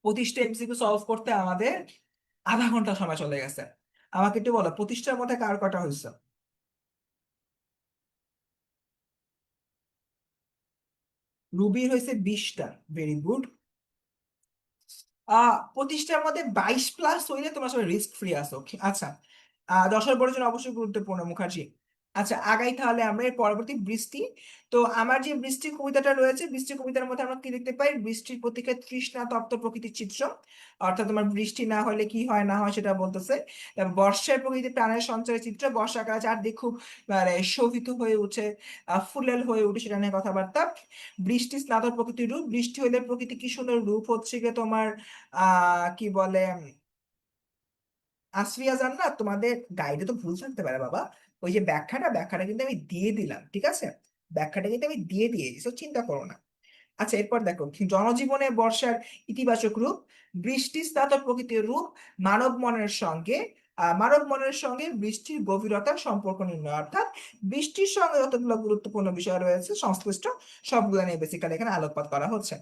25টা এমসিকিউ সলভ করতে আমাদের আধা ঘন্টা সময় চলে গেছে। আমাকে একটু বলো 25টার মধ্যে কার কয়টা হয়েছে। রুবির হয়েছে 20টা। Very good. 25টার মধ্যে 22 প্লাস হইলে তোমার সবাই রিস্ক ফ্রি আসো। আচ্ছা, 10-এর পরের জন্য অবশ্যই গুরুত্বপূর্ণ মুখার্জি। আচ্ছা, আগাই তাহলে আমরা এর পরবর্তী বৃষ্টি। তো আমার যে বৃষ্টি কবিতাটা রয়েছে, বৃষ্টি কবিতার মধ্যে আমরা কি দেখতে পাই? বৃষ্টির প্রতীকে তৃষ্ণা তপ্ত প্রকৃতির চিত্র। অর্থাৎ তোমার বৃষ্টি না হলে কি হয় না হয় সেটা বলতেছে। তারপর বর্ষায় প্রকৃতি প্রাণের সঞ্চয়ের চিত্র, বর্ষাকালে চারদিক খুব মানে শোভিত হয়ে উঠে, ফুলেল হয়ে উঠে, সেটা নিয়ে কথাবার্তা। বৃষ্টি স্নাত প্রকৃতির রূপ, বৃষ্টি হলে প্রকৃতি কি সুন্দর রূপ হচ্ছে গিয়ে তোমার কি বলে, আসফিয়া জান্নাত, তোমাদের গাইডে তো ভুল থাকতে পারে বাবা। ওই যে ব্যাখ্যাটা কিন্তু আমি দিয়ে দিলাম, ঠিক আছে? ব্যাখ্যাটা কিন্তু আমি দিয়ে দিয়েছি, তো চিন্তা করো না। আচ্ছা, এরপর দেখো, জনজীবনে বর্ষার ইতিবাচক রূপ, বৃষ্টি স্নাত প্রকৃতির রূপ, মানব মনের সঙ্গে মানব মনের সঙ্গে বৃষ্টির গভীরতার সম্পর্ক নির্ণয়। অর্থাৎ বৃষ্টির সঙ্গে যতগুলো গুরুত্বপূর্ণ বিষয় রয়েছে সংশ্লিষ্ট, সবগুলো নিয়ে বেসিক্যালি এখানে আলোকপাত করা হচ্ছে।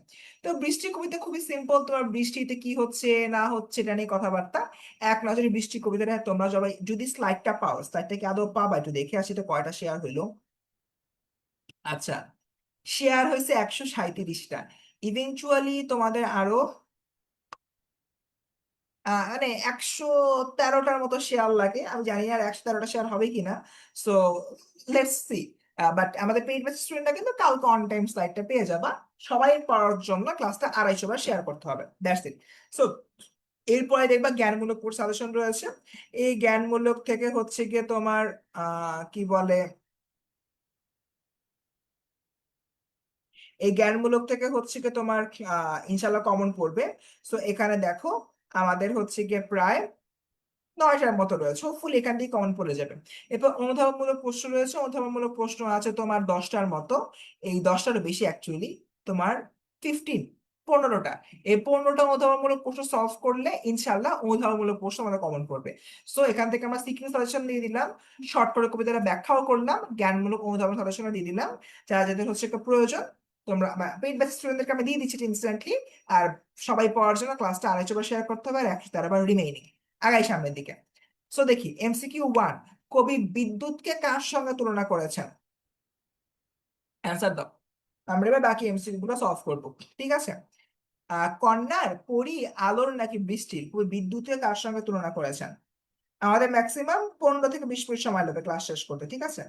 তো বৃষ্টি কবিতা খুবই সিম্পল, তোমার বৃষ্টিতে কি হচ্ছে না হচ্ছে এটা নিয়ে কথাবার্তা। এক নজরে বৃষ্টি কবিতাটা তোমরা সবাই যদি স্লাইডটা পাও, স্লাইডটা কি আদৌ পাবা? একটু দেখে আসি তো কয়টা শেয়ার হইলো। আচ্ছা, শেয়ার হয়েছে 137টা। ইভেনচুয়ালি তোমাদের আরো মানে 113টার মতো শেয়ার লাগে। আমি জানি না আর 113টা শেয়ার হবে কিনা। So let's see. বাট আমাদের পেইড ব্যাচ স্টুডেন্টরা কিন্তু কালকে অন টাইম স্লাইডটা পেয়ে যাবা। সবাই পড়ার জন্য ক্লাসটা 250 বার শেয়ার করতে হবে, দ্যাটস ইট। সো এরপরে দেখবা জ্ঞানমূলক কোর্স সাজেশন রয়েছে। এই জ্ঞানমূলক থেকে হচ্ছে গিয়ে তোমার কি বলে, এই জ্ঞানমূলক থেকে হচ্ছে গিয়ে তোমার ইনশাল্লাহ কমন পড়বে। সো এখানে দেখো, আমাদের হচ্ছে গিয়ে প্রায় 9টার মতো রয়েছে, হোপফুলি এখান থেকে কমন পড়ে যাবে। এরপর অনুধাবনমূলক প্রশ্ন রয়েছে, অনুধাবনমূলক প্রশ্ন আছে তোমার 10টার মতো। এই 10টারও বেশি অ্যাকচুয়ালি, তোমার 15টা। এই 15টা অনুধাবনমূলক প্রশ্ন সলভ করলে ইনশাল্লাহ অনুধাবনমূলক প্রশ্ন আমাদের কমন পড়বে। সো এখান থেকে আমরা সিকিং সাজেশন দিয়ে দিলাম, শর্ট করে কবিতাটা ব্যাখ্যাও করলাম, জ্ঞানমূলক অনুধাবন সাজেশনও দিয়ে দিলাম। যারা যাদের হচ্ছে একটা প্রয়োজন, তোমরা পেইড ব্যাচ স্টুডেন্টদেরকে আমি দিয়ে দিচ্ছি ইনস্ট্যান্টলি। আর সবাই পড়ার জন্য ক্লাসটা 250 বার শেয়ার করতে হবে, আর 113 বার রিমেইনিং। আগাই সামনের দিকে। সো দেখি MCQ 1, কবি বিদ্যুৎকে কার সঙ্গে তুলনা করেছেন? অ্যান্সার দাও। আমরা এবার বাকি এমসিকিউ গুলো সলভ করবো, ঠিক আছে? কন্যার, পরি, আলোর নাকি বৃষ্টির, কবি বিদ্যুৎকে কার সঙ্গে তুলনা করেছেন? আমাদের ম্যাক্সিমাম 15 থেকে 20 মিনিট সময় লাগবে ক্লাস শেষ করতে, ঠিক আছে?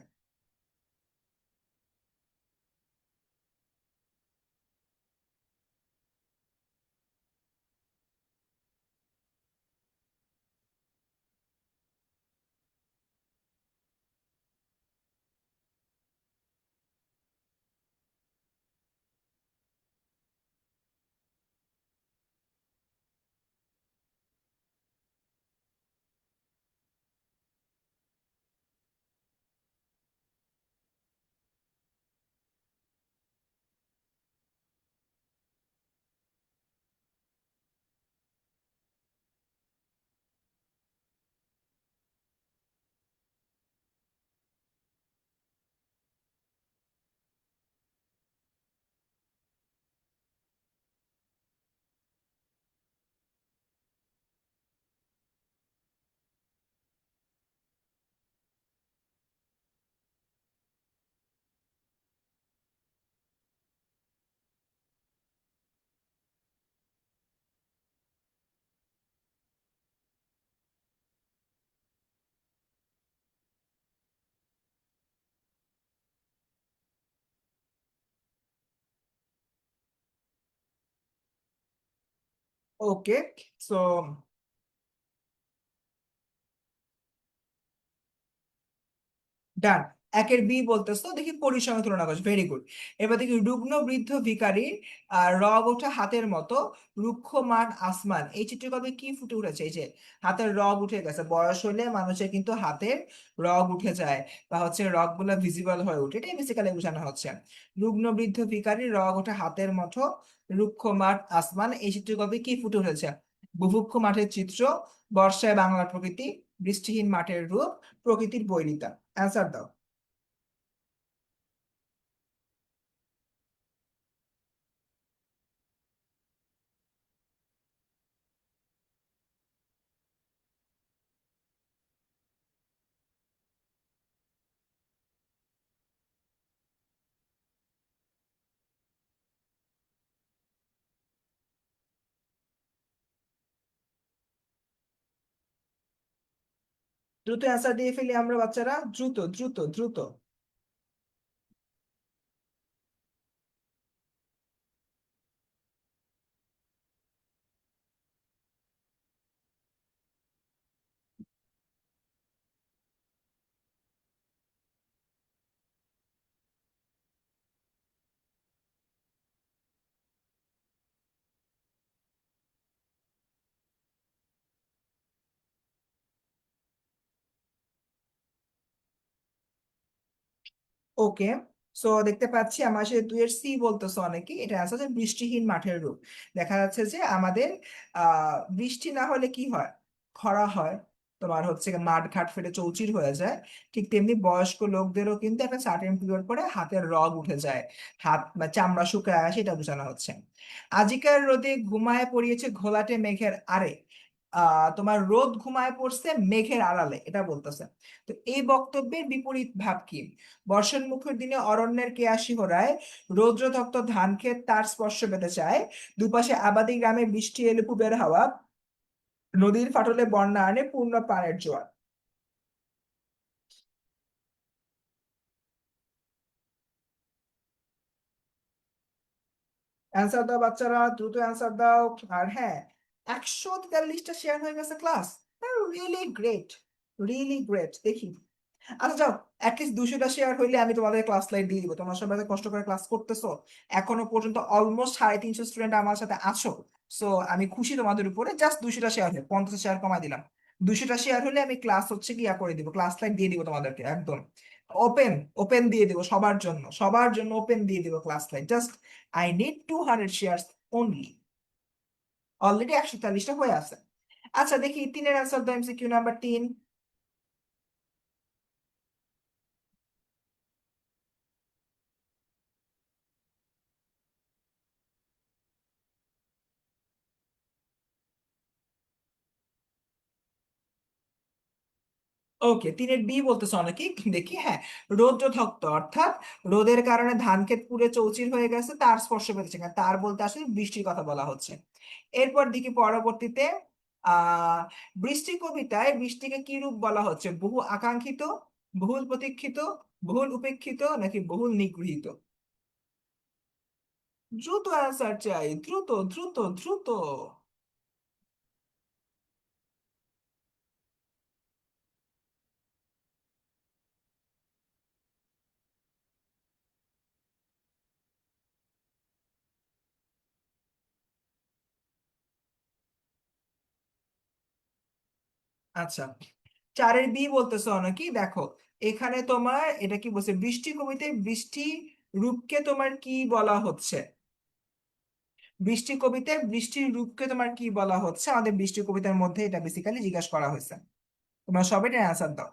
ওকে। সো ডান। একের বি বলতেছো, দেখি পরির সঙ্গে তুলনা করছো, ভেরি গুড। এবার দেখি, রুগ্ন বৃদ্ধ ভিখারির রগ ওঠা হাতের মতো, রুক্ষ মাঠ আসমান, এই চিত্রকল্পে কি ফুটে উঠেছে? এই যে হাতের রগ উঠে গেছে, বয়স হলে মানুষের কিন্তু হাতের রগ উঠে যায়, বা হচ্ছে রগ গুলা ভিজিবল হয়ে ওঠে, এটাই বেসিক্যালি বোঝানো হচ্ছে। রুগ্ন বৃদ্ধ ভিখারির রগ ওঠা হাতের মতো, রুক্ষ মাঠ আসমান, এই চিত্রকল্পে কি ফুটে উঠেছে? বুভুক্ষ মাঠের চিত্র, বর্ষায় বাংলার প্রকৃতি, বৃষ্টিহীন মাঠের রূপ, প্রকৃতির বৈরিতা। অ্যান্সার দাও। দ্রুত অ্যান্সার দিয়ে ফেলি আমরা বাচ্চারা, দ্রুত দ্রুত দ্রুত। ওকে, সো দেখতে পাচ্ছি আমার সাথে দুই এর সি বলতেছে অনেকে, এটা আছে যে বৃষ্টিহীন মাঠের রূপ। দেখা যাচ্ছে যে আমাদের বৃষ্টি না হলে কি হয়, খরা হয়, তোমার হচ্ছে গিয়ে মাঠ ঘাট ফেটে চৌচির হয়ে যায়। ঠিক তেমনি বয়স্ক লোকদেরও কিন্তু একটা সার্টেন পিরিয়ড পরে হাতের রগ উঠে যায়, হাত বা চামড়া শুকায় আসে, এটা বোঝানো হচ্ছে। আজিকার রোদে ঘুমায় পড়িয়েছে ঘোলাটে মেঘের আরে, তোমার রোদ ঘুমায় পড়ছে মেঘের আড়ালে, এটা বলতেছে। তো এই বক্তব্যের বিপরীত ভাব কি? বর্ষণ মুখর দিনে অরণ্যের কেয়াসী হোরায়, রৌদ্রতপ্ত ধান ক্ষেত তার স্পর্শ পেতে চায়, দুপাশে আবাদি গ্রামে বৃষ্টি এলে পুবের হাওয়া, নদীর ফাটলে বন্যা আনে পূর্ণ প্রাণের জোয়ার। অ্যান্সার দাও বাচ্চারা, দ্রুত অ্যান্সার দাও। আর হ্যাঁ, 143টা শেয়ার হয়ে গেছে class, really great, really great. দেখি, আচ্ছা যাও, অ্যাটলিস্ট 200টা শেয়ার হইলে আমি তোমাদের ক্লাস লাইট দিয়ে দিব। তোমরা সবাই এত কষ্ট করে ক্লাস করতেছো, এখনো পর্যন্ত অলমোস্ট 350 স্টুডেন্ট আমার সাথে আছো। সো আমি খুশি তোমাদের উপরে, জাস্ট 200টা শেয়ার হলে, 50 শেয়ার কমাই দিলাম। 200টা শেয়ার হলে আমি ক্লাস হচ্ছে কি ইয়া করে দিব, ক্লাস লাইট দিয়ে দিব তোমাদেরকে একদম ওপেন, ওপেন দিয়ে দিব সবার জন্য, সবার জন্য ওপেন দিয়ে দিব class light. Just I need 200 share only. Already 143টা হয়ে আছে। আচ্ছা দেখি তিনের অ্যান্সার দাও, এমসিকিউ নাম্বার 3। ওকে, তিনের বি বলতেছে অনেকেই, দেখি হ্যাঁ, রৌদ্রধক্ত অর্থাৎ রোদের কারণে ধান ক্ষেত পুড়ে চৌচির হয়ে গেছে, তার স্পর্শ পেতেছে না, তার বলতে আসলে বৃষ্টির কথা বলা হচ্ছে। এরপর দেখি পরবর্তীতে, আহ বৃষ্টি কবিতায় বৃষ্টিকে কি রূপ বলা হচ্ছে? বহু আকাঙ্ক্ষিত, বহুল প্রতীক্ষিত, বহুল উপেক্ষিত, নাকি বহুল নিগৃহীত? দ্রুত অ্যান্সার চাই, দ্রুত দ্রুত দ্রুত। আচ্ছা, চারের বি বলতেছে অনেকেই, দেখো এখানে তোমার এটা কি বলছে, বৃষ্টি কবিতায় বৃষ্টি রূপকে তোমার কি বলা হচ্ছে? বৃষ্টি কবিতায় বৃষ্টির রূপকে তোমার কি বলা হচ্ছে? আমাদের বৃষ্টি কবিতার মধ্যে এটা বেসিক্যালি জিজ্ঞাসা করা হয়েছে। তোমরা সবাই এটা অ্যান্সার দাও।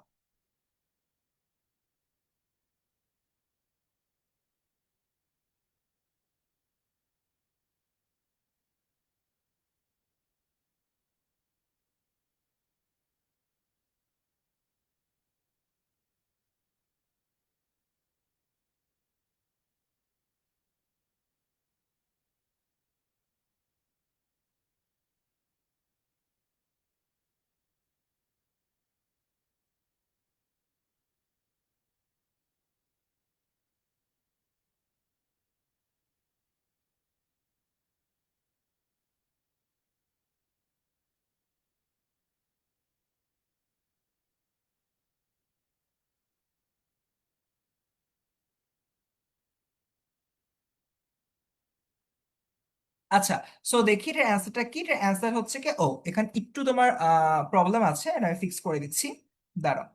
আচ্ছা, সো দেখি এটার অ্যান্সারটা কি। এটার অ্যান্সার হচ্ছে কি, ও এখানে একটু তোমার প্রবলেম আছে, এটা আমি ফিক্স করে দিচ্ছি, দাঁড়াও।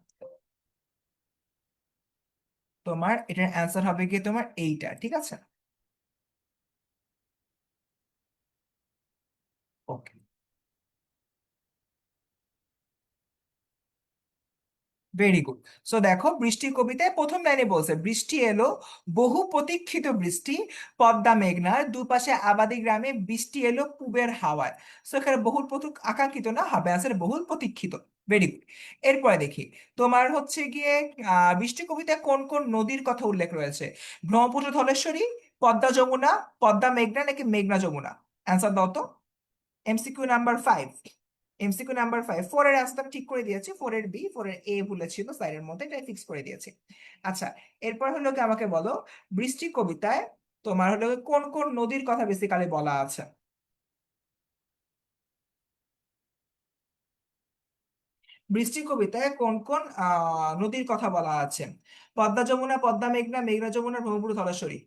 তোমার এটার অ্যান্সার হবে কি তোমার এইটা, ঠিক আছে? ওকে, ভেরি গুড। সো দেখো, বৃষ্টি কবিতায় প্রথম লাইনে বলছে বৃষ্টি এলো, বহু প্রতীক্ষিত বৃষ্টি, পদ্মা মেঘনার দুপাশে আবাদি গ্রামে বৃষ্টি এলো পুবের হাওয়ায়। সো এখানে বহুল আকাঙ্ক্ষিত না, হবে আছে বহুল প্রতীক্ষিত। Very good. এরপরে দেখি, তোমার হচ্ছে গিয়ে বৃষ্টি কবিতায় কোন কোন নদীর কথা উল্লেখ রয়েছে? ব্রহ্মপুত্র, ধলেশ্বরী, পদ্মা যমুনা, পদ্মা মেঘনা, নাকি মেঘনা যমুনা? অ্যান্সার দাও তো। MCQ number 5। এমসিকিউ নাম্বার 5, 4 এর অ্যান্সার ঠিক করে দিয়েছি, 4 এর বি, 4 এর এ ভুলে ছিল সাইডের মধ্যে, এটাই ফিক্স করে দিয়েছি। আচ্ছা, এরপর হলো কি আমাকে বলো, বৃষ্টি কবিতায় তোমার হলো কোন কোন নদীর কথা বেসিক্যালি বলা আছে? বৃষ্টি কবিতায় কোন কোন নদীর কথা বলা আছে? পদ্মা যমুনা, পদ্মা মেঘনা, মেঘনা যমুনা, ব্রহ্মপুত্র ধলেশ্বরী।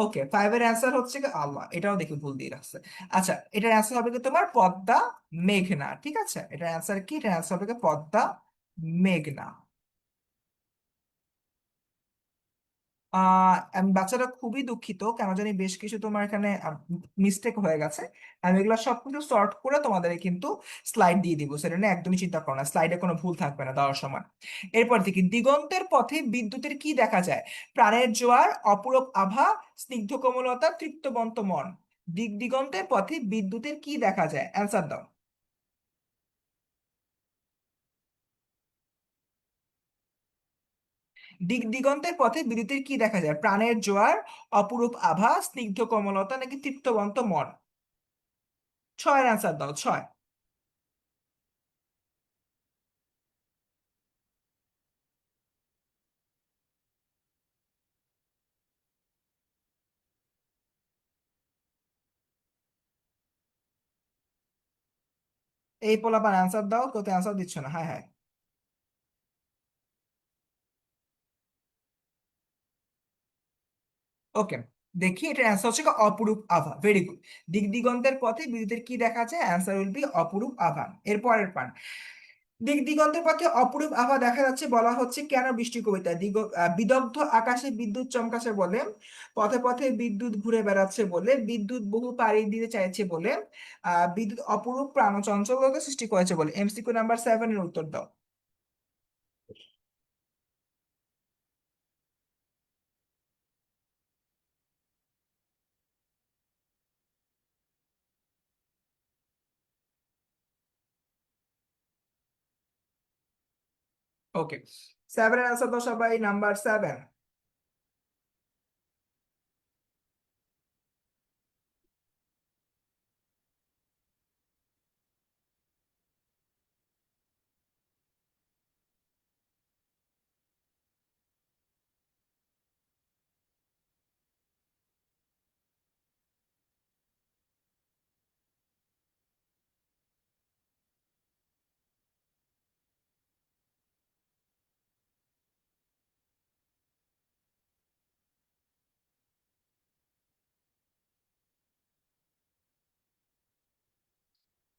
ওকে, 5 এর অ্যান্সার হচ্ছে কি আল্লাহ, এটাও দেখি ভুল দিয়ে রাখছে। আচ্ছা, এটার অ্যান্সার হবে কি তোমার পদ্মা মেঘনা, ঠিক আছে, এটার অ্যান্সার কি? এটার অ্যান্সার হবে কি পদ্মা মেঘনা। আমি বাচ্চারা খুবই দুঃখিত, কেন জানি বেশ কিছু তোমার এখানে মিস্টেক হয়ে গেছে। আমি এগুলো সবকিছু সর্ট করে তোমাদের কিন্তু স্লাইড দিয়ে দিব, সেটা নিয়ে একদমই চিন্তা করো না, স্লাইডে কোনো ভুল থাকবে না দেওয়ার সময়। এরপর দেখি, দিগন্তের পথে বিদ্যুতের কি দেখা যায়? প্রাণের জোয়ার, অপূরব আভা, স্নিগ্ধ কোমলতা, তৃপ্তবন্ত মন। দিগন্তের পথে বিদ্যুতের কি দেখা যায়? অ্যান্সার দাও। দিগন্তের পথে বিদ্যুতের কি দেখা যায়? প্রাণের জোয়ার, অপরূপ আভা, স্নিগ্ধ কোমলতা, নাকি তৃপ্তবন্ত মন? ছয়ের অ্যান্সার দাও, ছয়। এই পোলাপান অ্যান্সার দাও, কেউ তো অ্যান্সার দিচ্ছ না, হ্যাঁ হ্যাঁ। ওকে, দেখি এটার অ্যান্সার হচ্ছে কি অপরূপ আভা, ভেরি গুড। দিগন্তের পথে বিদ্যুতের কি দেখা যায়? অ্যান্সার উইল বি অপরূপ আভা। এরপরের পান, দিগন্তের পথে অপরূপ আভা দেখা যাচ্ছে বলা হচ্ছে কেন? বৃষ্টি কবিতা বিদগ্ধ আকাশে বিদ্যুৎ চমকাছে বলে, পথে পথে বিদ্যুৎ ঘুরে বেড়াচ্ছে বলে, বিদ্যুৎ বহু পাড়ি দিতে চাইছে বলে, বিদ্যুৎ অপরূপ প্রাণচঞ্চলতা সৃষ্টি করেছে বলে। এমসিকিউ নাম্বার 7 এর উত্তর দাও। ওকে, 7 এর আনসার দাও সবাই, নাম্বার 7।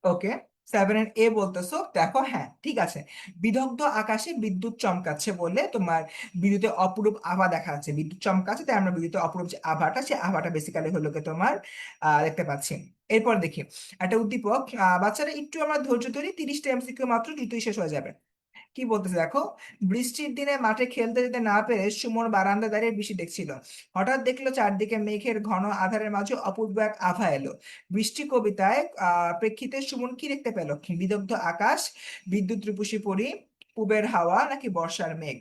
ওকে, 7 এর এ বলতেছো, দেখো হ্যাঁ ঠিক আছে। বিদগ্ধ আকাশে বিদ্যুৎ চমকাচ্ছে বলে তোমার বিদ্যুতের অপরূপ আভা দেখা যাচ্ছে, বিদ্যুৎ চমকাচ্ছে তাই আমরা বিদ্যুতের অপরূপ যে আভাটা, সে আভাটা বেসিক্যালি হলো কি তোমার দেখতে পাচ্ছি। এরপর দেখি একটা উদ্দীপক, বাচ্চারা একটু আমরা ধৈর্য ধরি, 30টা এমসিকিউ মাত্র, দ্রুতই শেষ হয়ে যাবে। কি বলতেছে দেখো, বৃষ্টির দিনে মাঠে খেলতে যেতে না পেরে সুমন বারান্দা দাঁড়িয়ে বৃষ্টি দেখছিল। হঠাৎ দেখলো চারদিকে মেঘের ঘন আধারের মাঝে অপূর্ব এক আভা এলো। বৃষ্টি কবিতায় প্রেক্ষিতে সুমন কি দেখতে পেল? বিদগ্ধ আকাশ, বিদ্যুৎ রূপসী পরী, পুবের হাওয়া, নাকি বর্ষার মেঘ?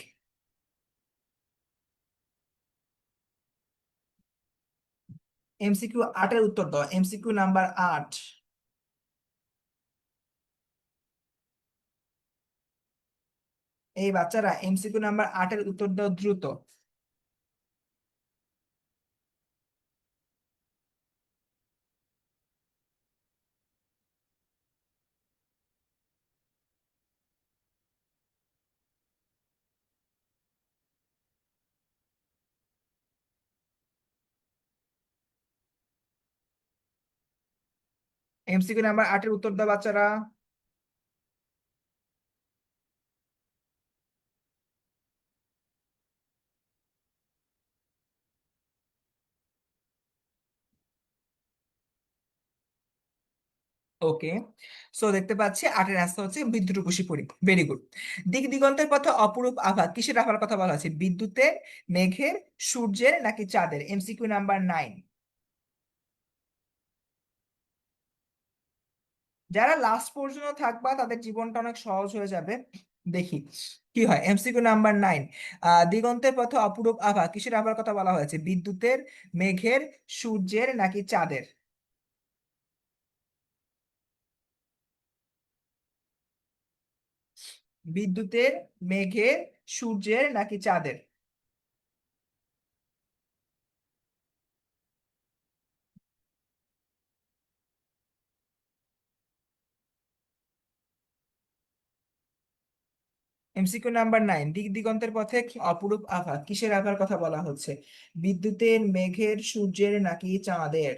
এমসিকিউ 8 এর উত্তর দাও, এমসিকিউ নাম্বার 8। এই বাচ্চারা এমসিকিউ নাম্বার 8 এর উত্তর দাও দ্রুত। এমসিকিউ নাম্বার 8 এর উত্তর দাও বাচ্চারা। ওকে, সো দেখতে পাচ্ছি 8 এর অ্যান্সার হচ্ছে বিদ্যুৎ রূপসী পরী, ভেরি গুড। দিগন্তের পথে অপরূপ আভা, কিসের আভার কথা বলা আছে? বিদ্যুতের, মেঘের, সূর্যের, নাকি চাঁদের? MCQ number 9। যারা লাস্ট পর্যন্ত থাকবা তাদের জীবনটা অনেক সহজ হয়ে যাবে। দেখি কি হয়। এমসিকিউ নাম্বার 9, দিগন্তের পথে অপরূপ আভা, কিসের আভার কথা বলা হয়েছে? বিদ্যুতের, মেঘের, সূর্যের, নাকি চাঁদের? বিদ্যুতের, মেঘের, সূর্যের নাকি চাঁদের? এমসিকিউ নাম্বার 9, দিক দিগন্তের পথে কি অপরূপ আভা, কিসের আভার কথা বলা হচ্ছে? বিদ্যুতের, মেঘের, সূর্যের নাকি চাঁদের?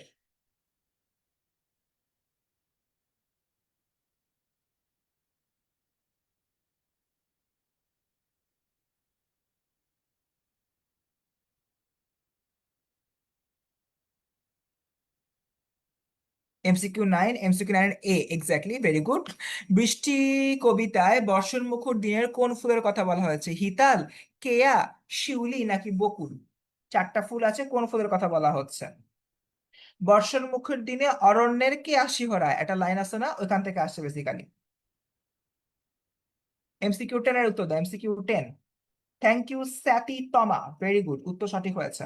এমসিকিউ 9 এ এক্স্যাক্টলি, ভেরি গুড। বৃষ্টি কবিতায় বর্ষণ মুখর দিনের কোন ফুলের কথা বলা হয়েছে? হিতাল, কেয়া, শিউলি নাকি বকুল? চারটা ফুল আছে, কোন ফুলের কথা বলা হচ্ছে? বর্ষণ মুখর দিনে অরণ্যের কে শিহরায়, একটা লাইন আছে না, ওইখান থেকে আসছে বেসিক্যালি। এমসিকিউ 10 এর উত্তর দাও, এমসিকিউ 10। থ্যাংক ইউ স্যাতি তমা, ভেরি গুড, উত্তর সঠিক হয়েছে।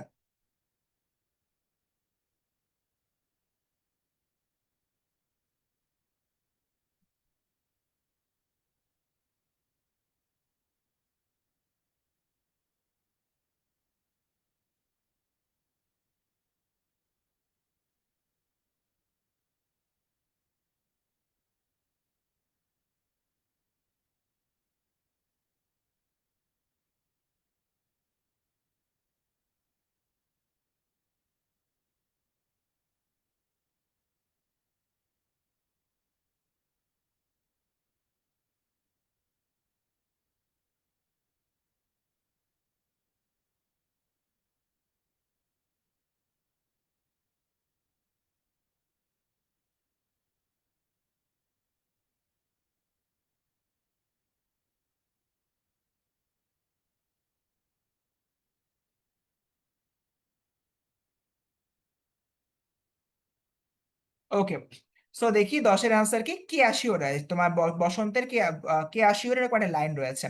ওকে, সো দেখি 10-এর আনসার কি, কেয়াশিওর, তোমার বসন্তের কেয়াশিওরের একটা লাইন রয়েছে।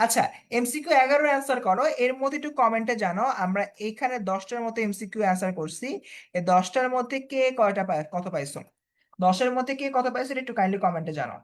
আচ্ছা, এমসিকিউ 11 অ্যান্সার করো, এর মধ্যে একটু কমেন্টে জানো, আমরা এখানে 10টার মতো এমসিকিউ অ্যান্সার করছি, এই 10টার মধ্যে কে কয়টা কত পাইছো? 10-এর মধ্যে কে কত পাইছো এটা একটু কাইন্ডলি কমেন্টে জানো।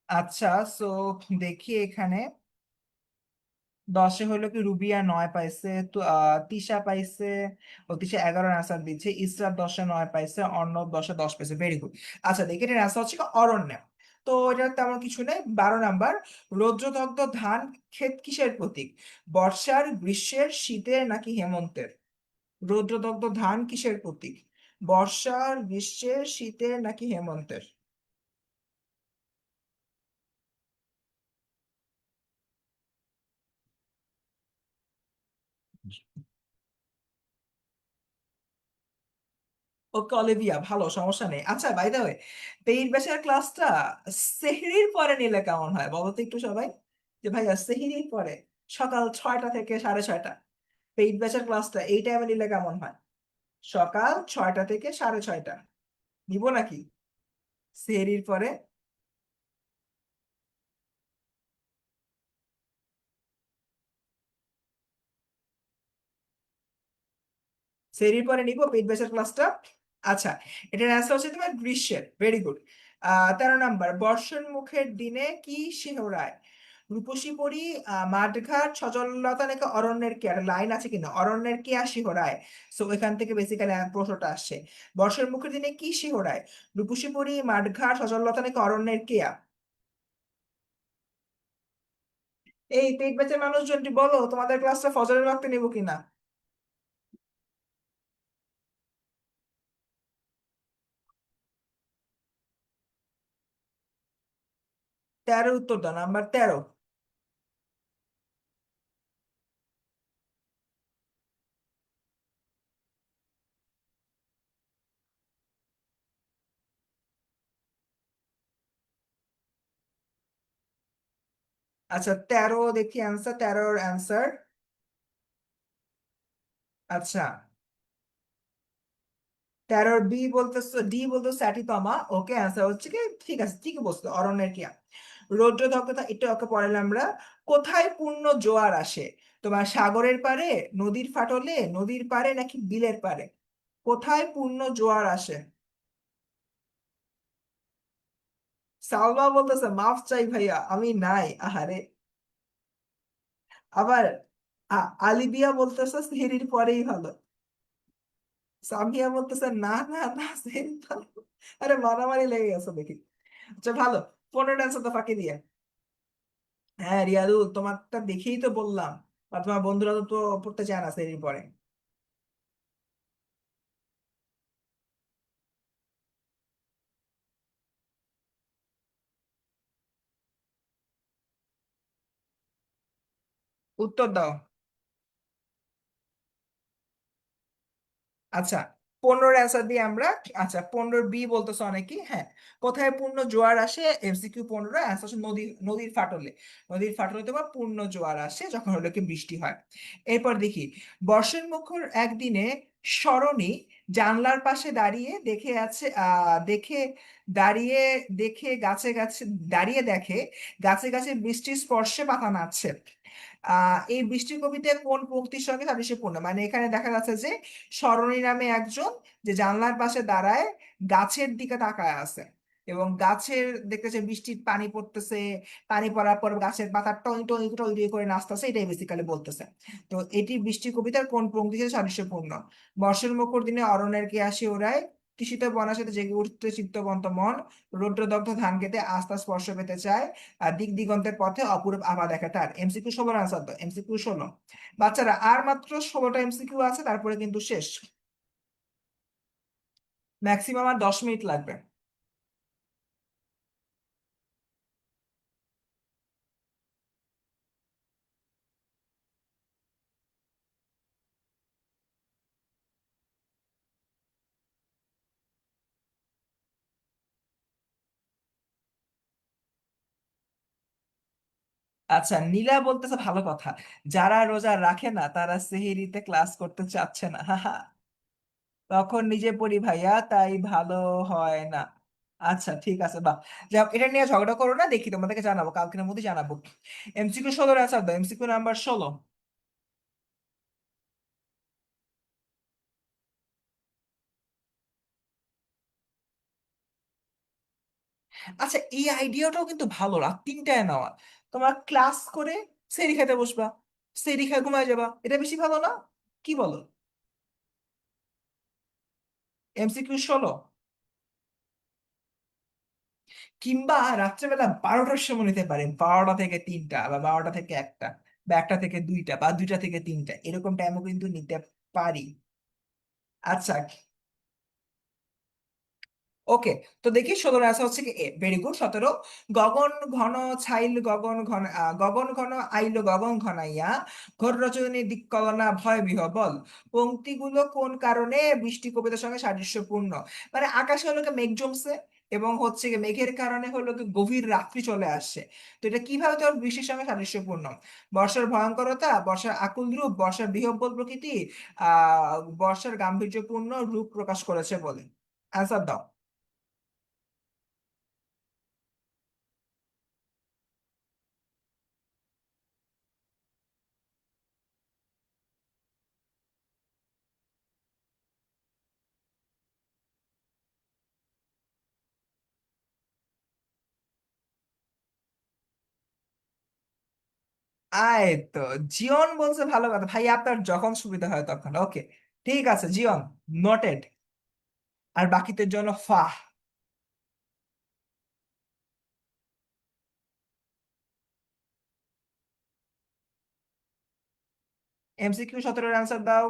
আচ্ছা, সো দেখি এখানে 10-এ হলো কি রুবিয়া 9 পাইছে, তো তিশা পাইছে, ও তিশা 11 আনসার দিচ্ছে, ইসরাত 10-এ 9 পাইছে, অর্ণব 10-এ 10 পাইছে, ভেরি গুড। আচ্ছা দেখি এটার আনসার হচ্ছে কি অরণ্য। তো এটা তেমন কিছু নেই। 12 নাম্বার, রৌদ্রদগ্ধ ধান ক্ষেত কিসের প্রতীক? বর্ষার, গ্রীষ্মের, শীতের নাকি হেমন্তের? রৌদ্রদগ্ধ ধান কিসের প্রতীক? বর্ষার, গ্রীষ্মের, শীতের নাকি হেমন্তের? ওকে অলিভিয়া, ভালো, সমস্যা নেই। আচ্ছা বাই দ্য ওয়ে, পেইড ব্যাচের ক্লাসটা সেহরির পরে নিলে কেমন হয় বলো তো একটু সবাই, যে ভাইয়া সেহরির পরে সকাল 6টা থেকে 6:30, পেইড ব্যাচের ক্লাসটা এই টাইমে নিলে কেমন হয়? সকাল 6টা থেকে 6:30 নিব নাকি সেহরির পরে? সেহরির পরে নিব পেইড ব্যাচের ক্লাসটা। আচ্ছা, এটার অ্যান্সার হচ্ছে তোমার গ্রীষ্মের, ভেরি গুড। 13 নাম্বার, বর্ষণ মুখের দিনে কি শিহরায়? রূপসী পরী মাঠঘাট সজললতা নাকি অরণ্যের কি একটা লাইন আছে কিনা, অরণ্যের কে শিহরায়। সো এখান থেকে বেসিক্যালি প্রশ্নটা আসছে, বর্ষার মুখের দিনে কি শিহরায়? রূপসী পরী মাঠঘাট সজললতা নাকি অরণ্যের কেয়া? এই পেট ব্যাচের মানুষজনটি বলো তোমাদের ক্লাসটা ফজরের ওয়াক্তে নেবো কিনা। 13 উত্তর দাও, নাম্বার 13। আচ্ছা 13 দেখি অ্যান্সার, 13-এর অ্যান্সার। আচ্ছা 13 বি বলতেছো, ডি বলতেছো স্যাটিতমা। ওকে, অ্যান্সার হচ্ছে কি, ঠিক আছে, ঠিকই বলছো, অরণ্যের কিয়া। রৌদ্র দগ্ধতা এটা ওকে পড়ালাম আমরা। কোথায় পূর্ণ জোয়ার আসে? তোমার সাগরের পাড়ে, নদীর ফাটলে, নদীর পাড়ে নাকি বিলের পাড়ে? কোথায় পূর্ণ জোয়ার আসে? সালমা বলতেছে মাফ চাই ভাইয়া, আমি নাই, আহারে। আবার আলিবিয়া বলতেছে সেহরির পরেই ভালো। সামিয়া বলতেছে না না না, সেহরি ভালো। আরে মারামারি লেগে গেছে দেখি। আচ্ছা ভালো, 15 অ্যান্সার তো ফাঁকি দিয়ে। হ্যাঁ রিয়াদুল, তোমারটা দেখেই তো বললাম। আর তোমার বন্ধুরা তো তো পড়তে চায় না সেহরির পরে। উত্তর দাও। আচ্ছা 15 অ্যান্সার দিয়ে আমরা, আচ্ছা 15 বি বলতেছে অনেকেই, হ্যাঁ। কোথায় পূর্ণ জোয়ার আসে? এমসিকিউ 15 অ্যান্সার হচ্ছে নদী, নদীর ফাটলে। নদীর ফাটলে তোমার পূর্ণ জোয়ার আসে যখন হলো কি বৃষ্টি হয়। এরপর দেখি, বর্ষণ মুখর একদিনে সরণি জানলার পাশে দাঁড়িয়ে দেখে আছে দেখে দাঁড়িয়ে দেখে গাছে গাছে দাঁড়িয়ে দেখে গাছে গাছে বৃষ্টির স্পর্শে পাতা নাচছে। এই বৃষ্টি কবিতায় কোন পংক্তির সঙ্গে সাদৃশ্যপূর্ণ? মানে এখানে দেখা যাচ্ছে যে সরণি নামে একজন, যে জানলার পাশে দাঁড়ায় গাছের দিকে তাকায় আছে, এবং গাছের দেখতেছে বৃষ্টির পানি পড়তেছে, পানি পড়ার পর গাছের পাতা টই টই টই টই করে নাচতেছে, এটাই বেসিক্যালি বলতেছে। তো এটি বৃষ্টি কবিতার কোন পংক্তির সাথে সাদৃশ্যপূর্ণ? বর্ষার মুখর দিনে অরণ্যের কে আসি ওড়ায়, তৃষিত বনের সাথে জেগে উঠতে চিত্তবন্ত মন, রৌদ্রদগ্ধ ধান খেতে আস্থা স্পর্শ পেতে চায়, আর দিক দিগন্তের পথে অপরূপ আভা দেখে তার। এমসিকিউ 16 আনসার তো, এমসিকিউ 16। বাচ্চারা আর মাত্র 16টা এমসিকিউ আছে, তারপরে কিন্তু শেষ। ম্যাক্সিমাম আর 10 মিনিট লাগবে। আচ্ছা নীলা বলতেছে ভালো কথা, যারা রোজা রাখে না তারা সেহরিতে ক্লাস করতে চাচ্ছে না, হাহা। তখন নিজে পড়ি ভাইয়া, তাই ভালো হয় না। আচ্ছা ঠিক আছে, বাহ। যাক, এটা নিয়ে ঝগড়া করো না, দেখি তোমাদেরকে জানাবো, কালকের মধ্যে জানাবো। এমসিকিউ 16 আনসার দাও, এমসিকিউ নাম্বার 16। আচ্ছা এই আইডিয়াটাও কিন্তু ভালো, রাত 3টায় নেওয়া। তোমার ক্লাস করে সেরি খেতে বসবা, সেরি খেয়ে ঘুমায় যাবা, এটা বেশি ভালো না? কি বলো? এমসিকিউ 16। কিংবা রাত্রেবেলা 12টার সময় নিতে পারে, 12টা থেকে 3টা বা 12টা থেকে 1টা, বা 1টা থেকে 2টা বা 2টা থেকে 3টা, এরকম টাইমও কিন্তু নিতে পারি। আচ্ছা ওকে, তো দেখি 17 আছে হচ্ছে কি এ, ভেরি গুড। 17, গগন ঘন ছাইল গগন ঘন গগন ঘন আইলো গগন ঘনাইয়া, ঘোর রজনী দিক্কলনা ভয় বিহবল। পংক্তিগুলো কোন কারণে বৃষ্টি কবিতার সঙ্গে সাদৃশ্যপূর্ণ? মানে আকাশে হলো কি মেঘ জমছে, এবং হচ্ছে কি মেঘের কারণে হলো কি গভীর রাত্রি চলে আসছে। তো এটা কিভাবে তোর বৃষ্টির সঙ্গে সাদৃশ্যপূর্ণ? বর্ষার ভয়ঙ্করতা, বর্ষার আকুল রূপ, বর্ষার বিহ্বল প্রকৃতি, বর্ষার গাম্ভীর্যপূর্ণ রূপ প্রকাশ করেছে বলে। অ্যান্সার দাও। আয় তো, জিওন বলছে, ভালো কথা ভাই, আপনার যখন সুবিধা হয় তখন। ওকে, ঠিক আছে জিওন, নোটেড। আর বাকিদের জন্য ফাহ। এমসিকিউ 17 অ্যান্সার দাও।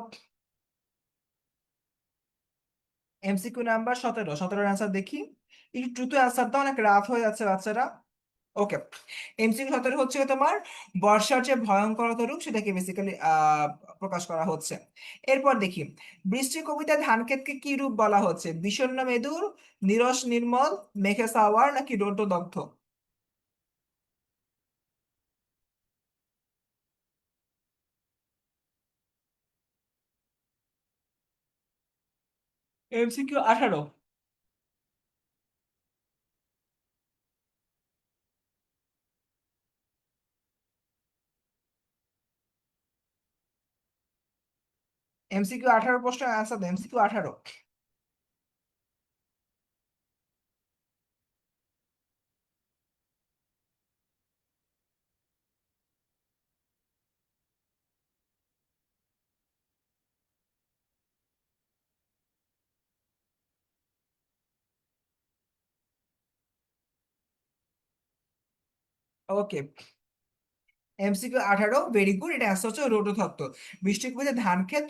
এমসিকিউ নাম্বার 17, 17 অ্যান্সার দেখি। একটু দ্রুত অ্যান্সার দাও, অনেক রাত হয়ে যাচ্ছে বাচ্চারা। ওকে, এমসিকিউ 17 হচ্ছে তোমার বর্ষার যে ভয়ঙ্করতা রূপ সেটাকে বেসিক্যালি প্রকাশ করা হচ্ছে। এরপর দেখি, বৃষ্টি কবিতায় ধানক্ষেতকে কি রূপ বলা হচ্ছে? বিষণ্ণ মেদুর, নিরস নির্মল, মেঘে সাওয়ার, নাকি রৌদ্রদগ্ধ? এমসিকিউ 18। এমসিকিউ 18 প্রশ্নের অ্যান্সার দাও, এমসিকিউ 18। ওকে, এমসিকিউ 18, ভেরি গুড। এটা অ্যান্সার হচ্ছে রৌদ্রতপ্ত। বৃষ্টি কবিতে ধান ক্ষেত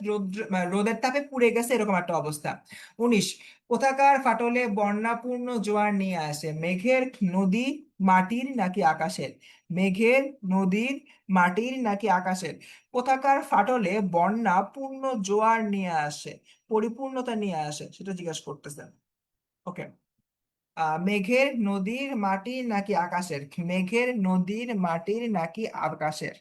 রোদের তাপে পুড়ে গেছে, এরকম একটা অবস্থা। 19, কোথাকার ফাটলে বন্যাপূর্ণ জোয়ার নিয়ে আসে? মেঘের, নদী, মাটির, নাকি আকাশের? মেঘের, নদীর, মাটির, নাকি আকাশের? কোথাকার ফাটলে বন্যা পূর্ণ জোয়ার নিয়ে আসে, পরিপূর্ণতা নিয়ে আসে, সেটা জিজ্ঞাসা করতেছেন। ওকে, মেঘের, নদীর, মাটির, নাকি আকাশের? মেঘের, নদীর, মাটির, নাকি আকাশের?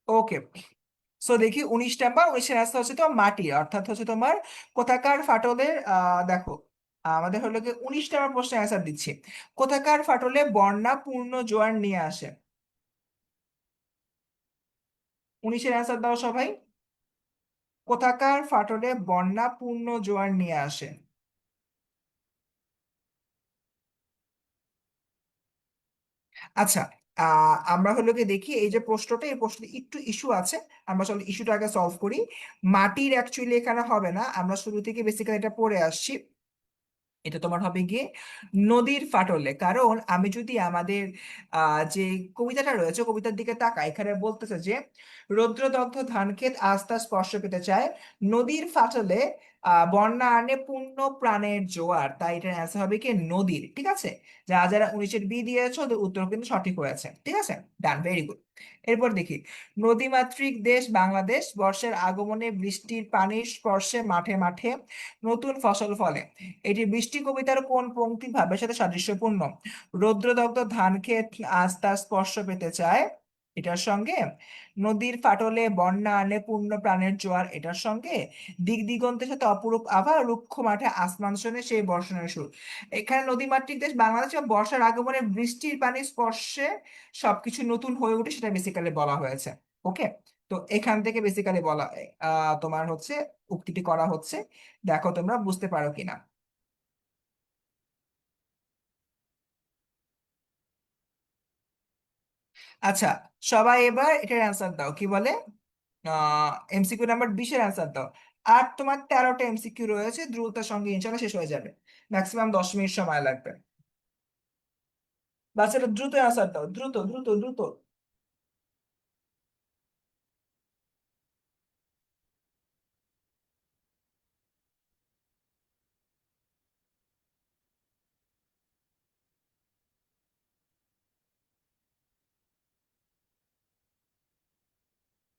ওকে, সো দেখি 19 নাম্বার, 19 রাস্তা হচ্ছে তোমার মাটি, অর্থাৎ হচ্ছে তোমার কোথাকার ফাটলের দেখো, আমাদের হলো কি 19 নাম্বার প্রশ্নের অ্যান্সার দিচ্ছি। কোথাকার ফাটলে বন্যা পূর্ণ জোয়ার নিয়ে আসে? 19-এর অ্যান্সার দাও সবাই। কোথাকার ফাটলে বন্যা পূর্ণ জোয়ার নিয়ে আসে? আচ্ছা, আমরা হলো কি দেখি, এই যে প্রশ্নটা, এই প্রশ্নটা একটু ইস্যু আছে। আমরা চলো ইস্যুটা আগে সলভ করি। মাটির অ্যাকচুয়ালি এখানে হবে না, আমরা শুরু থেকে বেসিক্যালি এটা পড়ে আসছি। এটা তোমার হবে গিয়ে নদীর ফাটলে। কারণ আমি যদি আমাদের যে কবিতাটা রয়েছে, কবিতার দিকে তাকাই, এখানে বলতেছে যে রৌদ্রদগ্ধ ধানক্ষেত আস্থা স্পর্শ পেতে চায়, নদীর ফাটলে বন্যা আনে পূর্ণ প্রাণের জোয়ার। তাই এটার অ্যান্সার হবে কি নদীর। ঠিক আছে, যারা যারা 19-এর বি দিয়েছো ওদের উত্তর কিন্তু সঠিক হয়েছে। ঠিক আছে, ডান, ভেরি গুড। এরপর দেখি, নদীমাতৃক দেশ বাংলাদেশ, বর্ষার আগমনে বৃষ্টির পানির স্পর্শে মাঠে মাঠে নতুন ফসল ফলে। এটি বৃষ্টি কবিতার কোন পংক্তি ভাবের সাথে সাদৃশ্যপূর্ণ? রৌদ্রদগ্ধ ধান ক্ষেত আজ তার স্পর্শ পেতে চায়, এটার সঙ্গে। নদীর ফাটলে বন্যা আনে পূর্ণ প্রাণের জোয়ার, এটার সঙ্গে। দিক দিগন্তের সাথে অপরূপ আভা, রুক্ষ মাঠে আসমান শোনে সেই বর্ষণের সুর। এখানে নদীমাতৃক দেশ বাংলাদেশ এবং বর্ষার আগমনে বৃষ্টির পানি স্পর্শে সবকিছু নতুন হয়ে ওঠে, সেটা বেসিক্যালি বলা হয়েছে। ওকে, তো এখান থেকে বেসিক্যালি বলা তোমার হচ্ছে উক্তিটি করা হচ্ছে। দেখো তোমরা বুঝতে পারো কিনা। আচ্ছা, সবাই এবার এটার অ্যান্সার দাও, কি বলে? এমসিকিউ নাম্বার 20-এর অ্যান্সার দাও। আর তোমার 13টা এমসিকিউ রয়েছে, দ্রুততার সঙ্গে ইনশাল্লাহ শেষ হয়ে যাবে। ম্যাক্সিমাম 10 মিনিট সময় লাগবে। বাচ্চারা দ্রুত অ্যান্সার দাও, দ্রুত দ্রুত দ্রুত।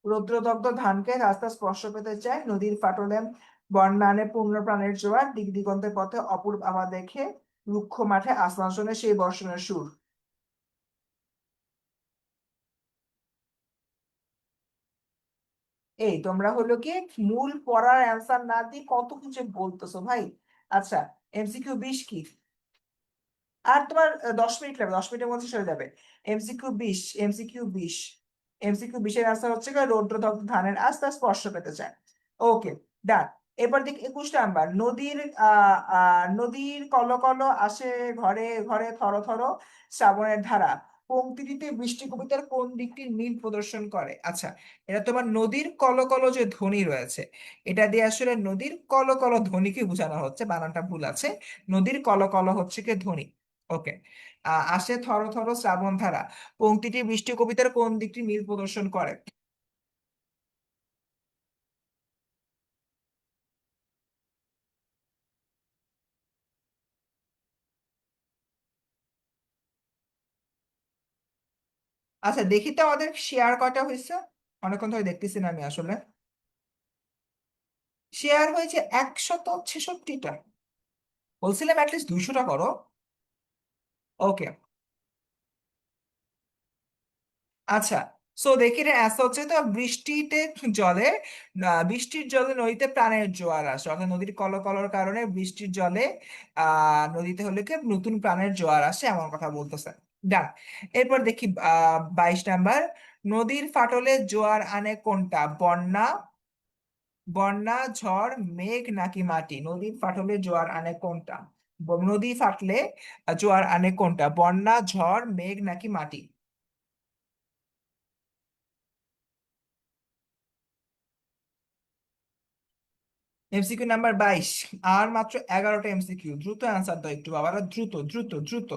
রৌদ্রদগ্ধ ধানকে রাস্তা স্পর্শ পেতে চায়, নদীর ফাটলে বন্যা আনে পূর্ণ প্রাণের জোয়ার, দিক দিগন্তের পথে অপূর্ব আভা দেখে, রুক্ষ মাঠে আসমান শোনে সেই বর্ষণের সুর। এই তোমরা হলো কি মূল পড়ার অ্যান্সার না দিয়ে কত কিছু বলতেছো ভাই। আচ্ছা, এমসিকিউ 20 কি? আর তোমার 10 মিনিট লাগবে, 10 মিনিটের মধ্যে সরে যাবে। এমসিকিউ 20, এমসিকিউ 20, এমসিকিউ 20-এর আনসার হচ্ছে গিয়ে রৌদ্রদগ্ধ ধানের আস্তে স্পর্শ পেতে চায়। ওকে, ডান। এবার দেখি 21 নাম্বার, নদীর কলকল আসে ঘরে ঘরে থর থর শ্রাবণের ধারা, পংক্তিটিতে বৃষ্টি কবিতার কোন দিকটির মিল প্রদর্শন করে? আচ্ছা, এটা তোমার নদীর কলকল যে ধ্বনি রয়েছে, এটা দিয়ে আসলে নদীর কলকল ধ্বনিকে বোঝানো হচ্ছে, বানানটা ভুল আছে। নদীর কলকল হচ্ছে কি ধ্বনি। ওকে। আসে থর থর শ্রাবণ ধারা, পংক্তিটি বৃষ্টি কবিতার কোন দিকটি মিল প্রদর্শন করে? আচ্ছা দেখি তো আমাদের শেয়ার কয়টা হয়েছে, অনেকক্ষণ ধরে দেখতেছি না আমি আসলে। শেয়ার হয়েছে 166টা। বলছিলাম অ্যাটলিস্ট 200টা করো। ওকে। আচ্ছা, সো দেখি রে অ্যান্সার হচ্ছে তো বৃষ্টিতে জলে, বৃষ্টির জলে নদীতে প্রাণের জোয়ার আসে, অর্থাৎ নদীর কলকলার কারণে বৃষ্টির জলে নদীতে হলে কি নতুন প্রাণের জোয়ার আসে, এমন কথা বলতেছে। ডান। এরপর দেখি 22 নাম্বার, নদীর ফাটলে জোয়ার আনে কোনটা? বন্যা, বন্যা, ঝড়, মেঘ নাকি মাটি? নদীর ফাটলে জোয়ার আনে কোনটা? নদী ফাটলে জোয়ার আনে কোনটা? বন্যা, ঝড়, মেঘ নাকি মাটি? MCQ number 22। আর মাত্র 11টা এমসিকিউ, দ্রুত অ্যান্সার দাও একটু বাবারা, দ্রুত দ্রুত দ্রুত।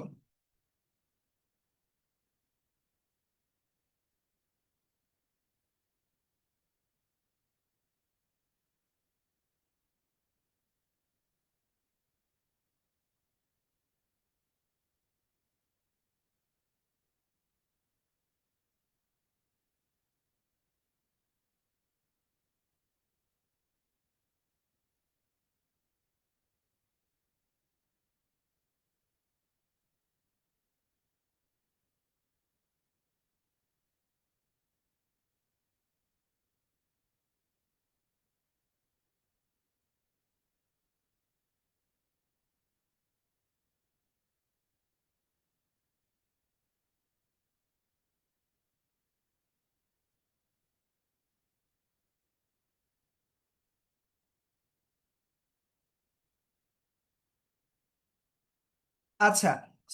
আচ্ছা,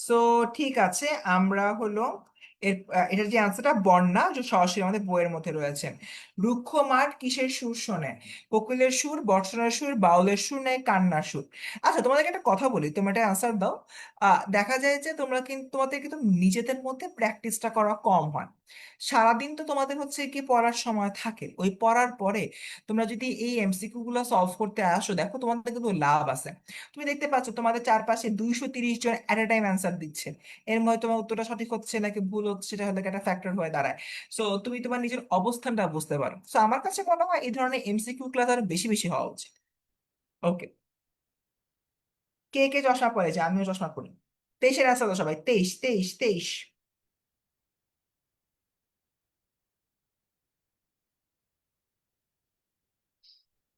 সো ঠিক আছে, আমরা হলো এটার যে আনসারটা বন্যা, যে সরাসরি আমাদের বইয়ের মধ্যে রয়েছে। রুক্ষ মাঠ কিসের সুর শোনে? কোকিলের সুর, বর্ষণের সুর, বাউলের সুর, নাই কান্নার সুর? আচ্ছা তোমাদেরকে একটা কথা বলি, তোমরা একটা আনসার দাও। দেখা যায় যে তোমরা কিন্তু তোমাদের কিন্তু নিজেদের মধ্যে প্র্যাকটিসটা করা কম হয়। সারাদিন তো তোমাদের হচ্ছে কি পড়ার সময় থাকে, ওই পড়ার পরে তোমরা যদি এই এমসিকিউ গুলো সলভ করতে আসো, দেখো তোমাদের কিন্তু লাভ আছে। তুমি দেখতে পাচ্ছ তোমাদের চারপাশে 230 জন এট এ টাইম অ্যান্সার দিচ্ছে। এর মধ্যে তোমার উত্তরটা সঠিক হচ্ছে নাকি ভুল হচ্ছে সেটা হলে একটা ফ্যাক্টর হয়ে দাঁড়ায়। সো তুমি তোমার নিজের অবস্থানটা বুঝতে পারো। সো আমার কাছে মনে হয় এই ধরনের এমসিকিউ ক্লাস আরো বেশি বেশি হওয়া উচিত। ওকে। কে কে চশমা পড়েছে? আমিও চশমা পড়ি। 23-এর অ্যান্সার দাও সবাই, 23, 23, 23।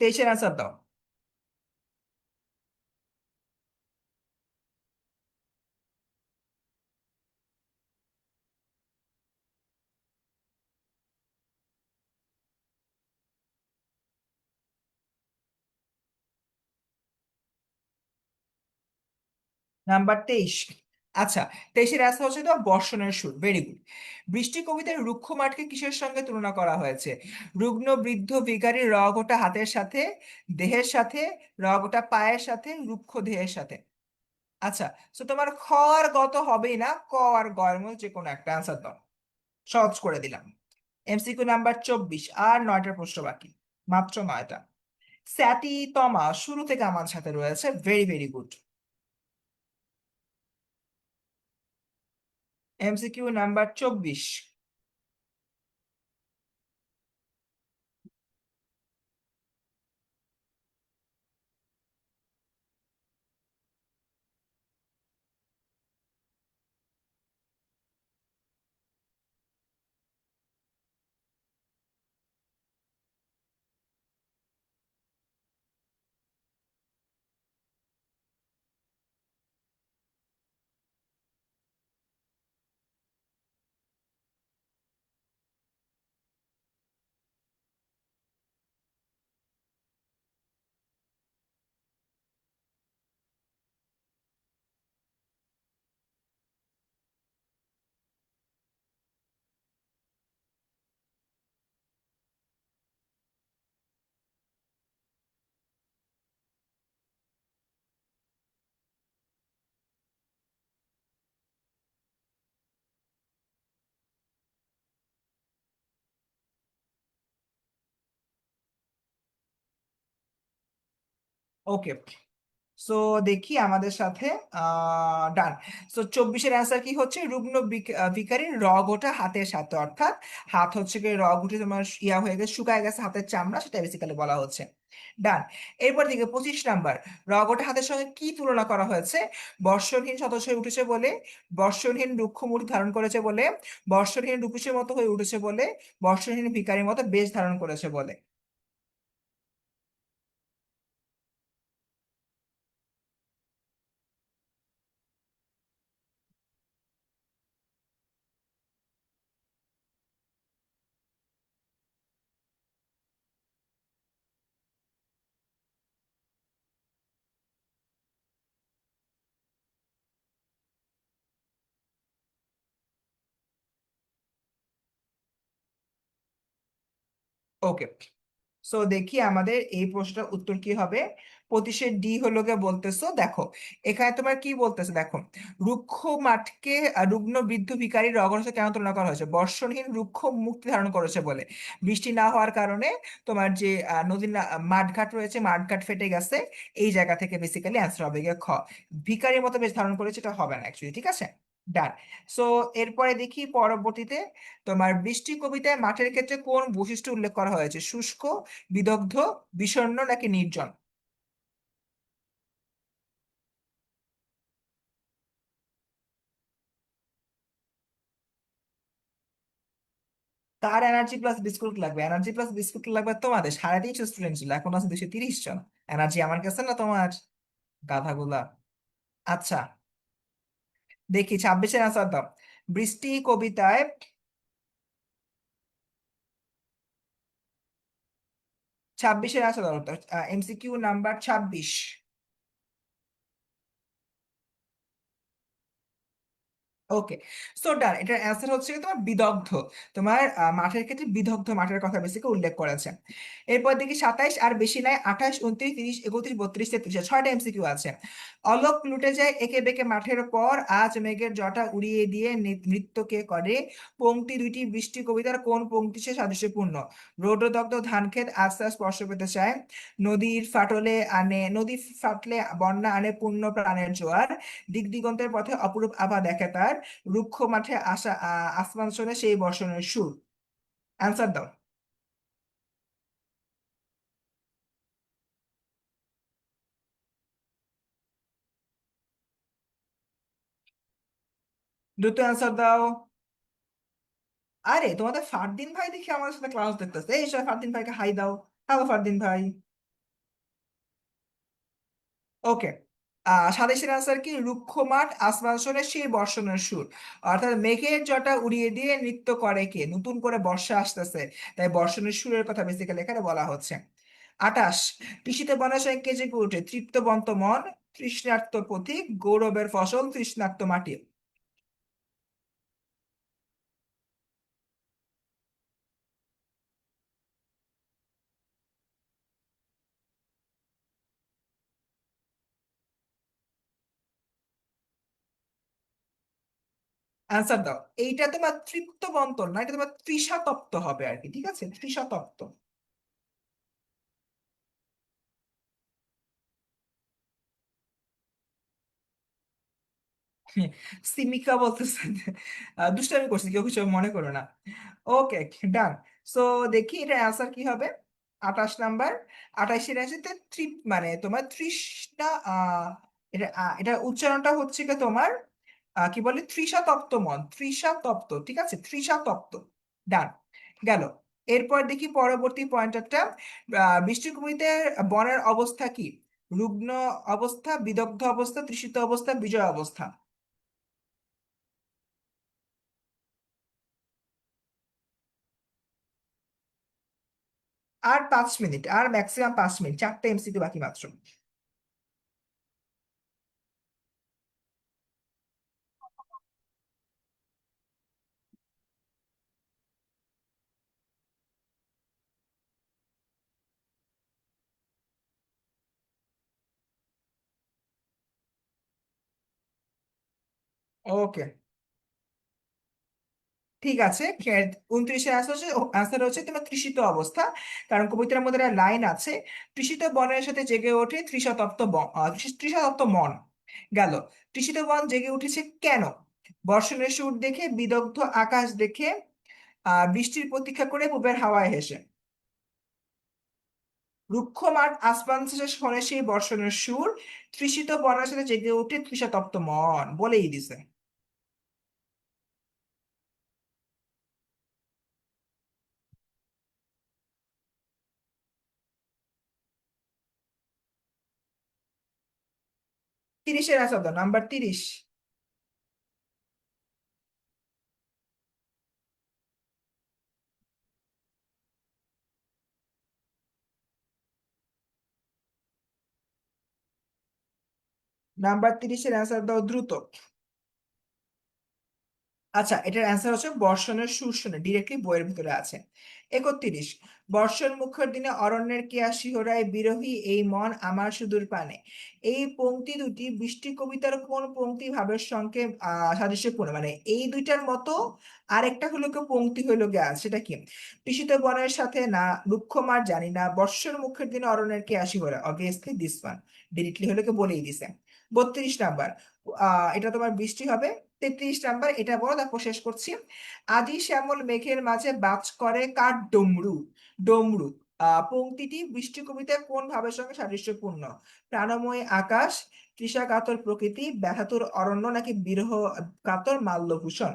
23-এর অ্যান্সার দাও। নাম্বার 23। আচ্ছা, 23-এর অ্যান্সার হচ্ছে তো বর্ষণের সুর, ভেরি গুড। বৃষ্টি কবিতায় রুক্ষ মাঠকে কিসের সঙ্গে তুলনা করা হয়েছে? রুগ্ন বৃদ্ধ ভিখারি, রগোটা হাতের সাথে, দেহের সাথে, রগোটা পায়ের সাথে, রুক্ষ দেহের সাথে? আচ্ছা, তো তোমার খ আর গ তো হবেই না, ক আর গ এর মধ্যে যে কোনো একটা অ্যান্সার দাও। সহজ করে দিলাম। এমসিকিউ নাম্বার 24, আর 9টা প্রশ্ন বাকি, মাত্র 9টা। স্যাটি তমা শুরু থেকে আমার সাথে রয়েছে, very very good. MCQ number 24। ওকে, সো দেখি আমাদের সাথে ডান। সো 24-এর অ্যান্সার কি হচ্ছে, রুগ্ন ভিখারির রগ ওঠা হাতের সাথে, অর্থাৎ হাত হচ্ছে কি রগ উঠে তোমার ইয়া হয়ে গেছে, শুকায় গেছে হাতের চামড়া, সেটা বেসিক্যালি বলা হচ্ছে। ডান। এরপর দিকে 25 নাম্বার, রগ ওঠা হাতের সঙ্গে কি তুলনা করা হয়েছে? বর্ষণহীন সদস্য হয়ে উঠেছে বলে, বর্ষণহীন রুক্ষমূর্তি ধারণ করেছে বলে, বর্ষণহীন রূপসীর মতো হয়ে উঠেছে বলে, বর্ষণহীন ভিখারির মতো বেশ ধারণ করেছে বলে। ওকে, সো দেখি আমাদের এই প্রশ্নটার উত্তর কি হবে। 25-এ ডি হলো গিয়ে বলতেছো, দেখো এখানে তোমার কি বলতেছে, দেখো রুক্ষ মাঠকে রুগ্ন বৃদ্ধ ভিখারির রগর সাথে কেন তুলনা করা হয়েছে? বর্ষণহীন রুক্ষ মুক্তি ধারণ করেছে বলে, বৃষ্টি না হওয়ার কারণে তোমার যে নদীর মাঠঘাট রয়েছে, মাঠঘাট ফেটে গেছে, এই জায়গা থেকে বেসিক্যালি অ্যান্সার হবে গিয়ে খ। ভিখারির মতো বেশ ধারণ করেছে, এটা হবে না অ্যাকচুয়ালি, ঠিক আছে। ডান। সো এরপরে দেখি পরবর্তীতে, তোমার বৃষ্টি কবিতায় মাঠের ক্ষেত্রে কোন বৈশিষ্ট্য উল্লেখ করা হয়েছে? শুষ্ক, বিদগ্ধ, বিষণ্ণ নাকি নির্জন? কার এনার্জি প্লাস বিস্কুট লাগবে? এনার্জি প্লাস বিস্কুট লাগবে তোমাদের, 350 স্টুডেন্ট ছিল, এখন আছে 230 জন। এনার্জি আমার কাছে না তোমার, গাধাগুলা। আচ্ছা, দেখি 26-এর আনসার দাও। বৃষ্টি কবিতায় 26-এর আনসার দাও। MCQ number 26। ওকে, সো ডান, এটার অ্যান্সার হচ্ছে কি তোমার বিদগ্ধ। তোমার মাঠের ক্ষেত্রে বিদগ্ধ মাঠের কথা বেসিকে উল্লেখ করেছে। এরপর দেখি 27, আর বেশি নাই, 28, 29, 30, 31, 32, 33, 6টা এমসিকিউ আছে। অলোক লুটে যায় একে বেঁকে মাঠের পর, আজ মেঘের জটা উড়িয়ে দিয়ে নৃত্য কে করে? পংক্তি দুইটি বৃষ্টি কবিতার কোন পংক্তি সে সাদৃশ্যপূর্ণ? রৌদ্রদগ্ধ ধান ক্ষেত আস্তে আস্তে স্পর্শ পেতে চায়, নদী ফাটলে বন্যা আনে পূর্ণ প্রাণের জোয়ার, দিক দিগন্তের পথে অপরূপ আভা দেখে তার, রুক্ষ মাঠে আসমান শোনে সেই বর্ষণের সুর। অ্যান্সার দাও। দ্রুত অ্যান্সার দাও। আরে তোমাদের ফারদিন ভাই দেখি আমাদের সাথে ক্লাস দেখতেছে, এই সব ফারদিন ভাইকে হাই দাও। হ্যালো ফারদিন ভাই। ওকে, সাদেশের আনসার কি? রুক্ষ মাঠ আসমান শোনে সেই বর্ষণের সুর, অর্থাৎ মেঘের জটা উড়িয়ে দিয়ে নৃত্য করে কে? নতুন করে বর্ষা আসতেছে, তাই বর্ষণের সুরের কথা বেসিক্যালি এখানে বলা হচ্ছে। 28, কৃষিতে বনসাই কেজে উঠে তৃপ্তবন্ত মন, তৃষ্ণার্ত পথিক, গৌরবের ফসল তৃষ্ণার্ত মাটি। অ্যান্সার দাও। এইটা তোমার তৃপ্ত বন্তর না, এটা তোমার তৃষাতপ্ত হবে আর কি, ঠিক আছে, তৃষাতপ্ত। সিমিকা বলতেছে, দুষ্টামি করছি, কেউ কিছু মনে করো না। ওকে, ডান। সো দেখি এটা অ্যান্সার কি হবে। 28 নাম্বার, 28-এর অ্যান্সার মানে তোমার তৃষ্ণা, এটা উচ্চারণটা হচ্ছে কি তোমার, কি বলে, তৃষাতপ্ত মন, তৃষাতপ্ত, ঠিক আছে, তৃষাতপ্ত। ডান, গেল। এরপর দেখি পরবর্তী পয়েন্টারটা, বৃষ্টিভূমিতে বনের অবস্থা কি? রুগ্ন অবস্থা, বিদগ্ধ অবস্থা, তৃষিত অবস্থা, বিজয় অবস্থা। আর 5 মিনিট, আর ম্যাক্সিমাম 5 মিনিট, 4টা এমসিকিউ বাকি মাত্র। ওকে, ঠিক আছে। 29-এর আনসার হচ্ছে তোমার তৃষিত অবস্থা। কারণ কবিতার মধ্যে একটা লাইন আছে, তৃষিত বনের সাথে জেগে ওঠে তৃষাতপ্ত তৃষাতপ্ত মন। গেল। তৃষিত বন জেগে উঠেছে কেন? বর্ষণের সুর দেখে, বিদগ্ধ আকাশ দেখে, বৃষ্টির প্রতীক্ষা করে, পূবের হাওয়ায় হেসে। রুক্ষ মাঠ আসমান শেষে শোনে সেই বর্ষণের সুর, তৃষিত বনের সাথে জেগে ওঠে তৃষাতপ্ত মন, বলেই দিছে। 30-এর আনসার দাও, নাম্বার 30। নাম্বার 30-এর অ্যান্সার দাও দ্রুত। আচ্ছা, এটার অ্যান্সার হচ্ছে বর্ষণের সুর শুনে, ডিরেক্টলি বইয়ের ভিতরে আছে। 31, বর্ষণ মুখর দিনে অরণ্যের কেয়া শিহরায়, বিরহী এই মন আমার সুদূর পানে। এই পংক্তি দুটি বৃষ্টি কবিতার কোন পংক্তি ভাবের সঙ্গে সাদৃশ্যপূর্ণ? মানে এই দুইটার মতো আরেকটা হলো কি পংক্তি হইলো গিয়া, সেটা কি? কৃষিত বনের সাথে না, রুক্ষমার জানি না, বর্ষণ মুখের দিনে অরণ্যের কেয়া শিহরা, অবভিয়াসলি দিস ওয়ান, ডিরেক্টলি হলো কি বলেই দিছে। 32 নাম্বার, এটা তোমার বৃষ্টি হবে। 33 নাম্বার, এটা বলো, তারপর শেষ করছি। আজি শ্যামল মেঘের মাঝে বাজ করে কার ডমরু। ডমরু পংক্তিটি বৃষ্টি কবিতায় কোন ভাবের সঙ্গে সাদৃশ্যপূর্ণ? প্রাণময় আকাশ, তৃষা কাতর প্রকৃতি, ব্যথাতুর অরণ্য, নাকি বিরহ কাতর মাল্যভূষণ?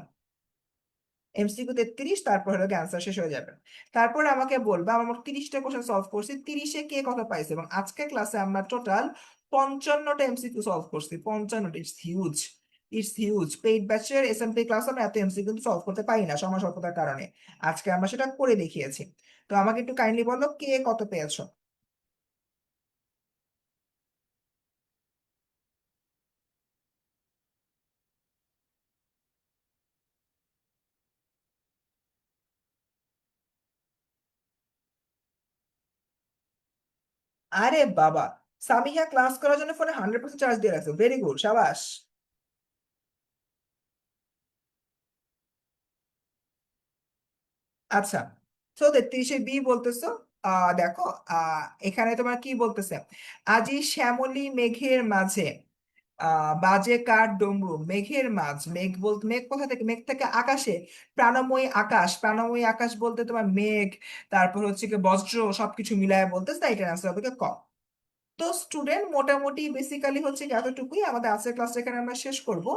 এমসিকিউ 33, তারপর হলো অ্যান্সার শেষ হয়ে যাবে। তারপরে আমাকে বলবা, আমরা 30টা কোশ্চেন সলভ করছি, 30-এ কে কত পাইছে। এবং আজকের ক্লাসে আমরা টোটাল 55টা এমসিকিউ সলভ করছি। 55, it's huge. It's huge. Paid ব্যাচের এসএমপি ক্লাস আমরা এত এমসিকিউ কিন্তু সলভ করতে পারি না সময় স্বল্পতার কারণে। আজকে আমরা সেটা করে দেখিয়েছি। তো আমাকে একটু কাইন্ডলি বলো, কে কত পেয়েছো? আরে বাবা, সামিহা ক্লাস করার জন্য ফোনে 100% চার্জ দিয়ে রাখছো, ভেরি গুড, সাবাস। আচ্ছা, তো 33-এ বি বলতেছো। দেখো, এখানে তোমার কি বলতেছে? আজি শ্যামলী মেঘের মাঝে বাজে কার ডমরু। মেঘের মাঝ, মেঘ বলতে মেঘ কোথা থেকে? মেঘ থেকে আকাশে। প্রাণময়ী আকাশ, প্রাণময়ী আকাশ বলতে তোমার মেঘ, তারপর হচ্ছে কি বজ্র, সবকিছু মিলায় বলতেছে, তাই এটা আনসার হবে কি ক। তো স্টুডেন্ট, মোটামুটি বেসিক্যালি হচ্ছে কি এতটুকুই আমাদের আজকের ক্লাসটা এখানে আমরা শেষ করব।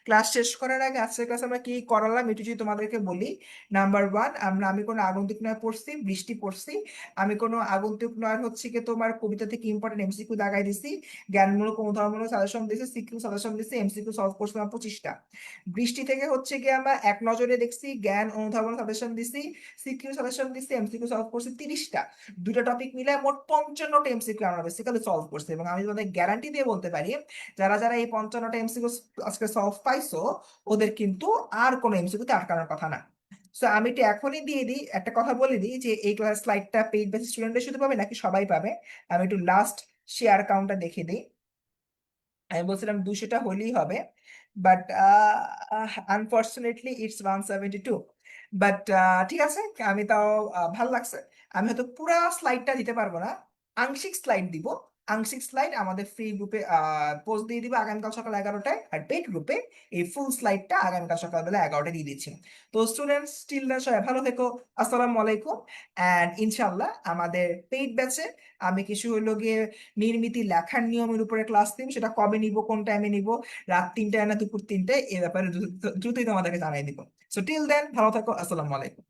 ক্লাস শেষ করার আগে আজকের ক্লাস আমরা কি করালাম একটু যদি তোমাদেরকে বলি। নাম্বার 1, আমি কোনো আগন্তুক নয় পড়ছি, বৃষ্টি পড়ছি। আমি কোনো আগন্তুক নয় হচ্ছে কি তোমার কবিতা থেকে ইম্পর্টেন্ট এমসিকিউ দাগাই দিছি, জ্ঞানমূলক অনুধাবনমূলক সাজেশন দিছি, সিকিউ সাজেশন দিছি, এমসিকিউ সলভ করছিলাম 25টা। বৃষ্টি থেকে হচ্ছে কি আমরা এক নজরে দেখছি, জ্ঞান অনুধাবন সাজেশন দিছি, সিকিউ সাজেশন দিছি, এমসিকিউ সলভ করছি 30টা। দুটো টপিক মিলে মোট 55টা এমসিকিউ আমরা বেসিক্যালি সলভ করছি। এবং আমি তোমাদের গ্যারান্টি দিয়ে বলতে পারি, যারা যারা এই 55টা এমসিকিউ আজকে সলভ পাইছো, ওদের কিন্তু আর কোনো এমসিকিউতে আটকানোর কথা না। সো আমি এটা এখনই দিয়ে দিই, একটা কথা বলে দিই যে এই ক্লাস স্লাইডটা পেইড বেসিস স্টুডেন্টরা শুধু পাবে নাকি সবাই পাবে? আমি একটু লাস্ট শেয়ার কাউন্টটা দেখে দিই। আমি বলছিলাম 200টা হলেই হবে, বাট আনফর্চুনেটলি ইটস 172। বাট ঠিক আছে, আমি তাও ভাল লাগছে। আমি হয়তো পুরা স্লাইডটা দিতে পারবো না, আংশিক স্লাইড দিব। আংশিক স্লাইড আমাদের ফ্রি গ্রুপে পোস্ট দিয়ে দিব আগামীকাল সকাল 11টায়, আর পেড গ্রুপে এই ফুল স্লাইডটা আগামীকাল সকালবেলা 11টায় দিয়ে দিচ্ছি। তো স্টুডেন্টস, স্টিলরা সবাই ভালো থেকো। আসসালামু আলাইকুম। অ্যান্ড ইনশাল্লাহ আমাদের পেইড ব্যাচে আমি কিছু হইলো গিয়ে নির্মিতি লেখার নিয়মের উপরে ক্লাস নিব, সেটা কবে নিব, কোন টাইমে নিব, রাত 3টায় না দুপুর 3টায়, এ ব্যাপারে দ্রুতই তোমাদেরকে জানাই দিব। সো টিল দেন, ভালো থাকো, আসসালামু আলাইকুম।